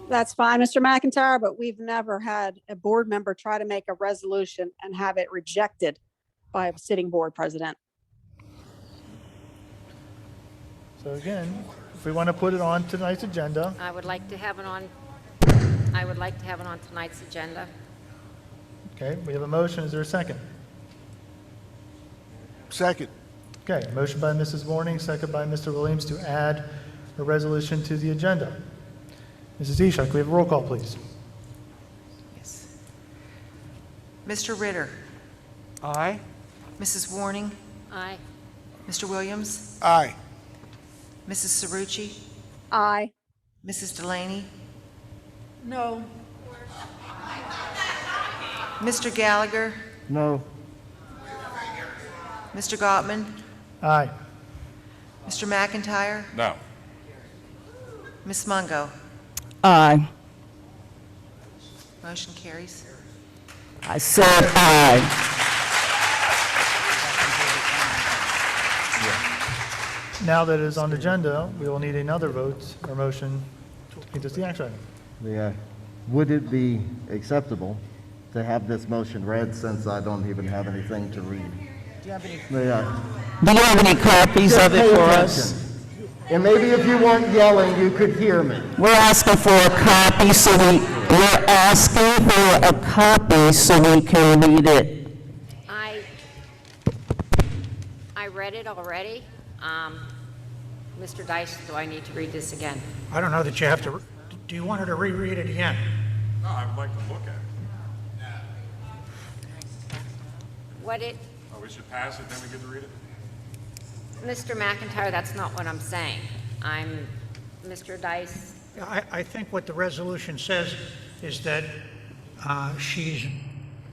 That's fine, Mr. McIntyre, but we've never had a board member try to make a resolution and have it rejected by a sitting board president. So again, if we want to put it on tonight's agenda, I would like to have it on tonight's agenda. okay, we have a motion. Is there a second? Second. Okay, motion by Mrs. Warning, second by Mr. Williams to add a resolution to the agenda. Mrs. Ishak, can we have a roll call, please? Yes. Mr. Ritter. Aye. Mrs. Warning. Aye. Mr. Williams. Aye. Mrs. Cerrucci. Aye. Mrs. Delaney. No. Mr. Gallagher. No. Mr. Gottman. Aye. Mr. McIntyre. No. Ms. Mungo. Aye. Motion carries. I said aye. Now that it is on the agenda, we will need another vote or motion to make this the action item. Would it be acceptable to have this motion read, since I don't even have anything to read? Do you have any, May I? do you have any copies Just of it pay for attention. us? And maybe if you weren't yelling, you could hear me. We're asking for a copy we're asking for a copy so we can read it. I read it already. Mr. Dice, do I need to read this again? I don't know that you have to, do you want her to reread it again? No, I'd like to look at it. What it, Oh, we should pass it, then we get to read it? Mr. McIntyre, that's not what I'm saying. Mr. Dice, I think what the resolution says is that she's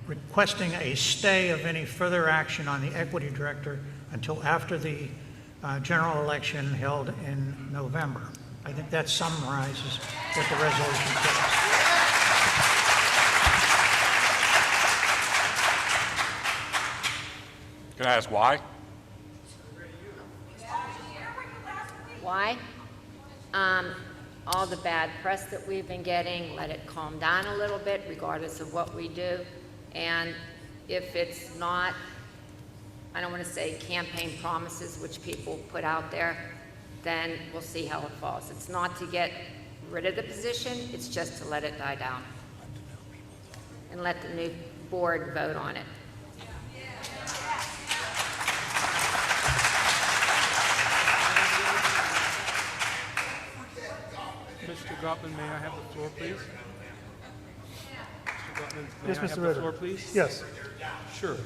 requesting a stay of any further action on the equity director until after the general election held in November. I think that summarizes what the resolution says. Can I ask why? why? All the bad press that we've been getting, let it calm down a little bit regardless of what we do. And if it's not, I don't want to say campaign promises, which people put out there, then we'll see how it falls. It's not to get rid of the position, it's just to let it die down and let the new board vote on it. Mr. Gottman, may I have the floor, please? Mr. Gottman, may Yes, I Mr. have the Ritter. floor, please? Yes. Sure.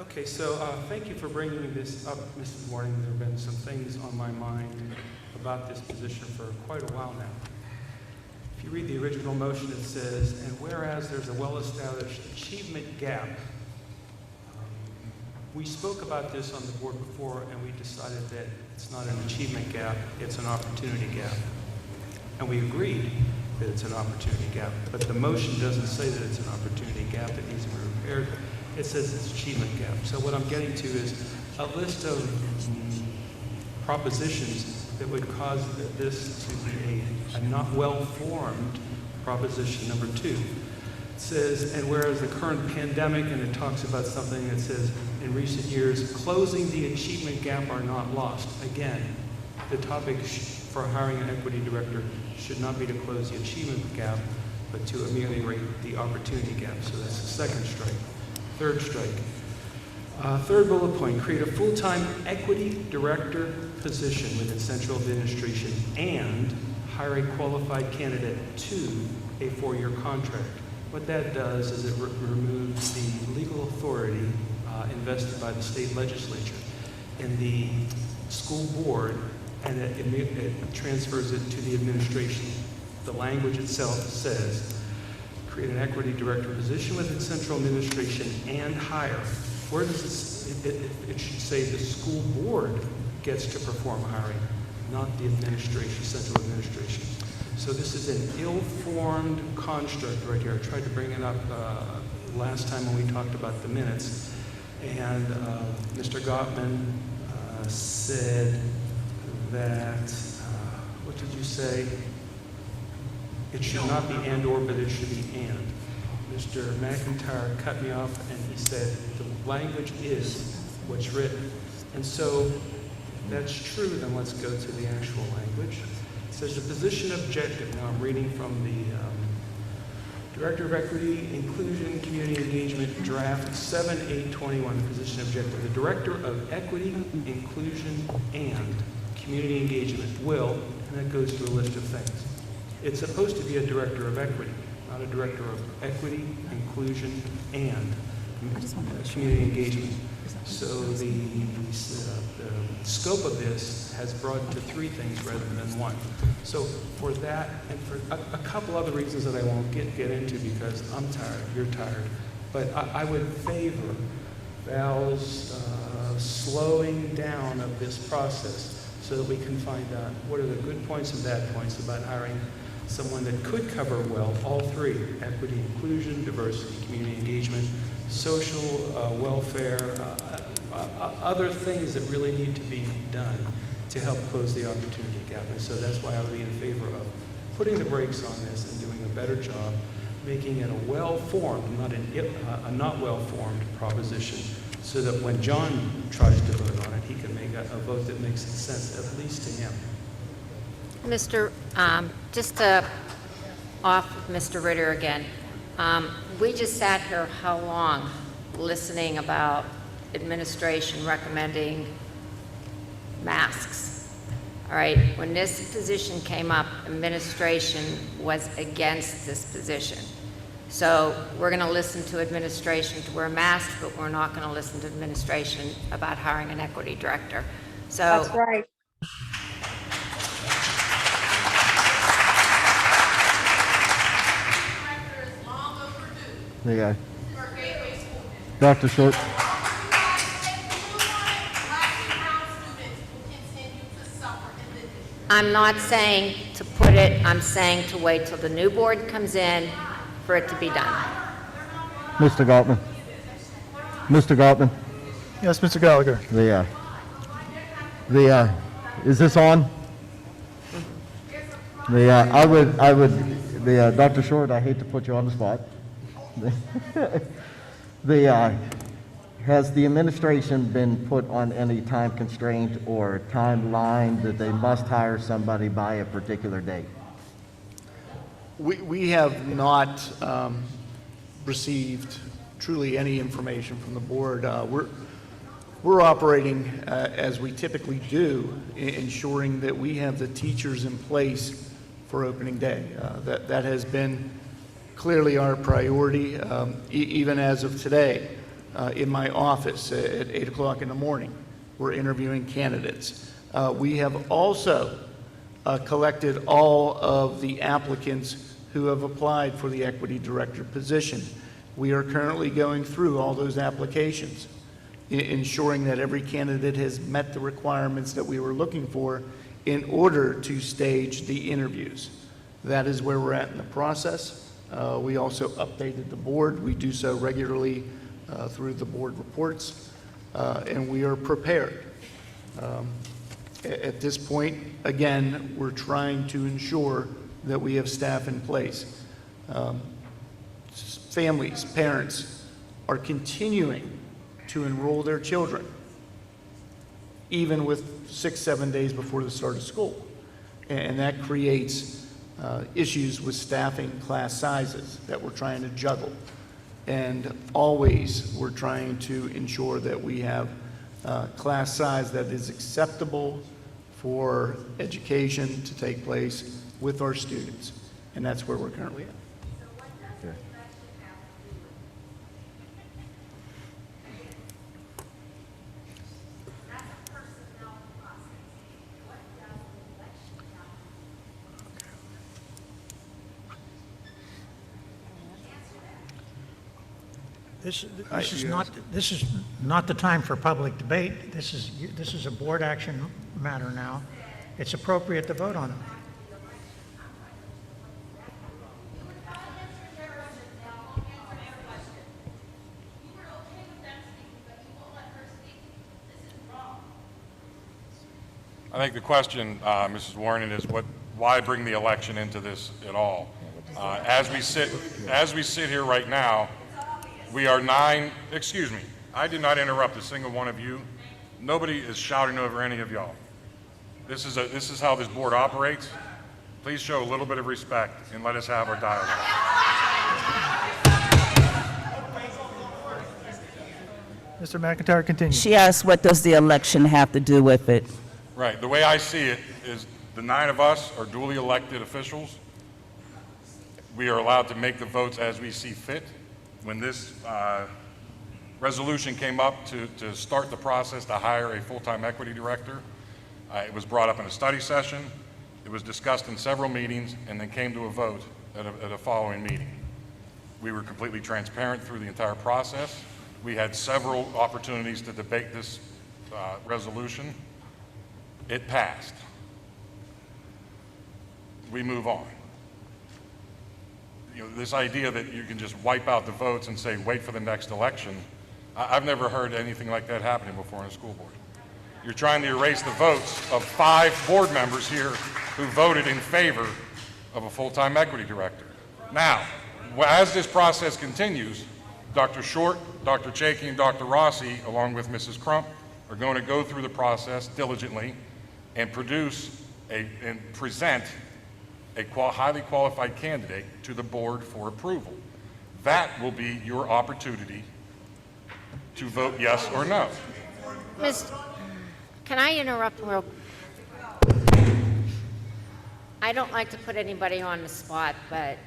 Okay, so thank you for bringing this up, Mrs. Morning. There have been some things on my mind about this position for quite a while now. If you read the original motion, it says, and whereas there's a well-established achievement gap, we spoke about this on the board before, and we decided that it's not an achievement gap, it's an opportunity gap. And we agreed that it's an opportunity gap, but the motion doesn't say that it's an opportunity gap, it needs to be repaired. It says it's achievement gap. So what I'm getting to is a list of propositions that would cause this to be a not well-formed proposition number 2. It says, and whereas the current pandemic, and it talks about something that says, in recent years, closing the achievement gap are not lost. Again, the topic for hiring an equity director should not be to close the achievement gap, but to ameliorate the opportunity gap. So that's the second strike. Third strike. Third bullet point, create a full-time equity director position within central administration and hire a qualified candidate to a 4-year contract. What that does is it removes the legal authority invested by the state legislature in the school board, and it transfers it to the administration. The language itself says, create an equity director position within central administration and hire. Where does it should say the school board gets to perform hiring, not the administration, central administration. So this is an ill-formed construct right here. I tried to bring it up last time when we talked about the minutes, and Mr. Gottman said that, what did you say? It should not be and or, but it should be and. Mr. McIntyre cut me off and he said, the language is what's written. And so if that's true, then let's go to the actual language. It says the position objective, now I'm reading from the Director of Equity, Inclusion, Community Engagement, draft 7/8/21, the position objective. The Director of Equity, Inclusion, and Community Engagement will, and that goes through a list of things. It's supposed to be a Director of Equity, not a Director of Equity, Inclusion, and Community Engagement. So the scope of this has broadened to 3 things rather than 1. So for that, and for a couple other reasons that I won't get into because I'm tired, you're tired, but I would favor Val's slowing down of this process so that we can find out what are the good points and bad points about hiring someone that could cover well all 3, equity, inclusion, diversity, community engagement, social welfare, other things that really need to be done to help close the opportunity gap. And so that's why I would be in favor of putting the brakes on this and doing a better job, making it a well-formed, a not well-formed proposition, so that when John tries to vote on it, he can make a vote that makes sense, at least to him. Mr., just to off Mr. Ritter again, we just sat here how long listening about administration recommending masks? All right, when this position came up, administration was against this position. So we're going to listen to administration to wear masks, but we're not going to listen to administration about hiring an equity director. So That's right. Yeah. Dr. Short. I'm not saying to put it, I'm saying to wait till the new board comes in for it to be done. Mr. Gottman. Mr. Gottman. Yes, Mr. Gallagher. Is this on? Dr. Short, I hate to put you on the spot. Has the administration been put on any time constraint or timeline that they must hire somebody by a particular date? We have not received truly any information from the board. We're operating as we typically do, ensuring that we have the teachers in place for opening day. That has been clearly our priority, even as of today. In my office at 8 o'clock in the morning, we're interviewing candidates. We have also collected all of the applicants who have applied for the equity director position. We are currently going through all those applications, ensuring that every candidate has met the requirements that we were looking for in order to stage the interviews. That is where we're at in the process. We also updated the board. We do so regularly through the board reports, and we are prepared. At this point, again, we're trying to ensure that we have staff in place. Families, parents are continuing to enroll their children, even with 6-7 days before the start of school. And that creates issues with staffing class sizes that we're trying to juggle. And always we're trying to ensure that we have class size that is acceptable for education to take place with our students. And that's where we're currently at. This is not the time for public debate. This is a board action matter now. It's appropriate to vote on it. I think the question, Mrs. Warren, is why bring the election into this at all? As we sit here right now, we are excuse me, I did not interrupt a single one of you. Nobody is shouting over any of y'all. This is how this board operates. Please show a little bit of respect and let us have our dialogue. Mr. McIntyre, continue. She asked, what does the election have to do with it? Right, the way I see it is the 9 of us are duly elected officials. We are allowed to make the votes as we see fit. When this resolution came up to start the process to hire a full-time equity director, it was brought up in a study session, it was discussed in several meetings, and then came to a vote at a following meeting. We were completely transparent through the entire process. We had several opportunities to debate this resolution. It passed. We move on. You know, this idea that you can just wipe out the votes and say, wait for the next election, I've never heard anything like that happening before in a school board. You're trying to erase the votes of 5 board members here who voted in favor of a full-time equity director. Now, as this process continues, Dr. Short, Dr. Chakey, and Dr. Rossi, along with Mrs. Crump, are going to go through the process diligently and present a highly qualified candidate to the board for approval. That will be your opportunity to vote yes or no. Can I interrupt real? I don't like to put anybody on the spot, but,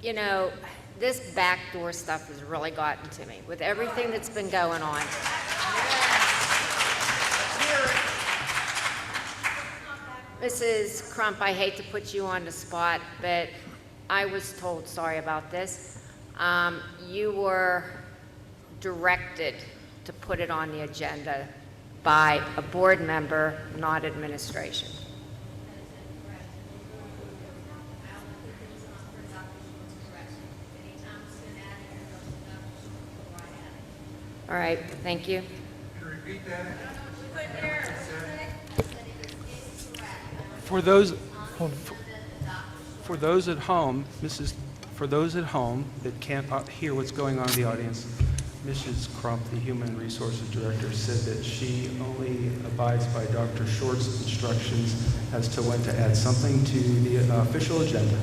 you know, this backdoor stuff has really gotten to me with everything that's been going on. Mrs. Crump, I hate to put you on the spot, but I was told, sorry about this, you were directed to put it on the agenda by a board member, not administration. All right, thank you. For those at home, for those at home that can't hear what's going on in the audience, Mrs. Crump, the Human Resources Director, said that she only abides by Dr. Short's instructions as to when to add something to the official agenda.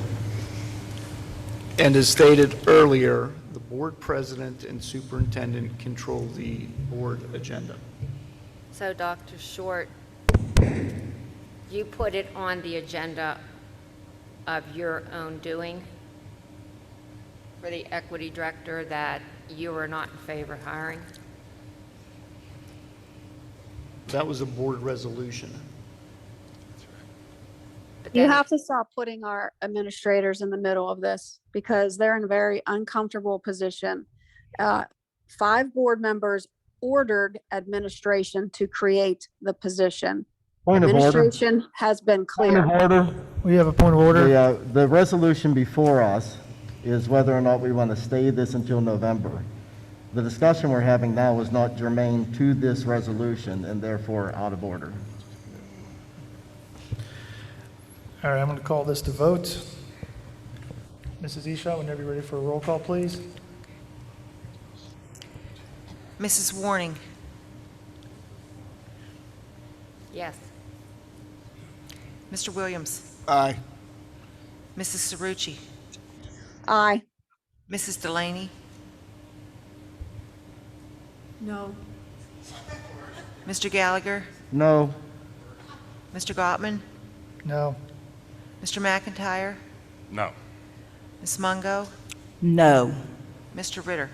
And as stated earlier, the board president and superintendent control the board agenda. So, Dr. Short, you put it on the agenda of your own doing for the equity director that you were not in favor of hiring? That was a board resolution. You have to stop putting our administrators in the middle of this because they're in a very uncomfortable position. 5 board members ordered administration to create the position. Point of order. Administration has been clear. Point of order. We have a point of order. The resolution before us is whether or not we want to stay this until November. The discussion we're having now is not germane to this resolution and therefore out of order. All right, I'm going to call this to vote. Mrs. Eshott, whenever you're ready for a roll call, please. Mrs. Warning, Yes. Mr. Williams, Aye. Mrs. Cerrucci, Aye. Mrs. Delaney, No. Mr. Gallagher, No. Mr. Gottman, No. Mr. McIntyre, No. Ms. Mungo, No. Mr. Ritter.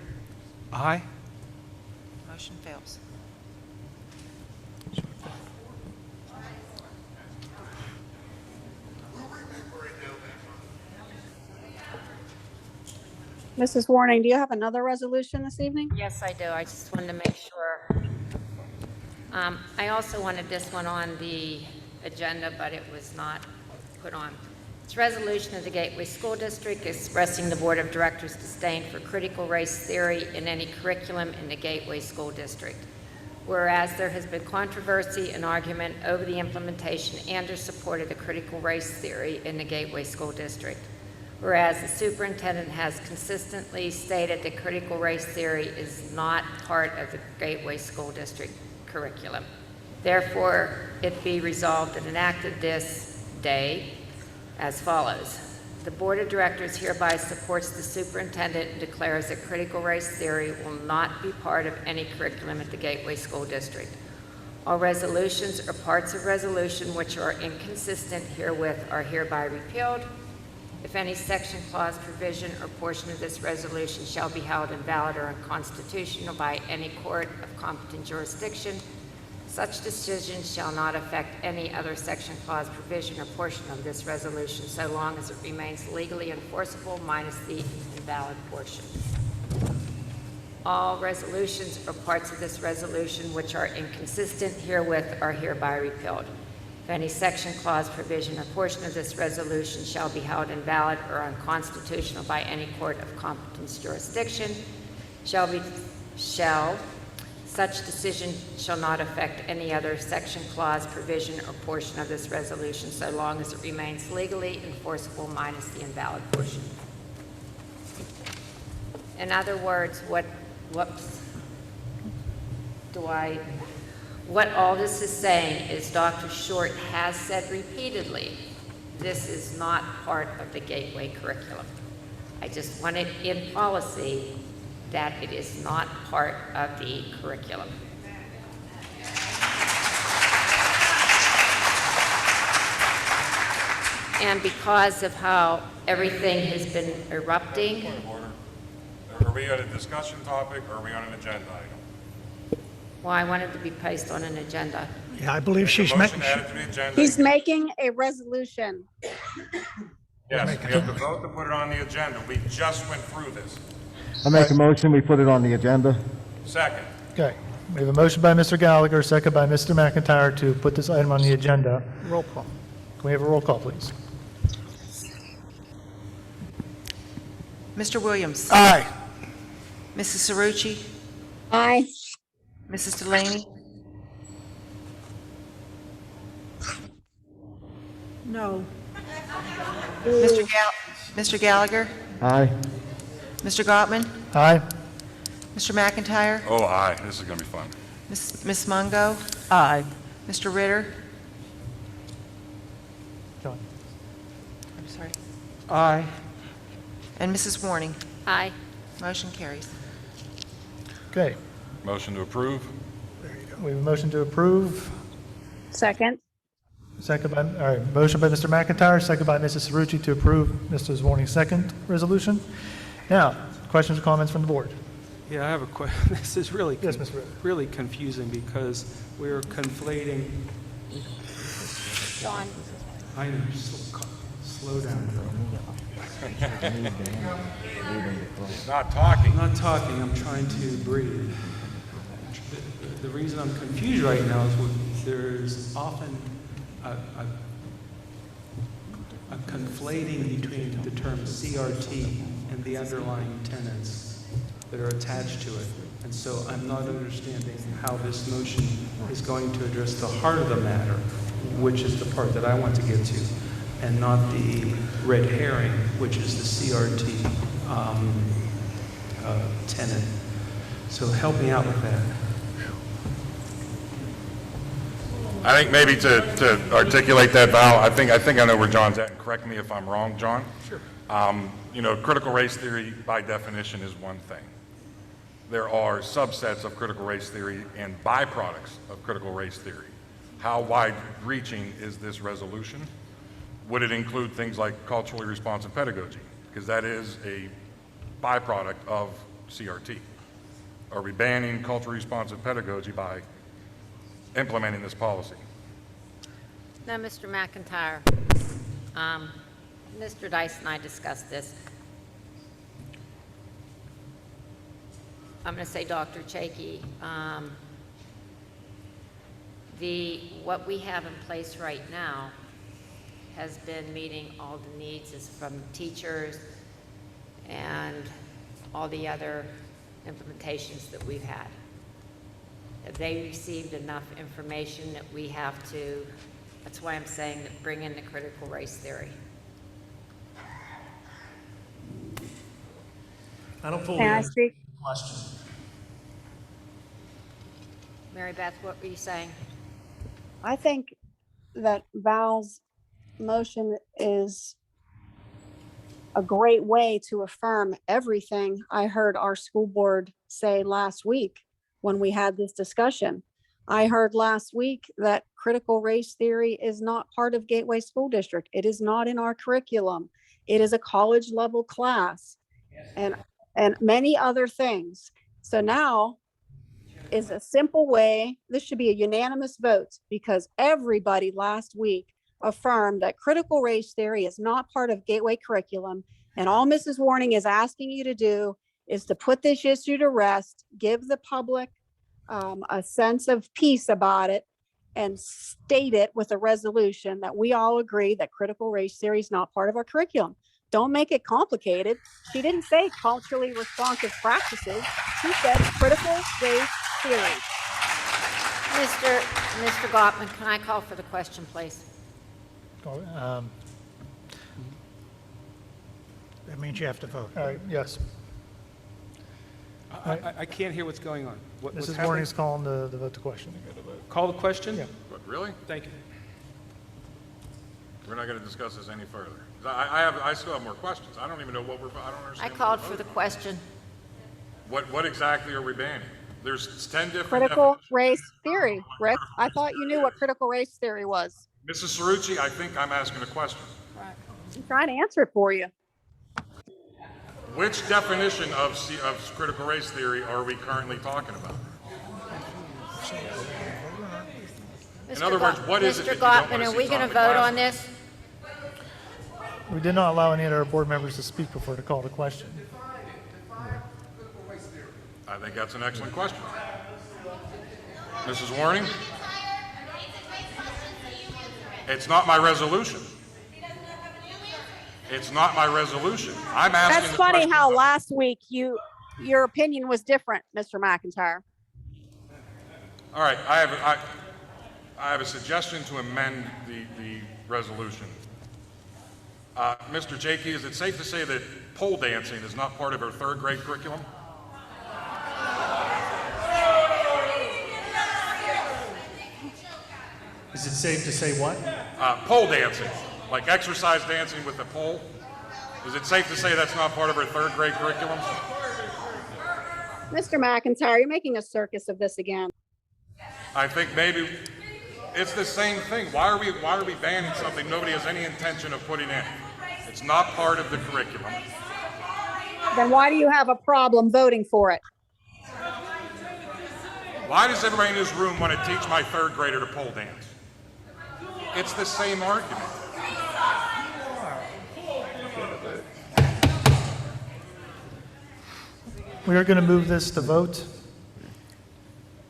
Aye. Motion fails. Mrs. Warning, do you have another resolution this evening? Yes, I do. I just wanted to make sure. I also wanted this one on the agenda, but it was not put on. It's resolution of the Gateway School District expressing the Board of Directors' disdain for critical race theory in any curriculum in the Gateway School District. Whereas there has been controversy and argument over the implementation and or support of the critical race theory in the Gateway School District. Whereas the superintendent has consistently stated that critical race theory is not part of the Gateway School District curriculum. Therefore, it be resolved and enacted this day as follows. The Board of Directors hereby supports the superintendent and declares that critical race theory will not be part of any curriculum at the Gateway School District. All resolutions or parts of resolution which are inconsistent herewith are hereby repealed. If any section, clause, provision, or portion of this resolution shall be held invalid or unconstitutional by any court of competent jurisdiction, such decision shall not affect any other section, clause, provision, or portion of this resolution so long as it remains legally enforceable minus the invalid portion. All resolutions or parts of this resolution which are inconsistent herewith are hereby repealed. If any section, clause, provision, or portion of this resolution shall be held invalid or unconstitutional by any court of competence jurisdiction, shall Such decision shall not affect any other section, clause, provision, or portion of this resolution so long as it remains legally enforceable minus the invalid portion. In other words, what all this is saying is Dr. Short has said repeatedly, this is not part of the Gateway curriculum. I just want it in policy that it is not part of the curriculum. And because of how everything has been erupting, Are we on a discussion topic or are we on an agenda item? well, I wanted to be placed on an agenda. Yeah, I believe she's Motion making, added to the agenda. He's making a resolution. Yes, we have to vote to put it on the agenda. We just went through this. I make a motion, we put it on the agenda. Second. Okay, we have a motion by Mr. Gallagher, second by Mr. McIntyre to put this item on the agenda. roll call. Can we have a roll call, please? Mr. Williams? Aye. Mrs. Cerrucci? Aye. Mrs. Delaney? No. Mr. Gallagher? Aye. Mr. Gottman? Aye. Mr. McIntyre? Oh, aye. This is going to be fun. Ms. Mungo? Aye. Mr. Ritter? John. I'm sorry. Aye. And Mrs. Warning? Aye. Motion carries. Okay, Motion to approve. we have a motion to approve. Second. Second by, all right, motion by Mr. McIntyre, second by Mrs. Cerrucci to approve Mr. Warning's second resolution. Now, questions or comments from the board? Yeah, I have a question. This is really, Yes, Mr. Ritter. really confusing because we're conflating. John? I know, slow down, girl. He's not talking. I'm not talking, I'm trying to breathe. The reason I'm confused right now is there's often a conflating between the term CRT and the underlying tenets that are attached to it. And so I'm not understanding how this motion is going to address the heart of the matter, which is the part that I want to get to, and not the red herring, which is the CRT tenet. So help me out with that. I think maybe to articulate that, Val, I think I know where John's at, and correct me if I'm wrong, John. Sure. Critical race theory by definition is one thing. There are subsets of critical race theory and byproducts of critical race theory. How wide-reaching is this resolution? Would it include things like culturally responsive pedagogy? Because that is a byproduct of CRT. Are we banning culturally responsive pedagogy by implementing this policy? Now, Mr. McIntyre, Mr. Dice and I discussed this. I'm going to say Dr. Chakey, what we have in place right now has been meeting all the needs from teachers and all the other implementations that we've had. Have they received enough information that we have to, that's why I'm saying that bring in the critical race theory. I don't fully May I understand speak? the question. Mary Beth, what were you saying? I think that Val's motion is a great way to affirm everything I heard our school board say last week when we had this discussion. I heard last week that critical race theory is not part of Gateway School District. It is not in our curriculum. It is a college level class and many other things. So now is a simple way, this should be a unanimous vote because everybody last week affirmed that critical race theory is not part of Gateway curriculum. And all Mrs. Warning is asking you to do is to put this issue to rest, give the public a sense of peace about it, and state it with a resolution that we all agree that critical race theory is not part of our curriculum. Don't make it complicated. She didn't say culturally responsive practices. She said critical race theory. Mr. Gottman, can I call for the question, please? That means you have to vote. All right, yes. I can't hear what's going on. What's Mrs. happening? Warning's calling the vote to question. Call the question? Yeah. What, really? Thank you. We're not going to discuss this any further. I still have more questions. I don't even know what I don't I understand. called for the question. What exactly are we banning? There's 10 different Critical race theory. Rick, I thought you knew what critical race theory was. Mrs. Cerrucci, I think I'm asking a question. I'm trying to answer it for you. Which definition of critical race theory are we currently talking about? In other words, what is it that Mr. you don't Gottman, want to are see we taught going in to the vote class? on this? We did not allow any of our board members to speak before to call the question. I think that's an excellent question. Mrs. Warning? It's not my resolution. It's not my resolution. I'm asking That's the funny question. how last week your opinion was different, Mr. McIntyre. All right, I have a suggestion to amend the resolution. Mr. Jakey, is it safe to say that pole dancing is not part of our third grade curriculum? Is it safe to say what? Pole dancing, like exercise dancing with a pole. Is it safe to say that's not part of our third grade curriculum? Mr. McIntyre, you're making a circus of this again. I think maybe it's the same thing. Why are we banning something nobody has any intention of putting in? It's not part of the curriculum. Then why do you have a problem voting for it? Why does everybody in this room want to teach my third grader to pole dance? It's the same argument. We are going to move this to vote.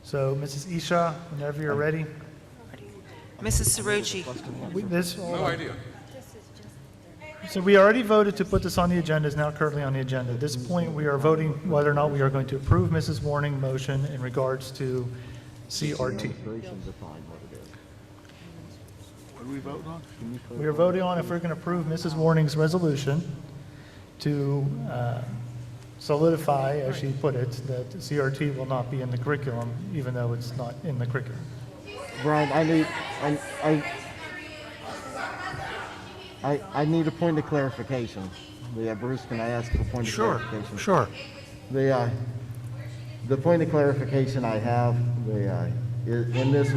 So, Mrs. Isha, whenever you're ready. Mrs. Cerrucci. No idea. So we already voted to put this on the agenda, is now currently on the agenda. At this point, we are voting whether or not we are going to approve Mrs. Warning's motion in regards to CRT. What are we voting on? We are voting on if we're going to approve Mrs. Warning's resolution to solidify, as she put it, that CRT will not be in the curriculum, even though it's not in the curriculum. Brian, I need a point of clarification. Bruce, can I ask for a point of clarification? Sure. The point of clarification I have is in this.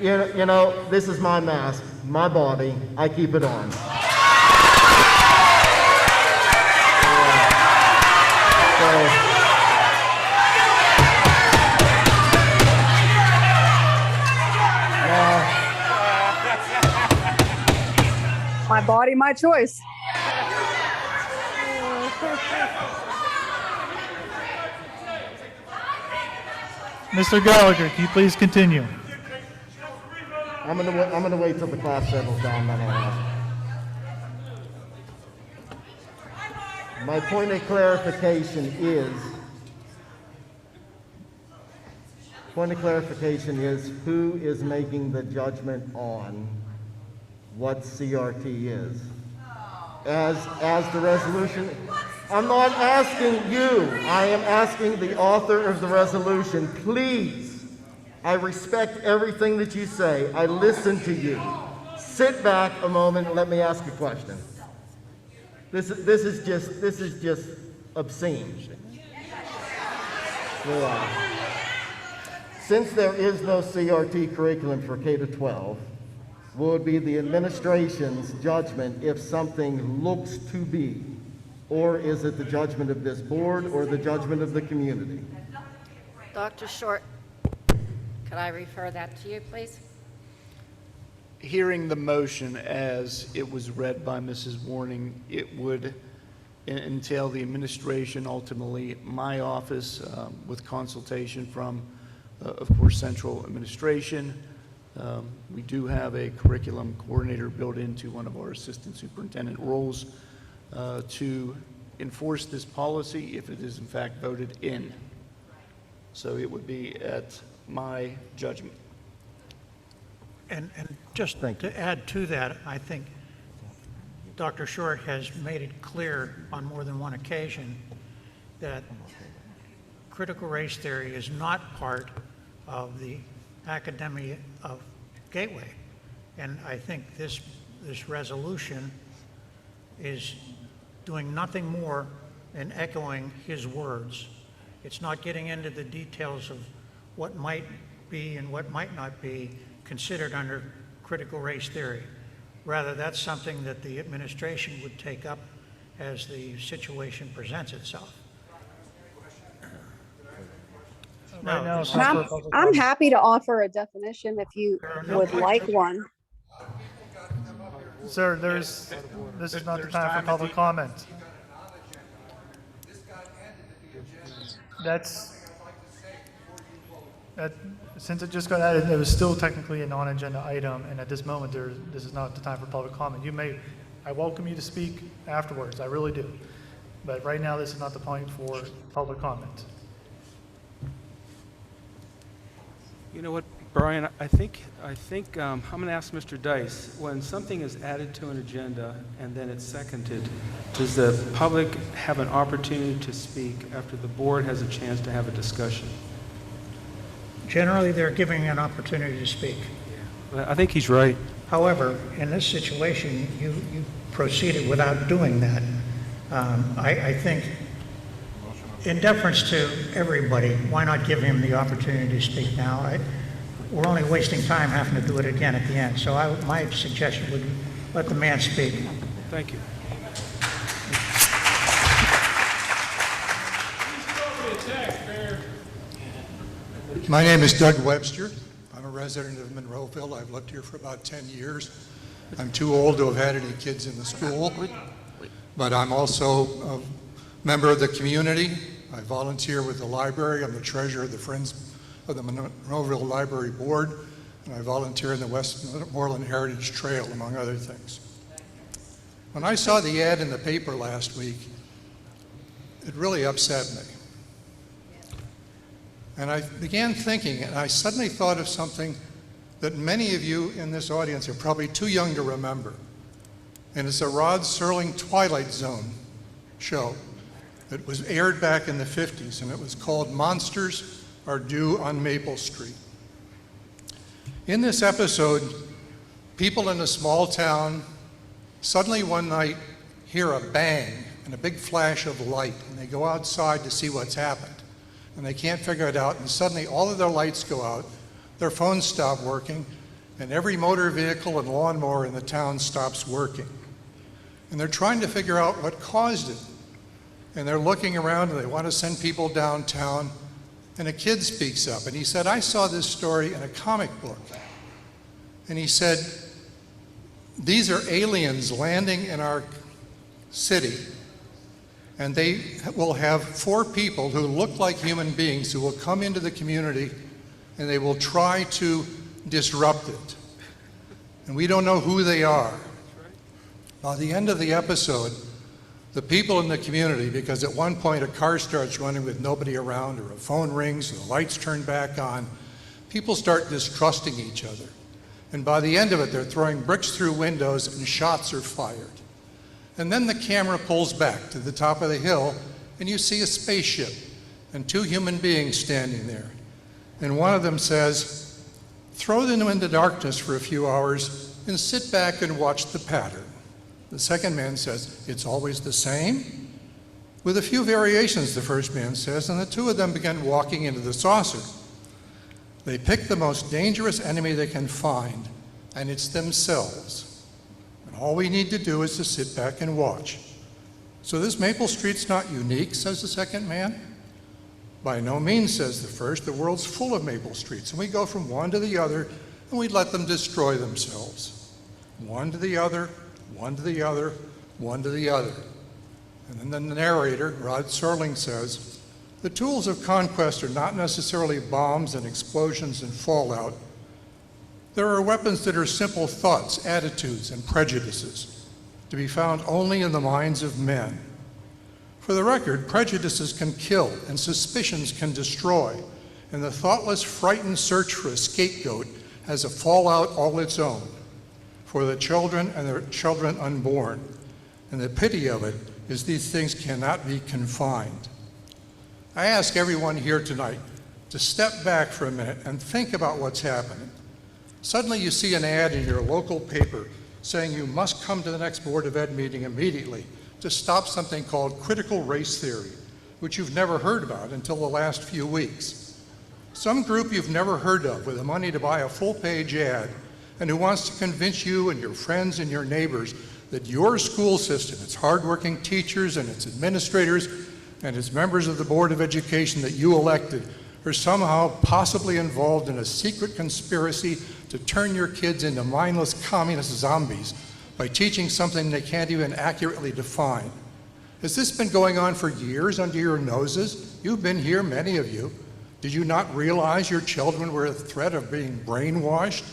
You know, this is my mask, my body. I keep it on. My body, my choice. Mr. Gallagher, can you please continue? I'm gonna wait till the class settles down, then I'll ask. My point of clarification is who is making the judgment on what CRT is? As the resolution, I'm not asking you, I am asking the author of the resolution, please. I respect everything that you say. I listen to you. Sit back a moment and let me ask a question. This is just obscene. Since there is no CRT curriculum for K-12, will it be the administration's judgment if something looks to be, or is it the judgment of this board or the judgment of the community? Dr. Short, could I refer that to you, please? Hearing the motion as it was read by Mrs. Warning, it would entail the administration, ultimately my office, with consultation from, of course, central administration. We do have a curriculum coordinator built into one of our assistant superintendent roles to enforce this policy if it is in fact voted in. So it would be at my judgment. And just to add to that, I think Dr. Short has made it clear on more than one occasion that critical race theory is not part of the academy of Gateway. And I think this resolution is doing nothing more than echoing his words. It's not getting into the details of what might be and what might not be considered under critical race theory. Rather, that's something that the administration would take up as the situation presents itself. Right now, it's And not for public I'm comment. happy to offer a definition if you would like one. Sir, this is not the time for public comment. Since it just got added, it was still technically a non-agenda item, and at this moment, this is not the time for public comment. I welcome you to speak afterwards, I really do. But right now, this is not the point for public comment. You know what, Brian, I think I'm going to ask Mr. Dice, when something is added to an agenda and then it's seconded, does the public have an opportunity to speak after the board has a chance to have a discussion? Generally, they're giving an opportunity to speak. I think he's right. However, in this situation, you proceeded without doing that. I think, in deference to everybody, why not give him the opportunity to speak now? We're only wasting time having to do it again at the end. So my suggestion would be let the man speak. Thank you. My name is Doug Webster. I'm a resident of Monroeville. I've lived here for about 10 years. I'm too old to have had any kids in the school, but I'm also a member of the community. I volunteer with the library. I'm the treasurer of the Friends of the Monroeville Library Board, and I volunteer in the Westmoreland Heritage Trail, among other things. When I saw the ad in the paper last week, it really upset me. And I began thinking, and I suddenly thought of something that many of you in this audience are probably too young to remember. And it's a Rod Serling Twilight Zone show that was aired back in the 50s, and it was called Monsters Are Due on Maple Street. In this episode, people in a small town suddenly one night hear a bang and a big flash of light, and they go outside to see what's happened. And they can't figure it out, and suddenly all of their lights go out, their phones stop working, and every motor vehicle and lawnmower in the town stops working. And they're trying to figure out what caused it. And they're looking around, and they want to send people downtown, and a kid speaks up, and he said, I saw this story in a comic book. And he said, these are aliens landing in our city, and they will have 4 people who look like human beings who will come into the community, and they will try to disrupt it. And we don't know who they are. By the end of the episode, the people in the community, because at one point a car starts running with nobody around, or a phone rings and the lights turn back on, people start distrusting each other. And by the end of it, they're throwing bricks through windows and shots are fired. And then the camera pulls back to the top of the hill, and you see a spaceship and 2 human beings standing there. And one of them says, throw them into darkness for a few hours and sit back and watch the pattern. The second man says, it's always the same? With a few variations, the first man says, and the 2 of them begin walking into the saucer. They pick the most dangerous enemy they can find, and it's themselves. All we need to do is to sit back and watch. So this Maple Street's not unique, says the second man. By no means, says the first. The world's full of Maple Streets, and we go from one to the other, and we let them destroy themselves. One to the other, one to the other, one to the other. And then the narrator, Rod Serling, says, the tools of conquest are not necessarily bombs and explosions and fallout. There are weapons that are simple thoughts, attitudes, and prejudices, to be found only in the minds of men. For the record, prejudices can kill and suspicions can destroy, And the thoughtless, frightened search for a scapegoat has a fallout all its own for the children and their children unborn. And the pity of it is these things cannot be confined. I ask everyone here tonight to step back for a minute and think about what's happening. Suddenly you see an ad in your local paper saying you must come to the next Board of Ed meeting immediately to stop something called critical race theory, which you've never heard about until the last few weeks. Some group you've never heard of with the money to buy a full-page ad and who wants to convince you and your friends and your neighbors that your school system, its hardworking teachers and its administrators and its members of the Board of Education that you elected are somehow possibly involved in a secret conspiracy to turn your kids into mindless communist zombies by teaching something they can't even accurately define. Has this been going on for years under your noses? You've been here, many of you. Did you not realize your children were at the threat of being brainwashed?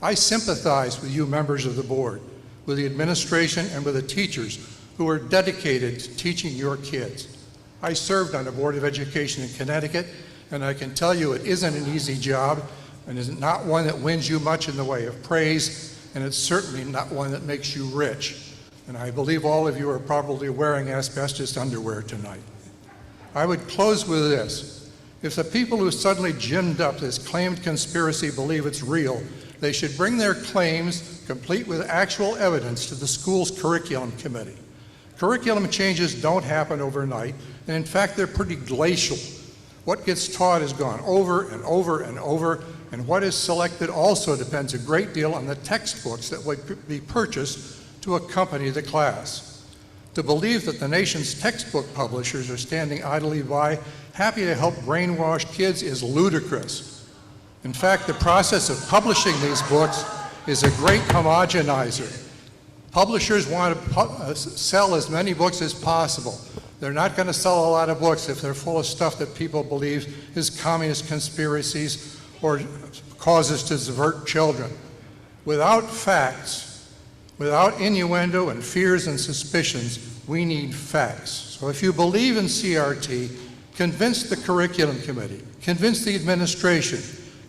I sympathize with you members of the board, with the administration and with the teachers who are dedicated to teaching your kids. I served on the Board of Education in Connecticut, and I can tell you it isn't an easy job, and is not one that wins you much in the way of praise, and it's certainly not one that makes you rich. And I believe all of you are probably wearing asbestos underwear tonight. I would close with this. If the people who suddenly ginned up this claimed conspiracy believe it's real, they should bring their claims, complete with actual evidence, to the school's curriculum committee. Curriculum changes don't happen overnight, and in fact, they're pretty glacial. What gets taught is gone over and over and over, and what is selected also depends a great deal on the textbooks that would be purchased to accompany the class. To believe that the nation's textbook publishers are standing idly by, happy to help brainwash kids, is ludicrous. In fact, the process of publishing these books is a great homogenizer. Publishers want to sell as many books as possible. They're not going to sell a lot of books if they're full of stuff that people believe is communist conspiracies or causes to subvert children. Without facts, without innuendo and fears and suspicions, we need facts. So if you believe in CRT, convince the curriculum committee, convince the administration,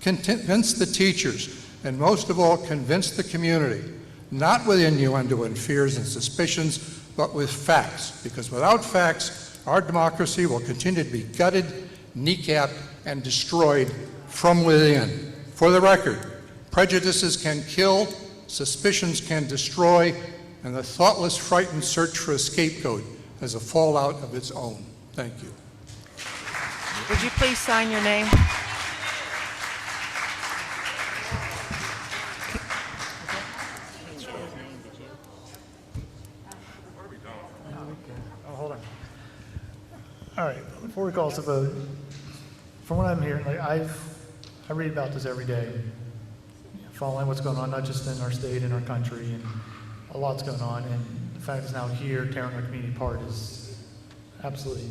convince the teachers, and most of all, convince the community, not with innuendo and fears and suspicions, but with facts, because without facts, our democracy will continue to be gutted, kneecapped, and destroyed from within. For the record, prejudices can kill, suspicions can destroy, and the thoughtless, frightened search for a scapegoat has a fallout of its own. Thank you. Would you please sign your name? Oh, hold on. All right, before we call this a vote, from what I'm hearing, I read about this every day, following what's going on, not just in our state, in our country, and a lot's going on. And the fact it's now here, tearing our community apart, is absolutely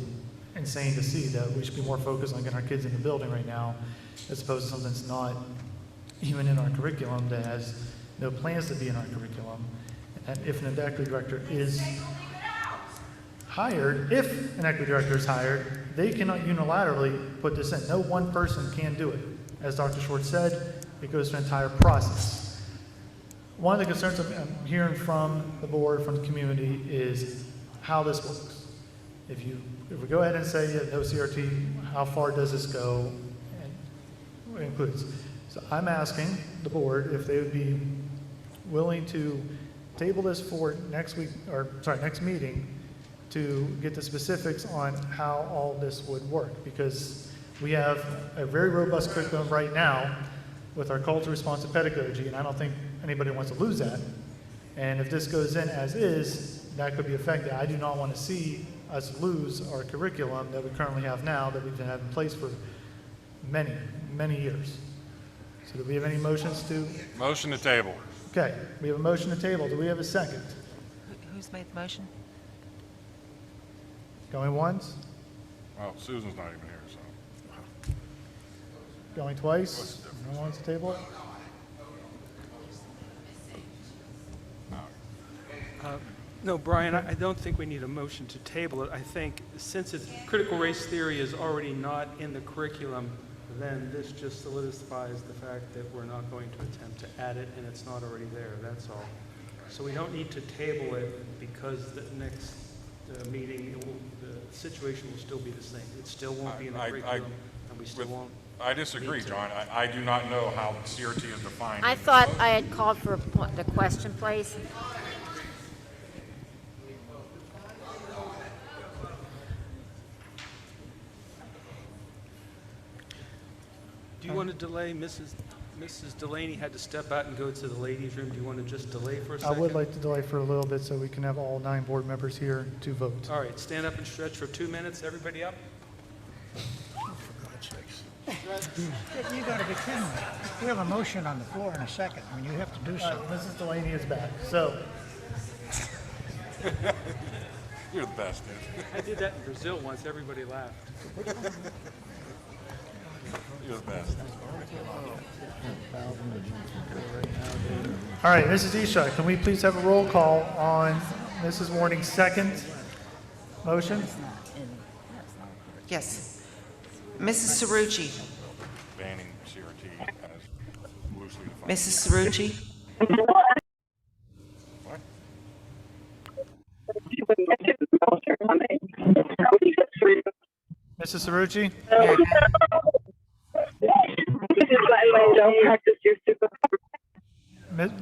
insane to see. That we should be more focused on getting our kids in the building right now, as opposed to something that's not even in our curriculum, that has no plans to be in our curriculum. And if an equity director is hired, if an equity director is hired, they cannot unilaterally put this in. No one person can do it. As Dr. Schwartz said, it goes through an entire process. One of the concerns I'm hearing from the board, from the community, is how this works. If we go ahead and say no CRT, how far does this go? And it includes. So I'm asking the board if they would be willing to table this for next week, or sorry, next meeting, to get the specifics on how all this would work, because we have a very robust curriculum right now with our culture responsive pedagogy, and I don't think anybody wants to lose that. And if this goes in as is, that could be affected. I do not want to see us lose our curriculum that we currently have now, that we've had in place for many, many years. So do we have any motions to? Motion to table. Okay, we have a motion to table. Do we have a second? Who's made the motion? Going once? Well, Susan's not even here, so. Going twice? No one wants to table it? No, Brian, I don't think we need a motion to table it. I think since critical race theory is already not in the curriculum then this just solidifies the fact that we're not going to attempt to add it and it's not already there, that's all. So we don't need to table it because the next meeting, the situation will still be the same. It still won't be in the curriculum and we still won't. I disagree, John. I do not know how CRT is defined. I thought I had called for the question, please. Do you want to delay? Mrs. Delaney had to step out and go to the ladies' room. Do you want to just delay for a I second? would like to delay for a little bit so we can have all 9 board members here to vote. All right, stand up and stretch for 2 minutes. Everybody up? You gotta be kidding me. We have a motion on the floor in a second. I mean, you have to do something. Mrs. Delaney is back. So, You're the best, dude. I did that in Brazil once. Everybody laughed. You're the best. all right, Mrs. Isha, can we please have a roll call on Mrs. Warning's second motion? Yes. Mrs. Cerrucci. Banning CRT as loosely defined. Mrs. Cerrucci. What? Mrs. Cerrucci?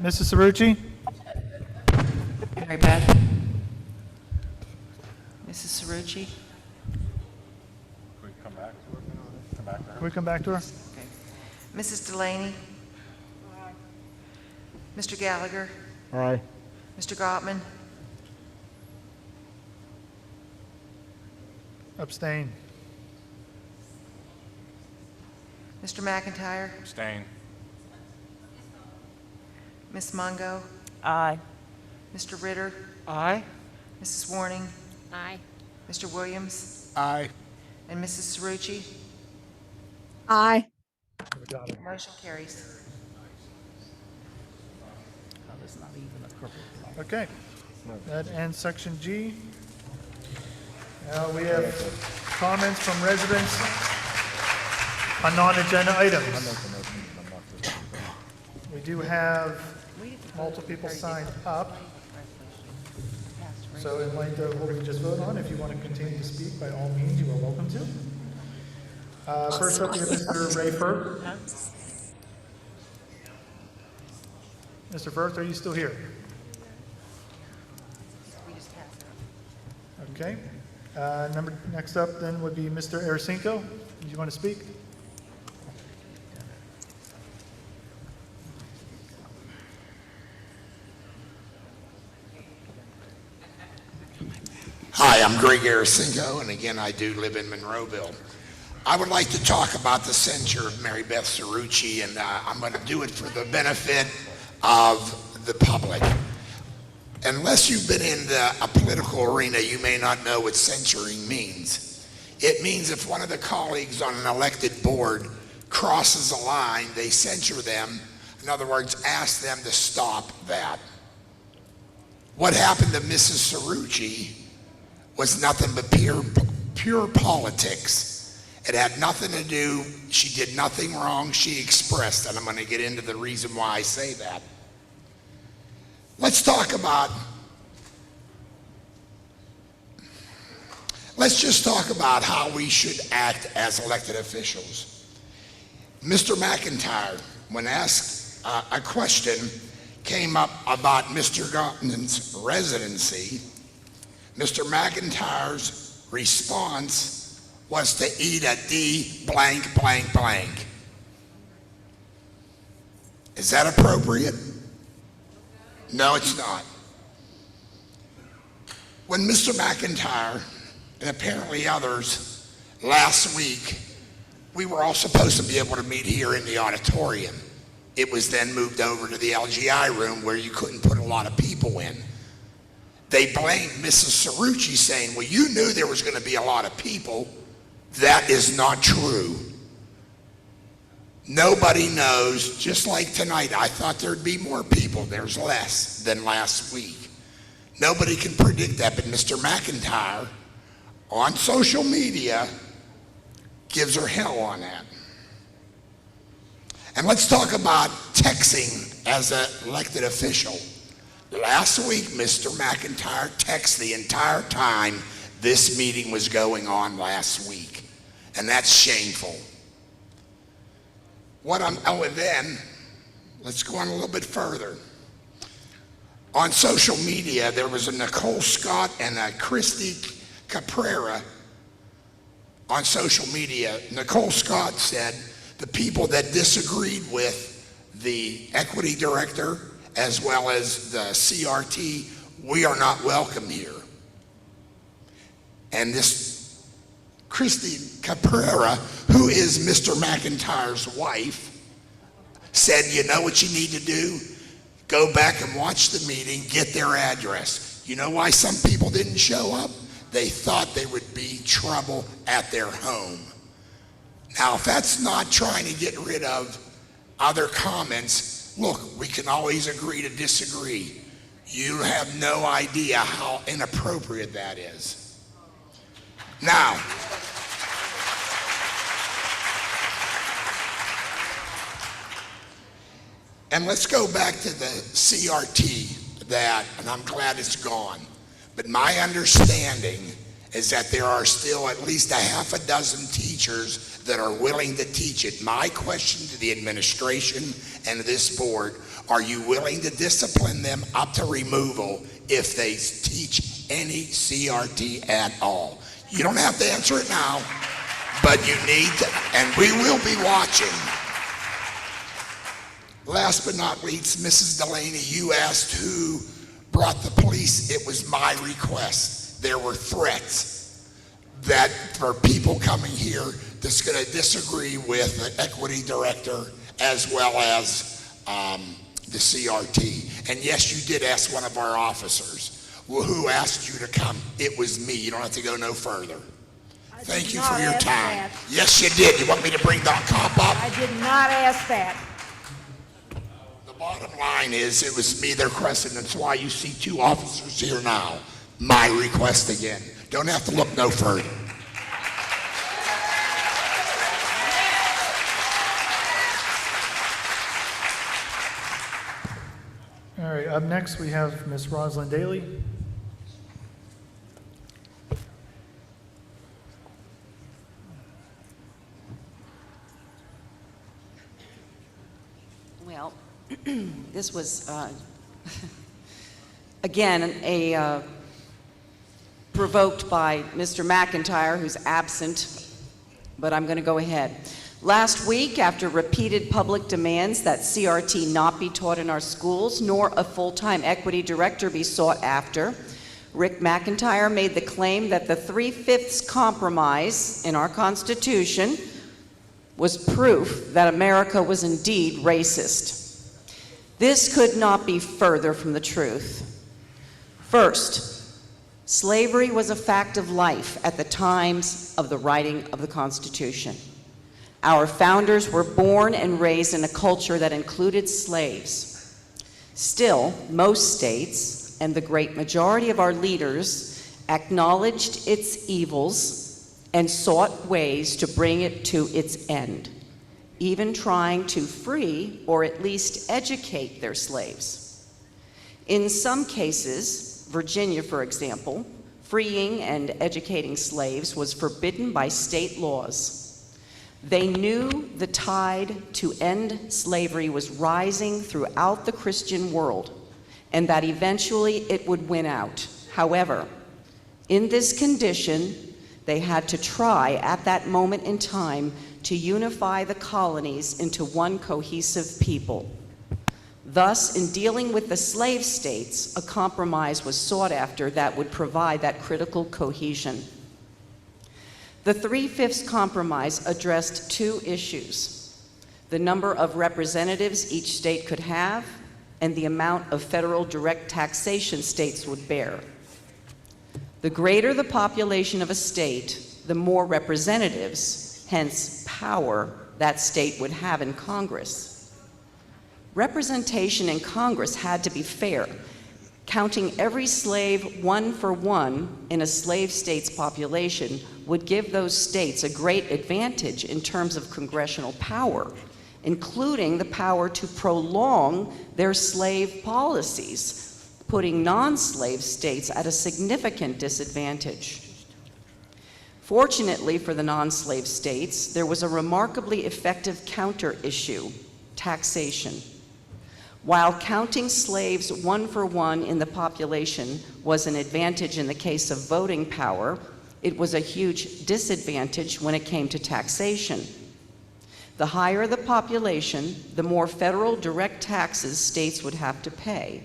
Mrs. Cerrucci? Mary Beth. Mrs. Cerrucci. Can we come back to her? Come back to her? Can we come back to her? Okay. Mrs. Delaney. Mr. Gallagher. Aye. Mr. Gottman. Abstain. Mr. McIntyre. Abstain. Ms. Mungo. Aye. Mr. Ritter. Aye. Mrs. Warning. Aye. Mr. Williams. Aye. And Mrs. Cerrucci. Aye. Motion carries. Okay. That ends section G. Now we have comments from residents on non-agenda items. We do have multiple people signed up. So in light of what we just voted on, if you want to continue to speak, by all means, you are welcome to. First up, we have Mr. Ray Firth. Mr. Firth, are you still here? Okay. Next up then would be Mr. Arasinko. Do you want to speak? Hi, I'm Greg Arasinko, and again, I do live in Monroeville. I would like to talk about the censure of Mary Beth Cerrucci, and I'm going to do it for the benefit of the public. Unless you've been in a political arena, you may not know what censoring means. It means if one of the colleagues on an elected board crosses a line, they censure them. In other words, ask them to stop that. What happened to Mrs. Cerrucci was nothing but pure politics. It had nothing to do, she did nothing wrong, she expressed, and I'm going to get into the reason why I say that. Let's just talk about how we should act as elected officials. Mr. McIntyre, when asked a question, came up about Mr. Gottman's residency. Mr. McIntyre's response was to eat a D blank, blank, blank. Is that appropriate? No, it's not. When Mr. McIntyre and apparently others last week, we were all supposed to be able to meet here in the auditorium. It was then moved over to the LGI room where you couldn't put a lot of people in. They blamed Mrs. Cerrucci saying, well, you knew there was going to be a lot of people. That is not true. Nobody knows, just like tonight, I thought there'd be more people. There's less than last week. Nobody can predict that, but Mr. McIntyre on social media gives her hell on that. And let's talk about texting as an elected official. Last week, Mr. McIntyre texted the entire time this meeting was going on last week. And that's shameful. And then, let's go on a little bit further. On social media, there was a Nicole Scott and a Christy Caprera on social media. Nicole Scott said the people that disagreed with the equity director as well as the CRT, we are not welcome here. And this Christy Caprera, who is Mr. McIntyre's wife, said, you know what you need to do? Go back and watch the meeting, get their address. You know why some people didn't show up? They thought they would be trouble at their home. Now, if that's not trying to get rid of other comments, look, we can always agree to disagree. You have no idea how inappropriate that is. Now, and let's go back to the CRT and I'm glad it's gone. But my understanding is that there are still at least a half a dozen teachers that are willing to teach it. My question to the administration and to this board, are you willing to discipline them up to removal if they teach any CRT at all? You don't have to answer it now, but you need to, and we will be watching. Last but not least, Mrs. Delaney, you asked who brought the police. It was my request. There were threats that for people coming here that's going to disagree with the equity director as well as the CRT. And yes, you did ask one of our officers. Well, who asked you to come? It was me. You don't have to go no further. Thank you for your time. Yes, you did. You want me to bring the cop up? I did not ask that. The bottom line is it was me they're requesting. That's why you see two officers here now. My request again. Don't have to look no further. All right, up next we have Ms. Rosalind Daly. Well, this was, again, provoked by Mr. McIntyre, who's absent, but I'm going to go ahead. Last week, after repeated public demands that CRT not be taught in our schools, nor a full-time equity director be sought after, Rick McIntyre made the claim that the 3/5 compromise in our Constitution was proof that America was indeed racist. This could not be further from the truth. First, slavery was a fact of life at the times of the writing of the Constitution. Our founders were born and raised in a culture that included slaves. Still, most states and the great majority of our leaders acknowledged its evils and sought ways to bring it to its end, even trying to free or at least educate their slaves. In some cases, Virginia, for example, freeing and educating slaves was forbidden by state laws. They knew the tide to end slavery was rising throughout the Christian world, and that eventually it would win out. However, in this condition, they had to try at that moment in time to unify the colonies into one cohesive people. Thus, in dealing with the slave states, a compromise was sought after that would provide that critical cohesion. The 3/5 compromise addressed two issues: the number of representatives each state could have, and the amount of federal direct taxation states would bear. The greater the population of a state, the more representatives, hence power, that state would have in Congress. Representation in Congress had to be fair. Counting every slave one for one in a slave state's population would give those states a great advantage in terms of congressional power, including the power to prolong their slave policies, putting non-slave states at a significant disadvantage. Fortunately for the non-slave states, there was a remarkably effective counter-issue: taxation. While counting slaves one for one in the population was an advantage in the case of voting power, it was a huge disadvantage when it came to taxation. The higher the population, the more federal direct taxes states would have to pay.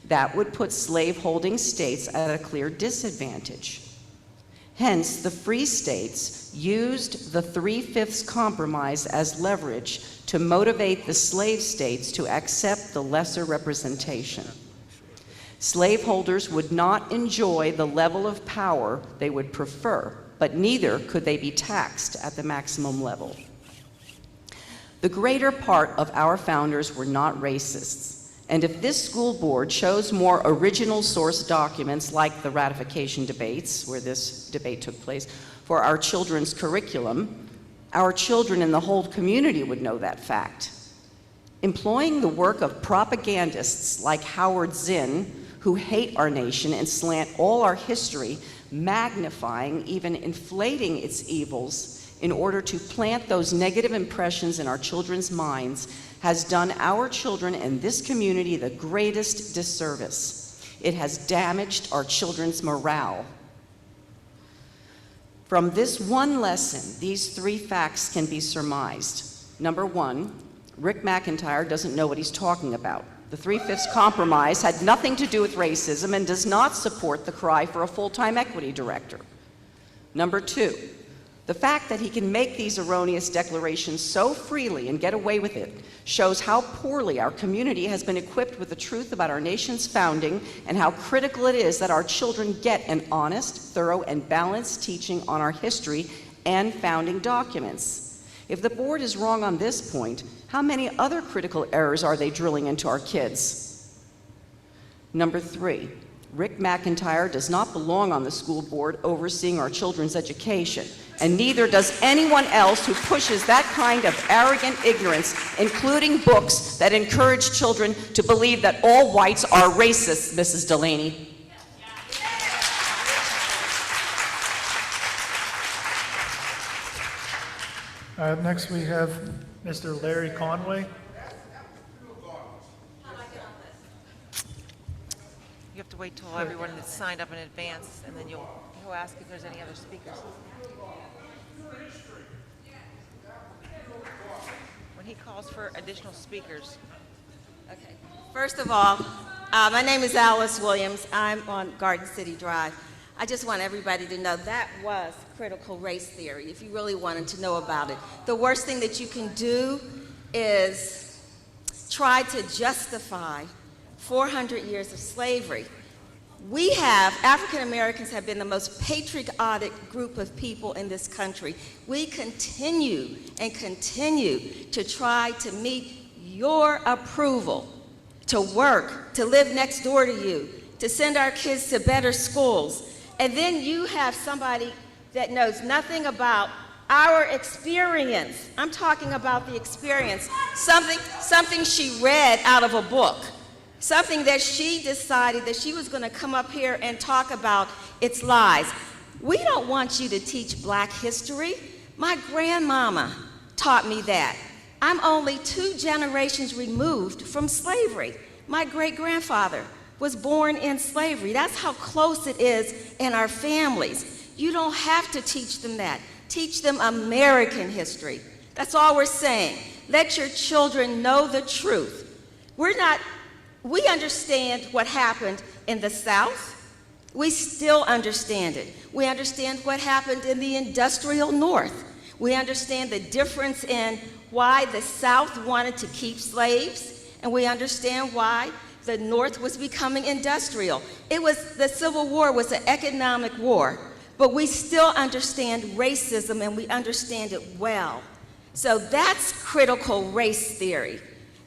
That would put slaveholding states at a clear disadvantage. Hence, the free states used the 3/5 compromise as leverage to motivate the slave states to accept the lesser representation. Slaveholders would not enjoy the level of power they would prefer, but neither could they be taxed at the maximum level. The greater part of our founders were not racists, and if this school board chose more original source documents like the ratification debates, where this debate took place, for our children's curriculum, our children and the whole community would know that fact. Employing the work of propagandists like Howard Zinn, who hate our nation and slant all our history, magnifying, even inflating its evils in order to plant those negative impressions in our children's minds, has done our children and this community the greatest disservice. It has damaged our children's morale. From this one lesson, these 3 facts can be surmised. Number 1, Rick McIntyre doesn't know what he's talking about. The 3/5 compromise had nothing to do with racism and does not support the cry for a full-time equity director. Number 2, the fact that he can make these erroneous declarations so freely and get away with it shows how poorly our community has been equipped with the truth about our nation's founding and how critical it is that our children get an honest, thorough, and balanced teaching on our history and founding documents. If the board is wrong on this point, how many other critical errors are they drilling into our kids? Number 3, Rick McIntyre does not belong on the school board overseeing our children's education, and neither does anyone else who pushes that kind of arrogant ignorance, including books that encourage children to believe that all whites are racist, Mrs. Delaney. Next, we have Mr. Larry Conway. You have to wait till everyone is signed up in advance, and then he'll ask if there's any other speakers. When he calls for additional speakers. Okay. First of all, my name is Alice Williams. I'm on Garden City Drive. I just want everybody to know that was critical race theory, if you really wanted to know about it. The worst thing that you can do is try to justify 400 years of slavery. We have, African Americans have been the most patriotic group of people in this country. We continue and continue to try to meet your approval, to work, to live next door to you, to send our kids to better schools. And then you have somebody that knows nothing about our experience. I'm talking about the experience, something she read out of a book, something that she decided that she was going to come up here and talk about its lies. We don't want you to teach black history. My grandmama taught me that. I'm only 2 generations removed from slavery. My great-grandfather was born in slavery. That's how close it is in our families. You don't have to teach them that. Teach them American history. That's all we're saying. Let your children know the truth. We understand what happened in the South. We still understand it. We understand what happened in the industrial North. We understand the difference in why the South wanted to keep slaves, and we understand why the North was becoming industrial. The Civil War was an economic war, but we still understand racism, and we understand it well. So that's critical race theory.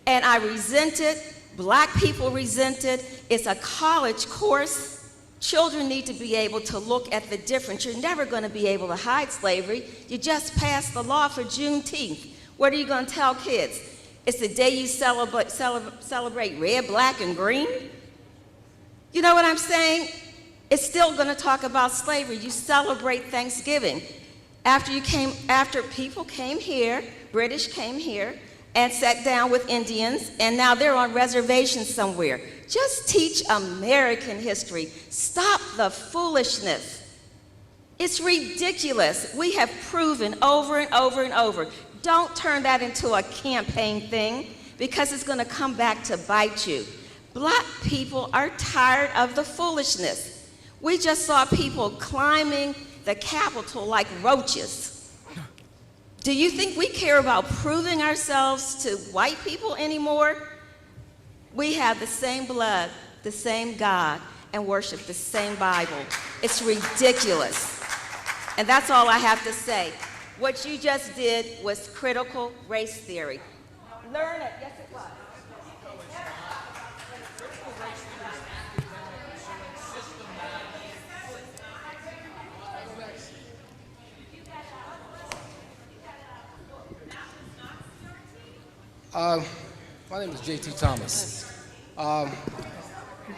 And I resent it. Black people resent it. It's a college course. Children need to be able to look at the difference. You're never going to be able to hide slavery. You just passed the law for Juneteenth. What are you going to tell kids? It's the day you celebrate red, black, and green? You know what I'm saying? It's still going to talk about slavery. You celebrate Thanksgiving. After people came here, British came here, and sat down with Indians, and now they're on reservations somewhere. Just teach American history. Stop the foolishness. It's ridiculous. We have proven over and over and over. Don't turn that into a campaign thing, because it's going to come back to bite you. Black people are tired of the foolishness. We just saw people climbing the Capitol like roaches. Do you think we care about proving ourselves to white people anymore? We have the same blood, the same God, and worship the same Bible. It's ridiculous. And that's all I have to say. What you just did was critical race theory. Learn it. Yes, it was. My name is JT Thomas.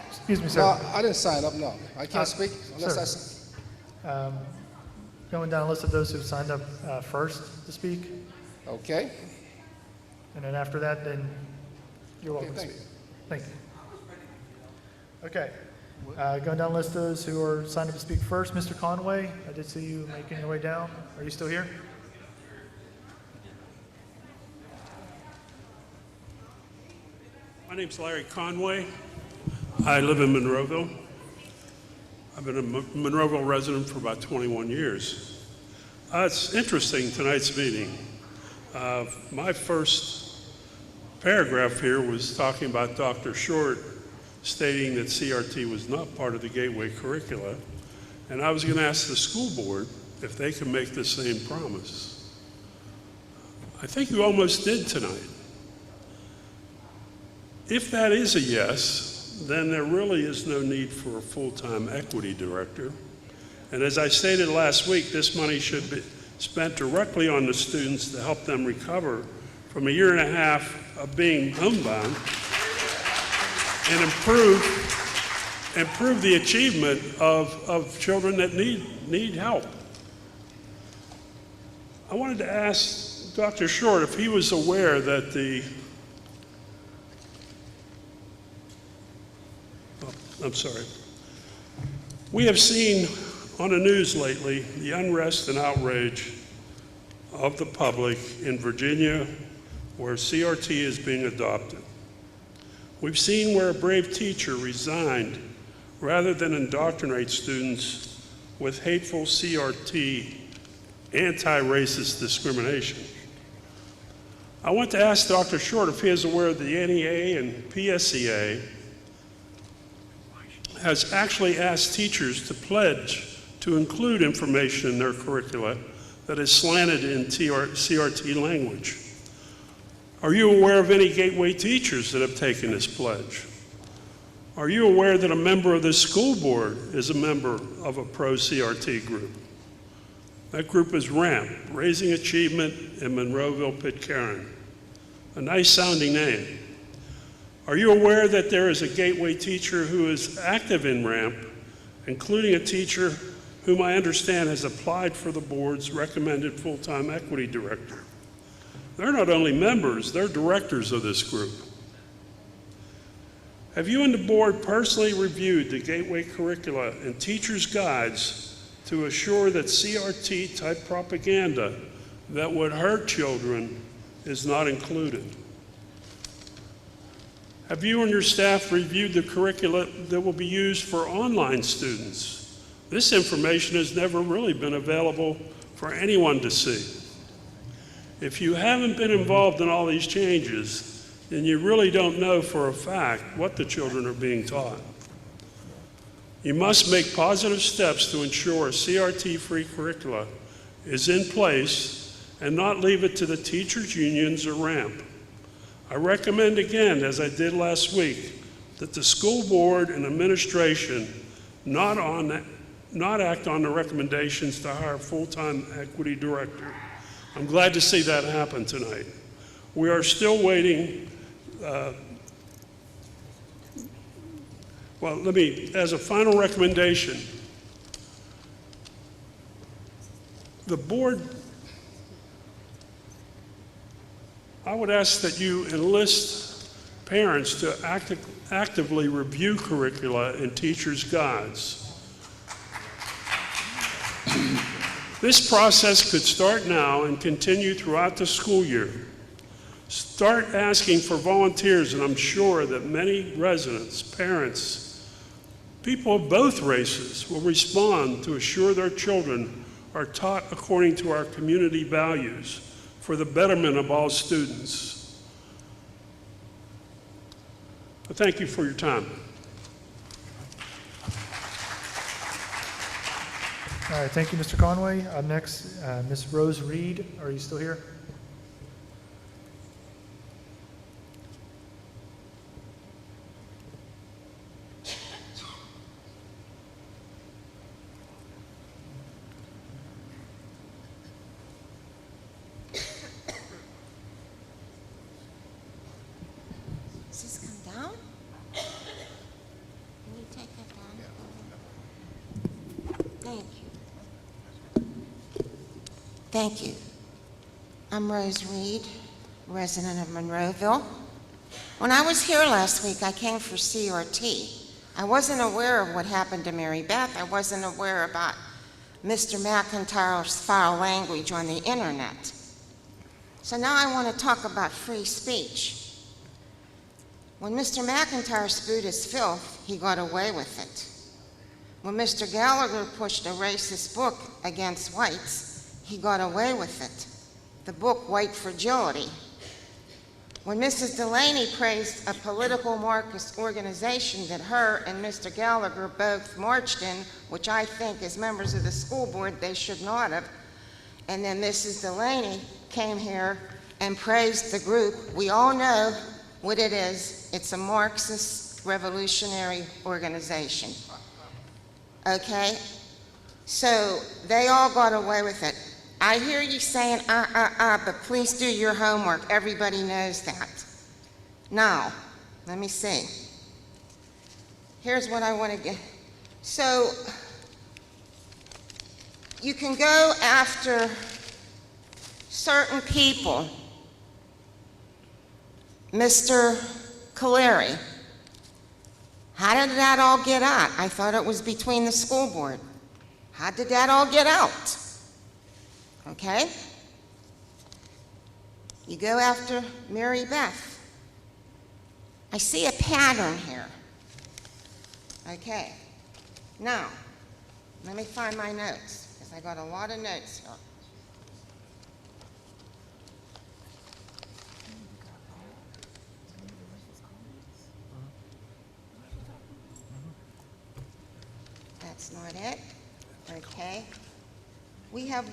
Excuse me, sir. No, I didn't sign up, no. I can't speak unless sir. Going down a list of those who signed up first to speak. Okay. And then after that, then you're welcome Okay, to speak. Thank you. Okay. Going down the list of those who are signed up to speak first, Mr. Conway, I did see you making your way down. Are you still here? My name's Larry Conway. I live in Monroeville. I've been a Monroeville resident for about 21 years. It's interesting, tonight's meeting. My first paragraph here was talking about Dr. Short stating that CRT was not part of the Gateway curricula, and I was going to ask the school board if they could make the same promise. I think you almost did tonight. If that is a yes, then there really is no need for a full-time equity director. And as I stated last week, this money should be spent directly on the students to help them recover from a year and a half of being homebound and improve the achievement of children that need help. I wanted to ask Dr. Short if he was aware that we have seen on the news lately the unrest and outrage of the public in Virginia where CRT is being adopted. We've seen where a brave teacher resigned rather than indoctrinate students with hateful CRT anti-racist discrimination. I want to ask Dr. Short if he is aware of the NEA and PSEA has actually asked teachers to pledge to include information in their curricula that is slanted in CRT language. Are you aware of any Gateway teachers that have taken this pledge? Are you aware that a member of the school board is a member of a pro-CRT group? That group is RAMP, Raising Achievement in Monroeville, Pitcairn. A nice sounding name. Are you aware that there is a Gateway teacher who is active in RAMP, including a teacher whom I understand has applied for the board's recommended full-time equity director? They're not only members, they're directors of this group. Have you and the board personally reviewed the Gateway curricula and teachers' guides to assure that CRT-type propaganda that would hurt children is not included? Have you and your staff reviewed the curricula that will be used for online students? This information has never really been available for anyone to see. If you haven't been involved in all these changes, then you really don't know for a fact what the children are being taught. You must make positive steps to ensure a CRT-free curricula is in place and not leave it to the teachers' unions or RAMP. I recommend again, as I did last week, that the school board and administration not act on the recommendations to hire a full-time equity director I'm glad to see that happen tonight. We are still waiting. Well, as a final recommendation, the board, I would ask that you enlist parents to actively review curricula and teachers' guides. This process could start now and continue throughout the school year. Start asking for volunteers, and I'm sure that many residents, parents, people of both races will respond to assure their children are taught according to our community values for the betterment of all students. I thank you for your time. All right, thank you, Mr. Conway. Up next, Ms. Rose Reed, are you still here? Does this come down? Can you take that down? Thank you. Thank you. I'm Rose Reed, resident of Monroeville. When I was here last week, I came for CRT. I wasn't aware of what happened to Mary Beth. I wasn't aware about Mr. McIntyre's foul language on the internet. So now I want to talk about free speech. When Mr. McIntyre spewed his filth, he got away with it. When Mr. Gallagher pushed a racist book against whites, he got away with it. The book, White Fragility. When Mrs. Delaney praised a political Marxist organization that her and Mr. Gallagher both marched in, which I think as members of the school board they should not have, and then Mrs. Delaney came here and praised the group, we all know what it is. It's a Marxist revolutionary organization. Okay? So they all got away with it. I hear you saying, but please do your homework. Everybody knows that. Now, let me see. Here's what I want to get. So, you can go after certain people. Mr. Caleri, how did that all get out? I thought it was between the school board. How did that all get out? Okay? You go after Mary Beth. I see a pattern here. Okay. Now, let me find my notes, because I got a lot of notes here. That's not it. Okay. We have,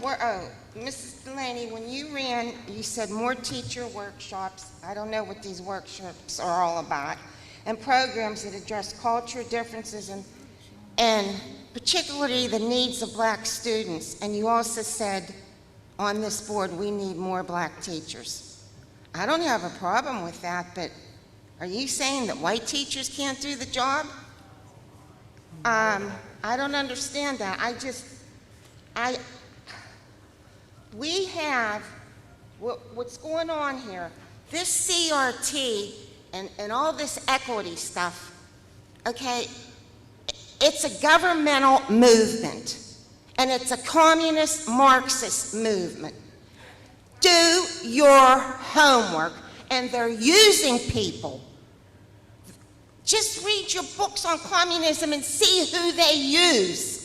Mrs. Delaney, when you ran, you said more teacher workshops. I don't know what these workshops are all about. And programs that address culture differences and particularly the needs of black students. And you also said on this board, we need more black teachers. I don't have a problem with that, but are you saying that white teachers can't do the job? I don't understand that. We have, what's going on here, this CRT and all this equity stuff, okay, it's a governmental movement, and it's a communist Marxist movement. Do your homework, and they're using people. Just read your books on communism and see who they use.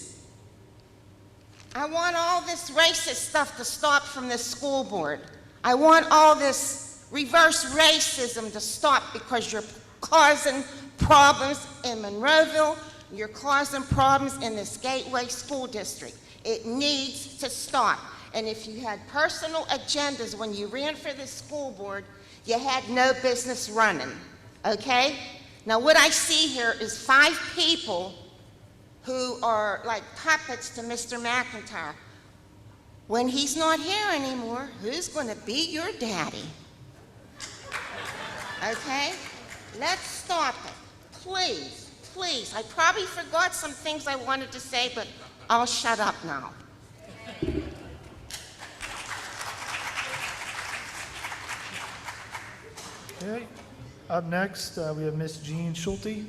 I want all this racist stuff to stop from the school board. I want all this reverse racism to stop because you're causing problems in Monroeville, you're causing problems in this Gateway School District. It needs to stop. And if you had personal agendas when you ran for the school board, you had no business running, okay? Now what I see here is 5 people who are like puppets to Mr. McIntyre. When he's not here anymore, who's going to be your daddy? Okay? Let's stop it. Please, please. I probably forgot some things I wanted to say, but I'll shut up now. Okay. Up next, we have Miss Jean Schulte.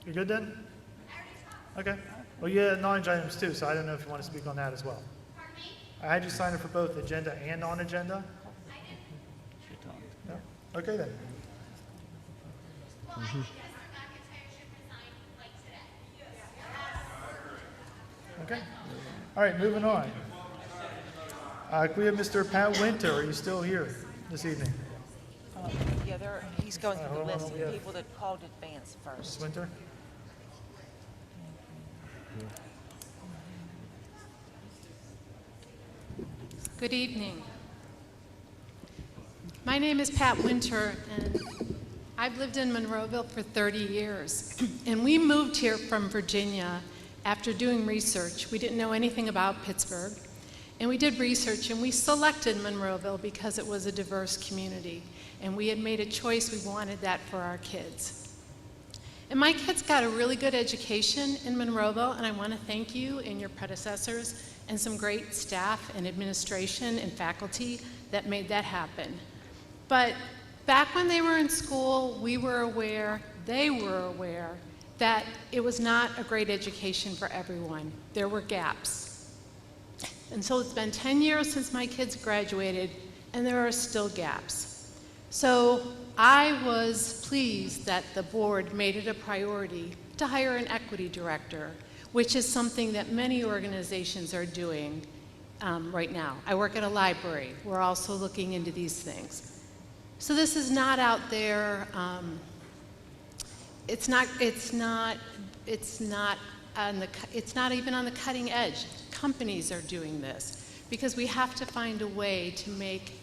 You good then? Okay. Well, you had knowledge items too, so I don't know if you want to speak on that as well. I had you sign up for both agenda and non-agenda. No? Okay then. Okay. All right, moving on. Can we have Mr. Pat Winter? Are you still here this evening? Yeah, he's going through the hold on, list we of have- people that called advance first. Ms. Winter? Good evening. My name is Pat Winter, and I've lived in Monroeville for 30 years. And we moved here from Virginia after doing research. We didn't know anything about Pittsburgh. And we did research, and we selected Monroeville because it was a diverse community. And we had made a choice, we wanted that for our kids. And my kids got a really good education in Monroeville, and I want to thank you and your predecessors and some great staff and administration and faculty that made that happen. But back when they were in school, we were aware, they were aware, that it was not a great education for everyone. There were gaps. And so it's been 10 years since my kids graduated, and there are still gaps. So I was pleased that the board made it a priority to hire an equity director, which is something that many organizations are doing right now. I work at a library. We're also looking into these things. So this is not out there. It's not even on the cutting edge. Companies are doing this because we have to find a way to make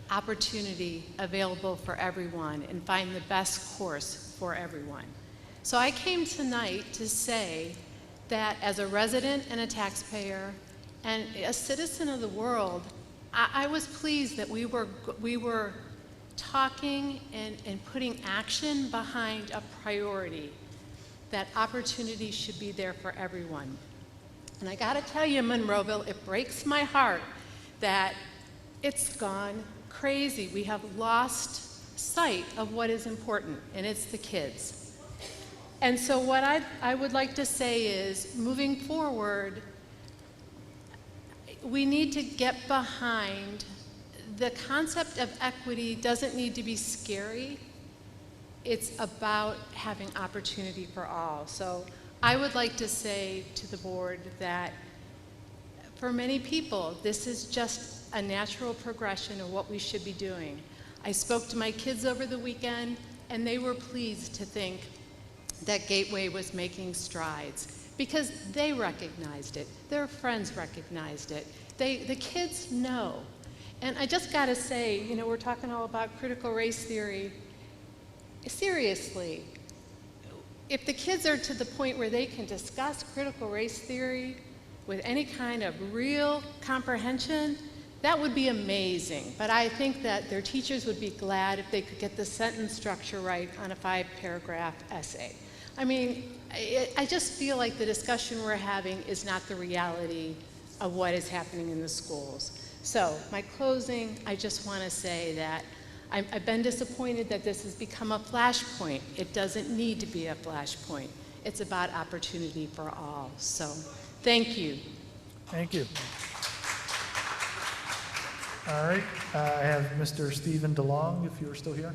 opportunity available for everyone and find the best course for everyone. So I came tonight to say that as a resident and a taxpayer and a citizen of the world, I was pleased that we were talking and putting action behind a priority, that opportunity should be there for everyone. And I gotta tell you, Monroeville, it breaks my heart that it's gone crazy. We have lost sight of what is important, and it's the kids. And so what I would like to say is, moving forward, we need to get behind the concept of equity. Doesn't need to be scary. It's about having opportunity for all. So I would like to say to the board that for many people, this is just a natural progression of what we should be doing. I spoke to my kids over the weekend, and they were pleased to think that Gateway was making strides because they recognized it. Their friends recognized it. The kids know. And I just got to say, you know, we're talking all about critical race theory. Seriously, if the kids are to the point where they can discuss critical race theory with any kind of real comprehension, that would be amazing. But I think that their teachers would be glad if they could get the sentence structure right on a 5-paragraph essay. I mean, I just feel like the discussion we're having is not the reality of what is happening in the schools. So, my closing, I just want to say that I've been disappointed that this has become a flashpoint. It doesn't need to be a flashpoint. It's about opportunity for all. So, thank you. Thank you. All right, I have Mr. Stephen DeLong, if you are still here.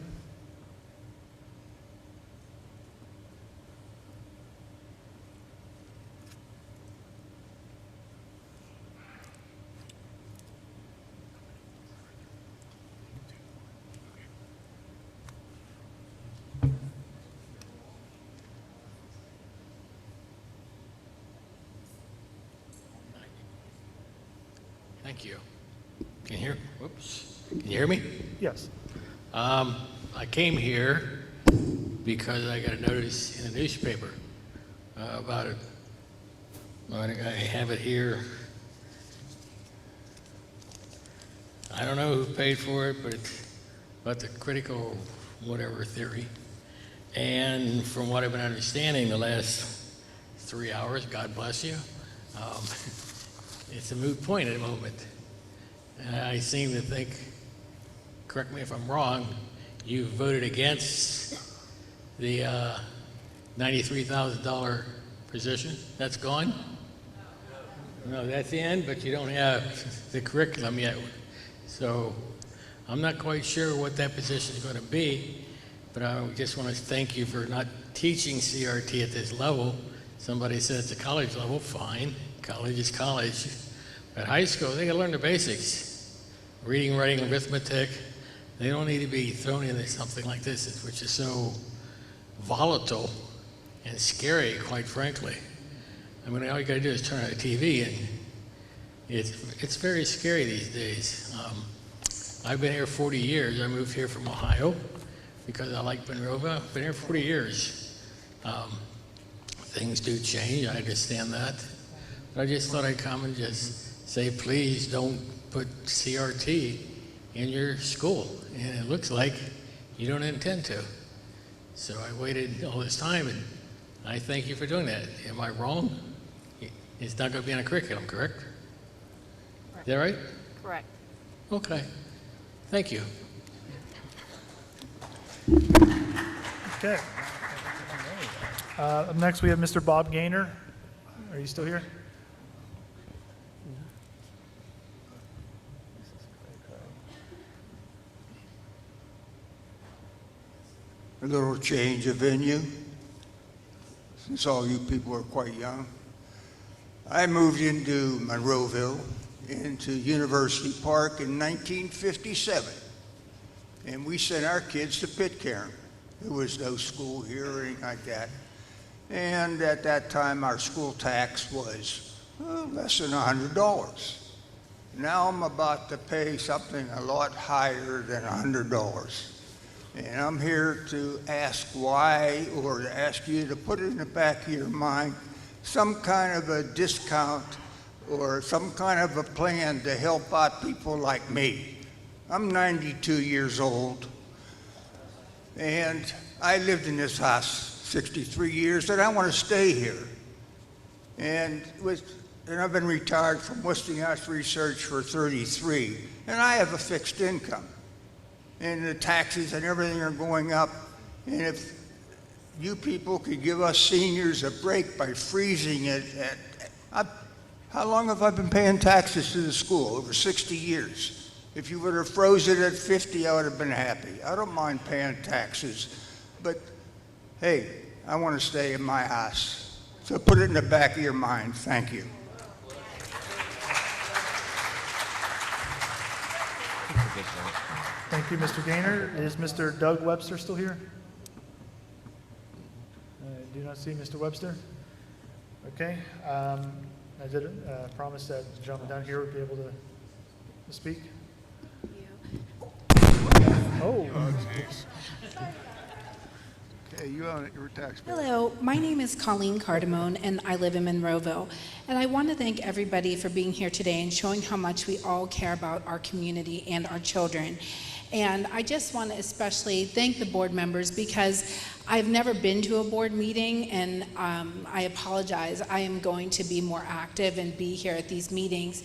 Thank you. Can you hear? Whoops. Can you hear me? Yes. I came here because I got a notice in the newspaper about a I have it here. I don't know who paid for it, but it's about the critical whatever theory. And from what I've been understanding the last 3 hours, God bless you, it's a moot point at the moment. And I seem to think, correct me if I'm wrong, you voted against the $93,000 position. That's gone? No, that's the end, but you don't have the curriculum yet. So I'm not quite sure what that position is going to be, but I just want to thank you for not teaching CRT at this level. Somebody said it's a college level, fine. College is college. At high school, they got to learn the basics. Reading, writing, arithmetic. They don't need to be thrown into something like this, which is so volatile and scary, quite frankly. I mean, all you got to do is turn on the TV, and it's very scary these days. I've been here 40 years. I moved here from Ohio because I like Monrovia. I've been here 40 years. Things do change, I understand that. But I just thought I'd come and just say, please don't put CRT in your school. And it looks like you don't intend to. So I waited all this time, and I thank you for doing that. Am I wrong? It's not going to be on a curriculum, correct? Is that right? Correct. Okay. Thank you. Okay. Up next, we have Mr. Bob Gaynor. Are you still here? A little change of venue, since all you people are quite young. I moved into Monroeville, into University Park in 1957, and we sent our kids to Pitcairn. There was no school here or anything like that. And at that time, our school tax was less than $100. Now I'm about to pay something a lot higher than $100. And I'm here to ask why, or to ask you to put it in the back of your mind, some kind of a discount or some kind of a plan to help out people like me. I'm 92 years old, and I lived in this house 63 years, and I want to stay here. And I've been retired from Westinghouse Research for 33, and I have a fixed income. And the taxes and everything are going up. And if you people could give us seniors a break by freezing it how long have I been paying taxes to the school? Over 60 years. If you would have froze it at 50, I would have been happy. I don't mind paying taxes, but hey, I want to stay in my house. So put it in the back of your mind. Thank you. Thank you, Mr. Gaynor. Is Mr. Doug Webster still here? I do not see Mr. Webster. Okay. I did promise that the gentleman down here would be able to speak. Oh. Okay, you own it, you're a taxpayer. Hello, my name is Colleen Cardamone, and I live in Monroeville. And I want to thank everybody for being here today and showing how much we all care about our community and our children. And I just want to especially thank the board members, because I've never been to a board meeting, and I apologize. I am going to be more active and be here at these meetings.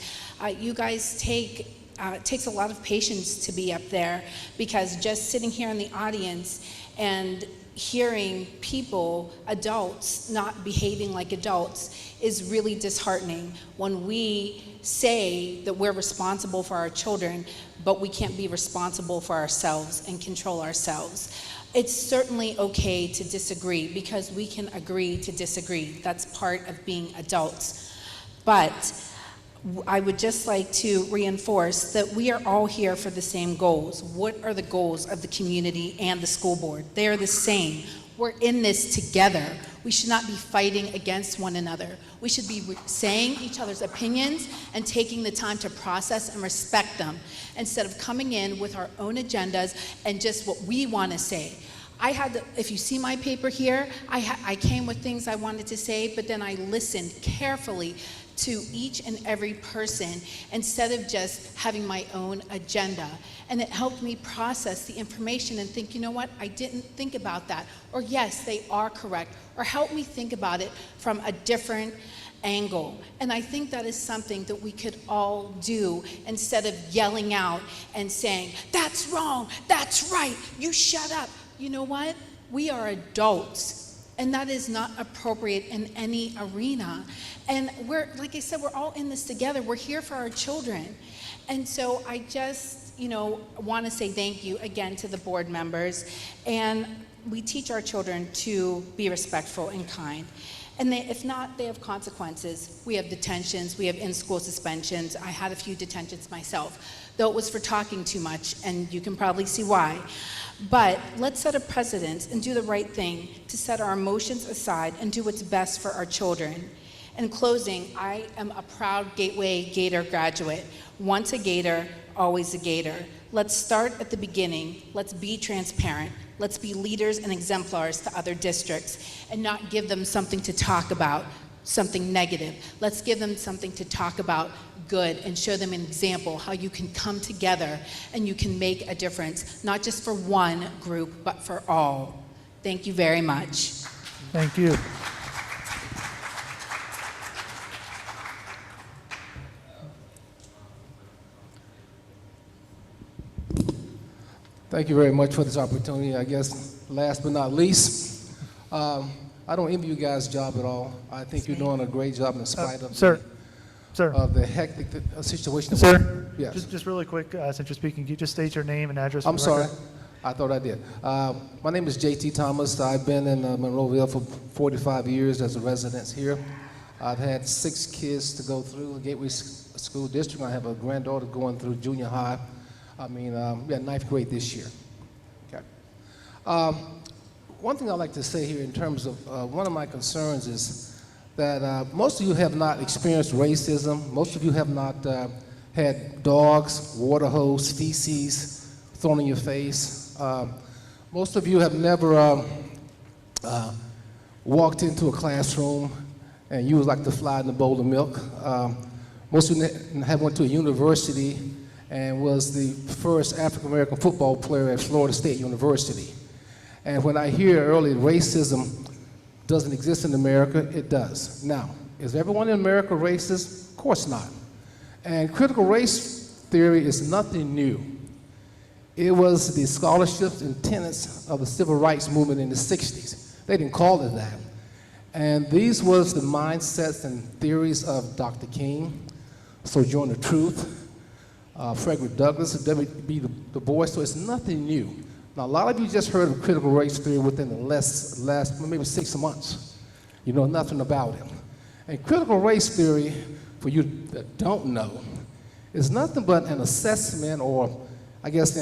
You guys takes a lot of patience to be up there, because just sitting here in the audience and hearing people, adults, not behaving like adults is really disheartening when we say that we're responsible for our children, but we can't be responsible for ourselves and control ourselves. It's certainly okay to disagree, because we can agree to disagree. That's part of being adults. But I would just like to reinforce that we are all here for the same goals. What are the goals of the community and the school board? They are the same. We're in this together. We should not be fighting against one another. We should be saying each other's opinions and taking the time to process and respect them, instead of coming in with our own agendas and just what we want to say. if you see my paper here, I came with things I wanted to say, but then I listened carefully to each and every person instead of just having my own agenda. And it helped me process the information and think, you know what, I didn't think about that. Or yes, they are correct. Or help me think about it from a different angle. And I think that is something that we could all do instead of yelling out and saying, that's wrong, that's right, you shut up. You know what? We are adults, and that is not appropriate in any arena. And we're, like I said, we're all in this together. We're here for our children. And so I just, want to say thank you again to the board members. And we teach our children to be respectful and kind. And if not, they have consequences. We have detentions, we have in-school suspensions. I had a few detentions myself, though it was for talking too much, and you can probably see why. But let's set a precedent and do the right thing to set our emotions aside and do what's best for our children. In closing, I am a proud Gateway Gator graduate. Once a Gator, always a Gator. Let's start at the beginning. Let's be transparent. Let's be leaders and exemplars to other districts and not give them something to talk about, something negative. Let's give them something to talk about good and show them an example how you can come together and you can make a difference, not just for one group, but for all. Thank you very much. Thank you. Thank you very much for this opportunity. I guess last but not least, I don't envy you guys' job at all. I think you're doing a great job in spite of the hectic situation. Sir, Yes. just really quick, since you're speaking, can you just state your name and address? I'm for the record? sorry. I thought I did. My name is J.T. Thomas. I've been in Monroeville for 45 years as a resident here. I've had 6 kids to go through the Gateway School District. I have a granddaughter going through junior high. Yeah, 9th grade this year. Okay. One thing I'd like to say here in terms of one of my concerns is that most of you have not experienced racism. Most of you have not had dogs, water hose, feces thrown in your face. Most of you have never walked into a classroom and you was like the fly in the bowl of milk. Most of you have went to a university and was the first African-American football player at Florida State University. And when I hear earlier racism doesn't exist in America, it does. Now, is everyone in America racist? Of course not. And critical race theory is nothing new. It was the scholarships and tenets of the civil rights movement in the 60s. They didn't call it that. And these was the mindsets and theories of Dr. King, Sojourner Truth, Frederick Douglass, W.B. Du Bois, so it's nothing new. Now, a lot of you just heard of critical race theory within the last maybe 6 months. You know nothing about it. And critical race theory, for you that don't know, is nothing but an assessment, or I guess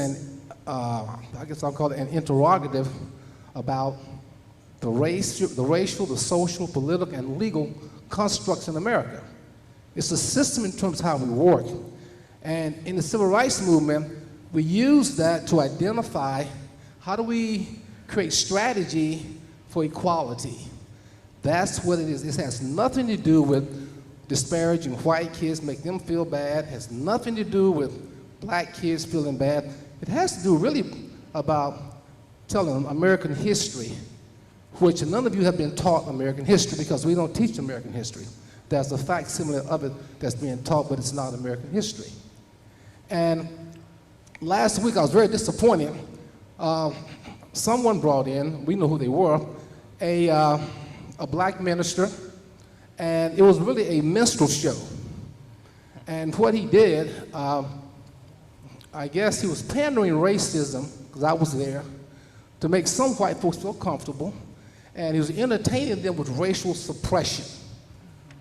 I'll call it an interrogative about the racial, the social, political, and legal constructs in America. It's a system in terms of how we work. And in the civil rights movement, we use that to identify how do we create strategy for equality. That's what it is. It has nothing to do with disparaging white kids, make them feel bad. It has nothing to do with black kids feeling bad. It has to do really about telling them American history, which none of you have been taught American history because we don't teach American history. There's a facsimile of it that's being taught, but it's not American history. And last week I was very disappointed. Someone brought in, we know who they were, a black minister, and it was really a minstrel show. And what he did, I guess he was pandering racism, because I was there, to make some white folks feel comfortable, and he was entertaining them with racial suppression.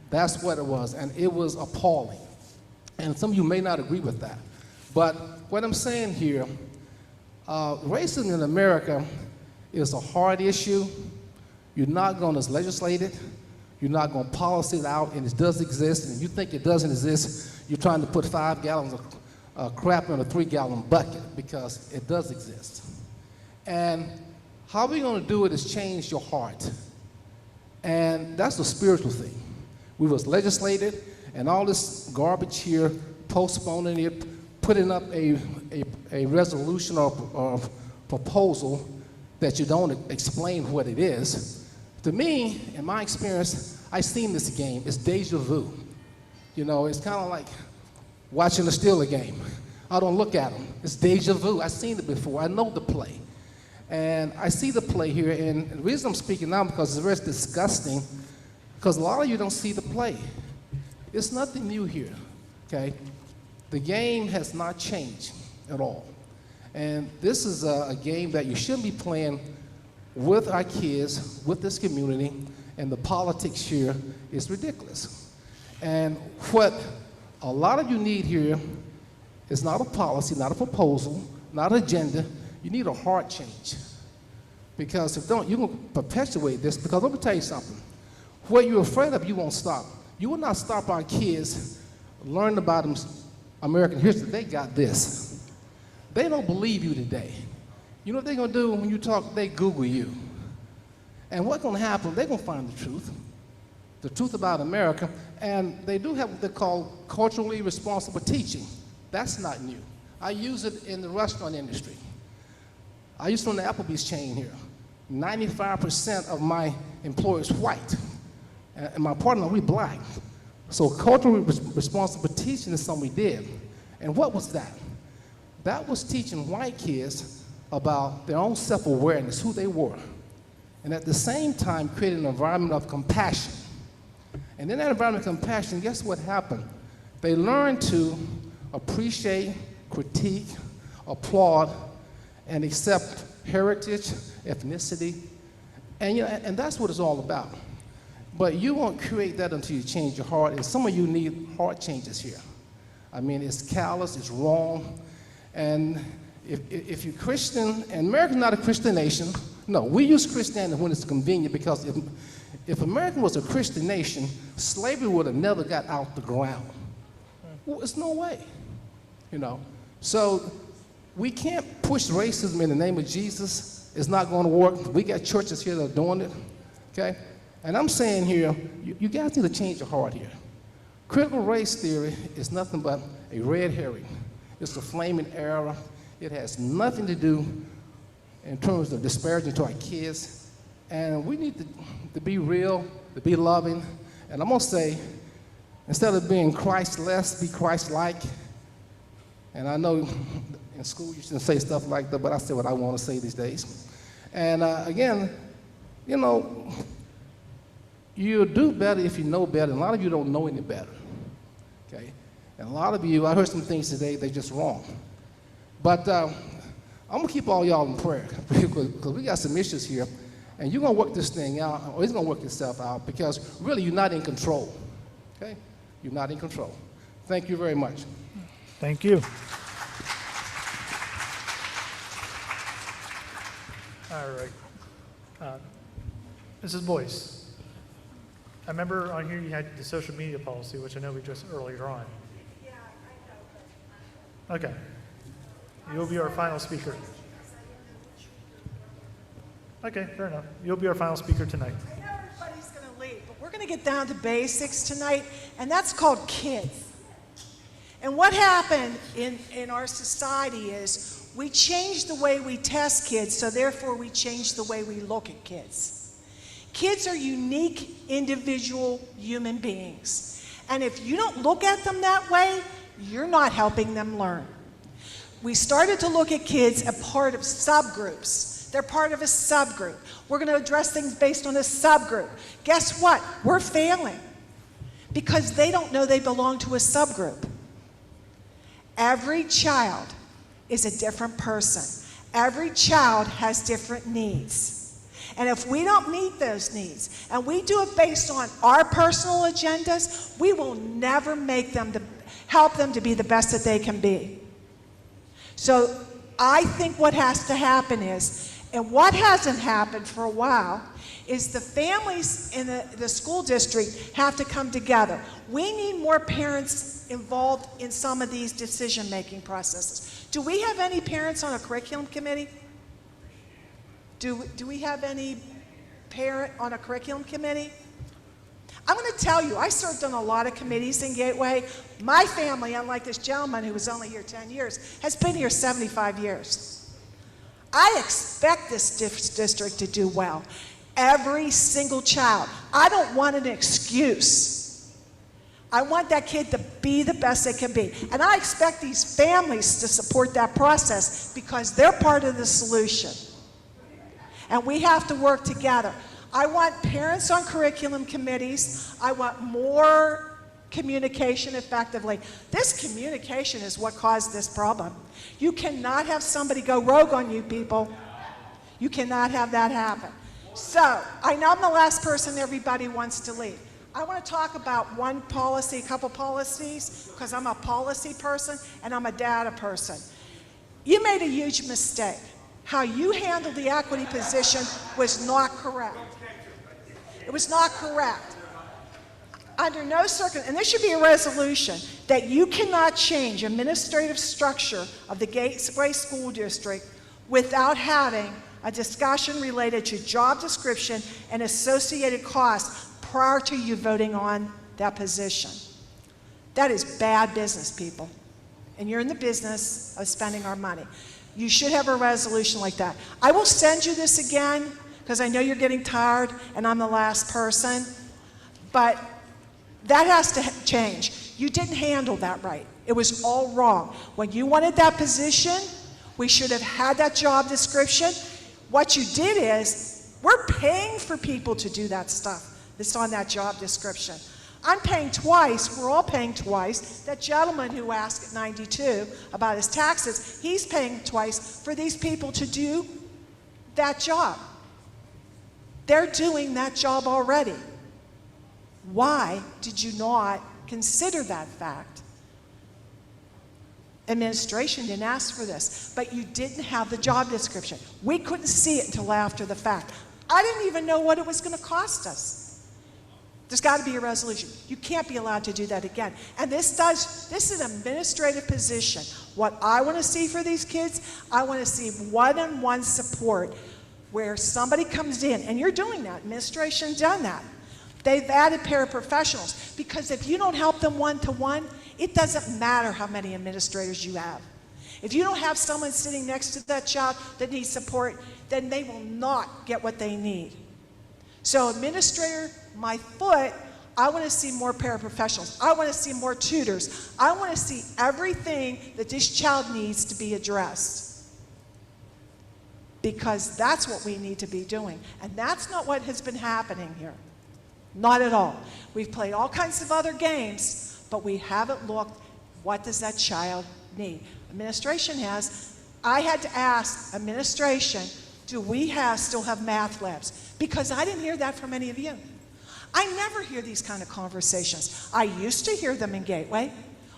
That's what it was, and it was appalling. And some of you may not agree with that. But what I'm saying here, racism in America is a hard issue. You're not going to legislate it. You're not going to policy it out, and it does exist. And if you think it doesn't exist, you're trying to put 5 gallons of crap in a 3-gallon bucket, because it does exist. And How we're going to do it is change your heart. And that's a spiritual thing. We was legislated, and all this garbage here, postponing it, putting up a resolution or proposal that you don't explain what it is. To me, in my experience, I've seen this game. It's deja vu. You know, it's kind of like watching a Steeler game. I don't look at them. It's deja vu. I've seen it before. I know the play. And I see the play here, and the reason I'm speaking now because it's very disgusting, because a lot of you don't see the play. It's nothing new here, okay? The game has not changed at all. And this is a game that you shouldn't be playing with our kids, with this community, and the politics here is ridiculous. And what a lot of you need here is not a policy, not a proposal, not an agenda. You need a heart change. Because if don't, you're going to perpetuate this. Because let me tell you something. What you're afraid of, you won't stop. You will not stop our kids learning about American history. They got this. They don't believe you today. You know what they're going to do when you talk? They Google you. And what's going to happen, they're going to find the truth about America. And they do have what they call culturally responsible teaching. That's not new. I use it in the restaurant industry. I used to run the Applebee's chain here. 95% of my employees white, and my partner, we black. So culturally responsible teaching is something we did. And what was that? That was teaching white kids about their own self-awareness, who they were, and at the same time creating an environment of compassion. And in that environment of compassion, guess what happened? They learned to appreciate, critique, applaud, and accept heritage, ethnicity, and, you know, and that's what it's all about. But you won't create that until you change your heart, and some of you need heart changes here. I mean, it's callous, it's wrong, and if you're Christian, and America's not a Christian nation, no, we use Christianity when it's convenient, because if America was a Christian nation, slavery would have never got out the ground. Well, there's no way, you know. So we can't push racism in the name of Jesus. It's not going to work. We got churches here that are doing it, okay? And I'm saying here, you guys need to change your heart here. Critical race theory is nothing but a red herring. It's a flaming error. It has nothing to do in terms of disparaging to our kids. And we need to be real, to be loving. And I'm going to say, instead of being Christ-less, be Christ-like. And I know in school you shouldn't say stuff like that, but I say what I want to say these days. And again, you know, you'll do better if you know better. And a lot of you don't know any better, okay? And a lot of you, I heard some things today, they're just wrong. But I'm going to keep all y'all in prayer because we got some issues here. And you're going to work this thing out, or it's going to work itself out, because really you're not in control, okay? You're not in control. Thank you very much. Thank you. All right. Mrs. Boyce, I remember on here you had the social media policy, which I know we addressed earlier on. Yeah, I know. Okay. You'll be our final speaker. Okay, fair enough. You'll be our final speaker tonight. I know everybody's going to leave, but we're going to get down to basics tonight, and that's called kids. And what happened in our society is we changed the way we test kids, so therefore we changed the way we look at kids. Kids are unique, individual human beings. And if you don't look at them that way, you're not helping them learn. We started to look at kids as part of subgroups. They're part of a subgroup. We're going to address things based on a subgroup. Guess what? We're failing because they don't know they belong to a subgroup. Every child is a different person. Every child has different needs. And if we don't meet those needs, and we do it based on our personal agendas, we will never make them help them to be the best that they can be. So I think what has to happen is, and what hasn't happened for a while, is the families in the school district have to come together. We need more parents involved in some of these decision-making processes. Do we have any parents on a curriculum committee? Do we have any parent on a curriculum committee? I'm going to tell you, I served on a lot of committees in Gateway. My family, unlike this gentleman who was only here 10 years, has been here 75 years. I expect this district to do well. Every single child. I don't want an excuse. I want that kid to be the best they can be. And I expect these families to support that process because they're part of the solution. And we have to work together. I want parents on curriculum committees. I want more communication effectively. This communication is what caused this problem. You cannot have somebody go rogue on you people. You cannot have that happen. So, I know I'm the last person everybody wants to leave. I want to talk about one policy, a couple policies, because I'm a policy person and I'm a data person. You made a huge mistake. How you handled the equity position was not correct. It was not correct. Under no circumstance, and there should be a resolution that you cannot change administrative structure of the Gateway School District without having a discussion related to job description and associated costs prior to you voting on that position. That is bad business, people. And you're in the business of spending our money. You should have a resolution like that. I will send you this again because I know you're getting tired and I'm the last person, but that has to change. You didn't handle that right. It was all wrong. When you wanted that position, we should have had that job description. What you did is, we're paying for people to do that stuff that's on that job description. I'm paying twice, we're all paying twice. That gentleman who asked at 92 about his taxes, he's paying twice for these people to do that job. They're doing that job already. Why did you not consider that fact? Administration didn't ask for this, but you didn't have the job description. We couldn't see it until after the fact. I didn't even know what it was going to cost us. There's got to be a resolution. You can't be allowed to do that again. And this is an administrative position. What I want to see for these kids, I want to see one-on-one support where somebody comes in, and you're doing that. Administration done that. They've added paraprofessionals because if you don't help them one-to-one, it doesn't matter how many administrators you have. If you don't have someone sitting next to that child that needs support, then they will not get what they need. So administrator, my foot, I want to see more paraprofessionals. I want to see more tutors. I want to see everything that this child needs to be addressed. Because that's what we need to be doing. And that's not what has been happening here. Not at all. We've played all kinds of other games, but we haven't looked, what does that child need? Administration has. I had to ask administration, do we still have math labs? Because I didn't hear that from any of you. I never hear these kind of conversations. I used to hear them in Gateway.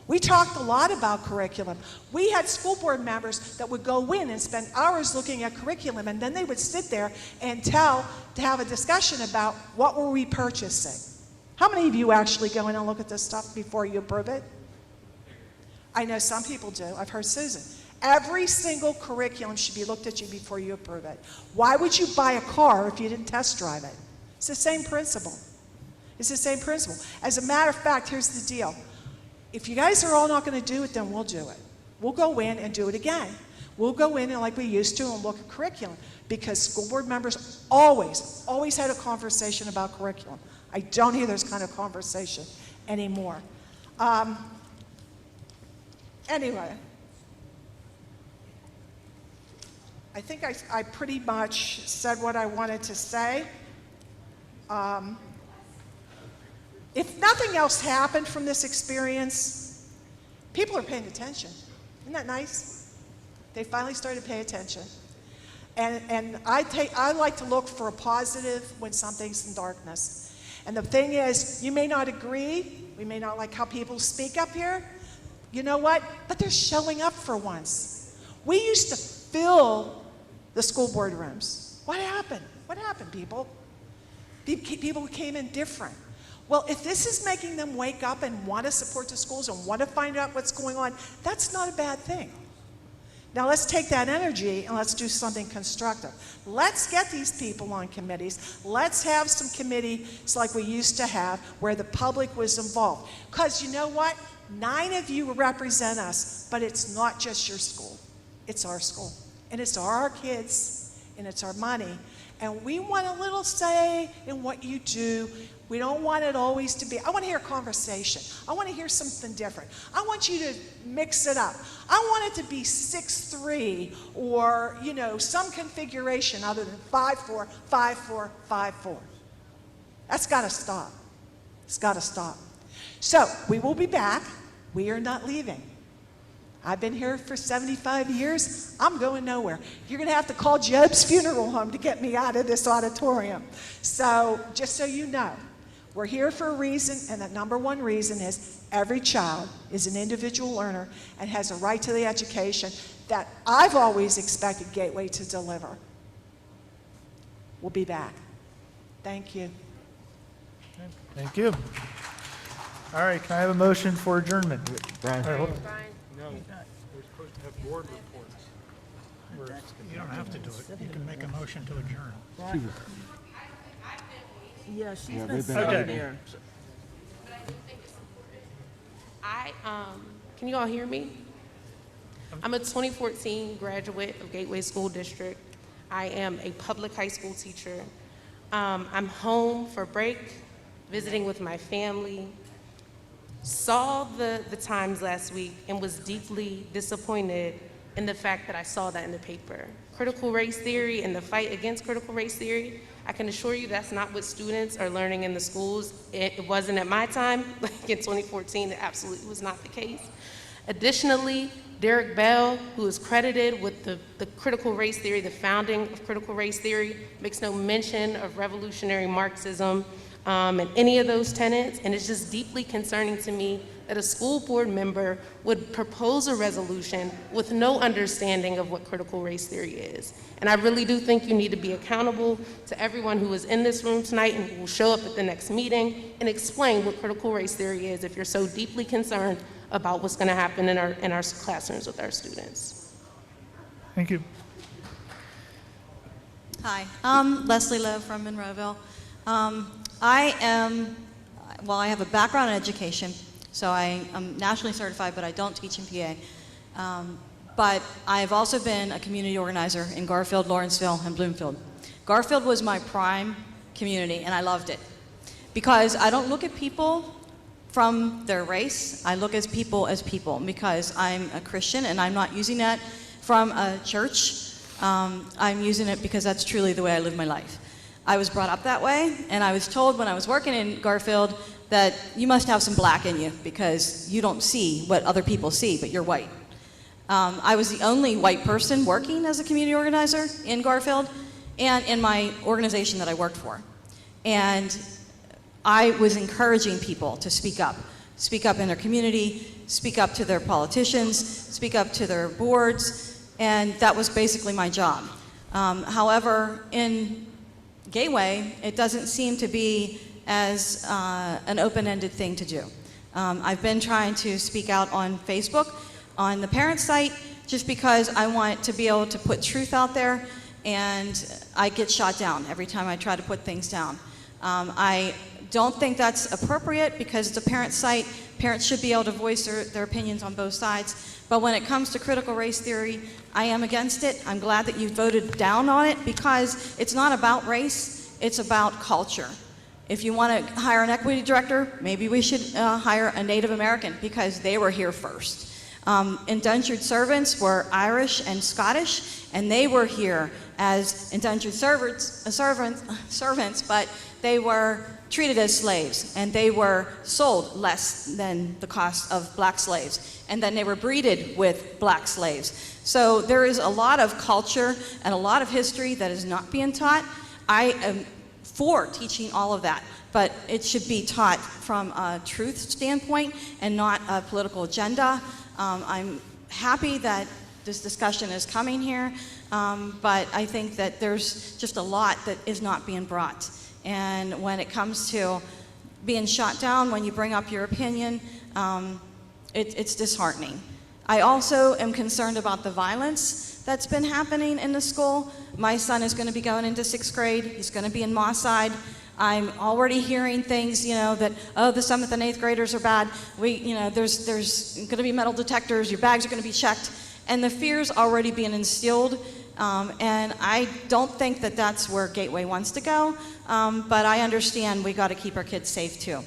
We talked a lot about curriculum. We had school board members that would go in and spend hours looking at curriculum, and then they would sit there and to have a discussion about what were we purchasing. How many of you actually go in and look at this stuff before you approve it? I know some people do. I've heard Susan. Every single curriculum should be looked at you before you approve it. Why would you buy a car if you didn't test drive it? It's the same principle. It's the same principle. As a matter of fact, here's the deal. If you guys are all not going to do it, then we'll do it. We'll go in and do it again. We'll go in and like we used to and look at curriculum because school board members always had a conversation about curriculum. I don't hear this kind of conversation anymore. Anyway, I think I pretty much said what I wanted to say. If nothing else happened from this experience, people are paying attention. Isn't that nice? They finally started to pay attention. And I like to look for a positive when something's in darkness. And the thing is, you may not agree, we may not like how people speak up here, you know what? But they're showing up for once. We used to fill the school board rooms. What happened? What happened, people? People came in different. Well, if this is making them wake up and want to support the schools and want to find out what's going on, that's not a bad thing. Now let's take that energy and let's do something constructive. Let's get these people on committees. Let's have some committees like we used to have where the public was involved. Because you know what? 9 of you represent us, but it's not just your school. It's our school. And it's our kids, and it's our money. And we want a little say in what you do. We don't want it always to be, I want to hear a conversation. I want to hear something different. I want you to mix it up. I want it to be 6-3 or, you know, some configuration other than 5-4, 5-4, 5-4. That's got to stop. It's got to stop. So we will be back. We are not leaving. I've been here for 75 years. I'm going nowhere. You're going to have to call Job's funeral home to get me out of this auditorium. So just so you know, we're here for a reason, and the number one reason is every child is an individual learner and has a right to the education that I've always expected Gateway to deliver. We'll be back. Thank you. Thank you. All right, can I have a motion for adjournment? Brian. All right, hold on. No, we're supposed to have board reports. You don't have to do it. You can make a motion to adjourn. Yeah, she's been been sitting Okay. there. Can you all hear me? I'm a 2014 graduate of Gateway School District. I am a public high school teacher. I'm home for break, visiting with my family. Saw the Times last week and was deeply disappointed in the fact that I saw that in the paper. Critical race theory and the fight against critical race theory, I can assure you that's not what students are learning in the schools. It wasn't at my time, like in 2014, it absolutely was not the case. Additionally, Derek Bell, who is credited with the critical race theory, the founding of critical race theory, makes no mention of revolutionary Marxism and any of those tenets, and it's just deeply concerning to me that a school board member would propose a resolution with no understanding of what critical race theory is. And I really do think you need to be accountable to everyone who is in this room tonight and who will show up at the next meeting and explain what critical race theory is if you're so deeply concerned about what's going to happen in our classrooms with our students. Thank you. Hi, I'm Leslie Lowe from Monroeville. I have a background in education, so I'm nationally certified, but I don't teach in PA. But I've also been a community organizer in Garfield, Lawrenceville, and Bloomfield. Garfield was my prime community, and I loved it. Because I don't look at people from their race, I look at people as people, because I'm a Christian, and I'm not using that from a church. I'm using it because that's truly the way I live my life. I was brought up that way, and I was told when I was working in Garfield that you must have some black in you because you don't see what other people see, but you're white. I was the only white person working as a community organizer in Garfield and in my organization that I worked for. And I was encouraging people to speak up in their community, speak up to their politicians, speak up to their boards, and that was basically my job. However, in Gateway, it doesn't seem to be as an open-ended thing to do. I've been trying to speak out on Facebook, on the parent site, just because I want to be able to put truth out there, and I get shot down every time I try to put things down. I don't think that's appropriate because it's a parent site. Parents should be able to voice their opinions on both sides. But when it comes to critical race theory, I am against it. I'm glad that you voted down on it because it's not about race, it's about culture. If you want to hire an equity director, maybe we should hire a Native American because they were here first. Indentured servants were Irish and Scottish, and they were here as indentured servants, but they were treated as slaves, and they were sold less than the cost of black slaves, and then they were breeded with black slaves. So there is a lot of culture and a lot of history that is not being taught. I am for teaching all of that, but it should be taught from a truth standpoint and not a political agenda. I'm happy that this discussion is coming here, but I think that there's just a lot that is not being brought. And when it comes to being shot down when you bring up your opinion, it's disheartening. I also am concerned about the violence that's been happening in the school. My son is going to be going into 6th grade. He's going to be in Mosside. I'm already hearing things, that, oh, the 7th and 8th graders are bad. There's going to be metal detectors. Your bags are going to be checked. And the fear's already being instilled. And I don't think that that's where Gateway wants to go. But I understand we got to keep our kids safe too.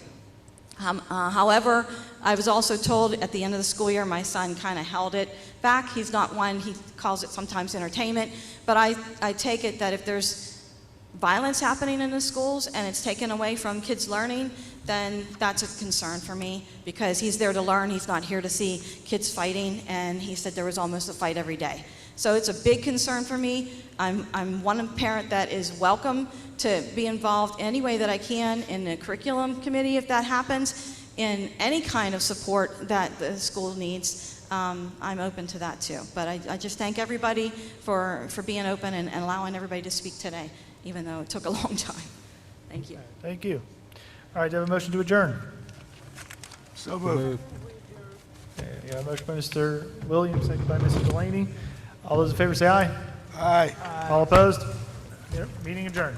However, I was also told at the end of the school year, my son kind of held it back. He's not one, he calls it sometimes entertainment, but I take it that if there's violence happening in the schools and it's taken away from kids learning, then that's a concern for me, because he's there to learn, he's not here to see kids fighting, and he said there was almost a fight every day. So it's a big concern for me. I'm one parent that is welcome to be involved any way that I can in the curriculum committee if that happens, in any kind of support that the school needs. I'm open to that too. But I just thank everybody for being open and allowing everybody to speak today, even though it took a long time. Thank you. Thank you. All right, do you have a motion to adjourn? So moved. Okay, we got a motion by Mr. Williams, second by Mrs. Delaney. All those in favor say aye. Aye. All opposed? Yep, meeting adjourned.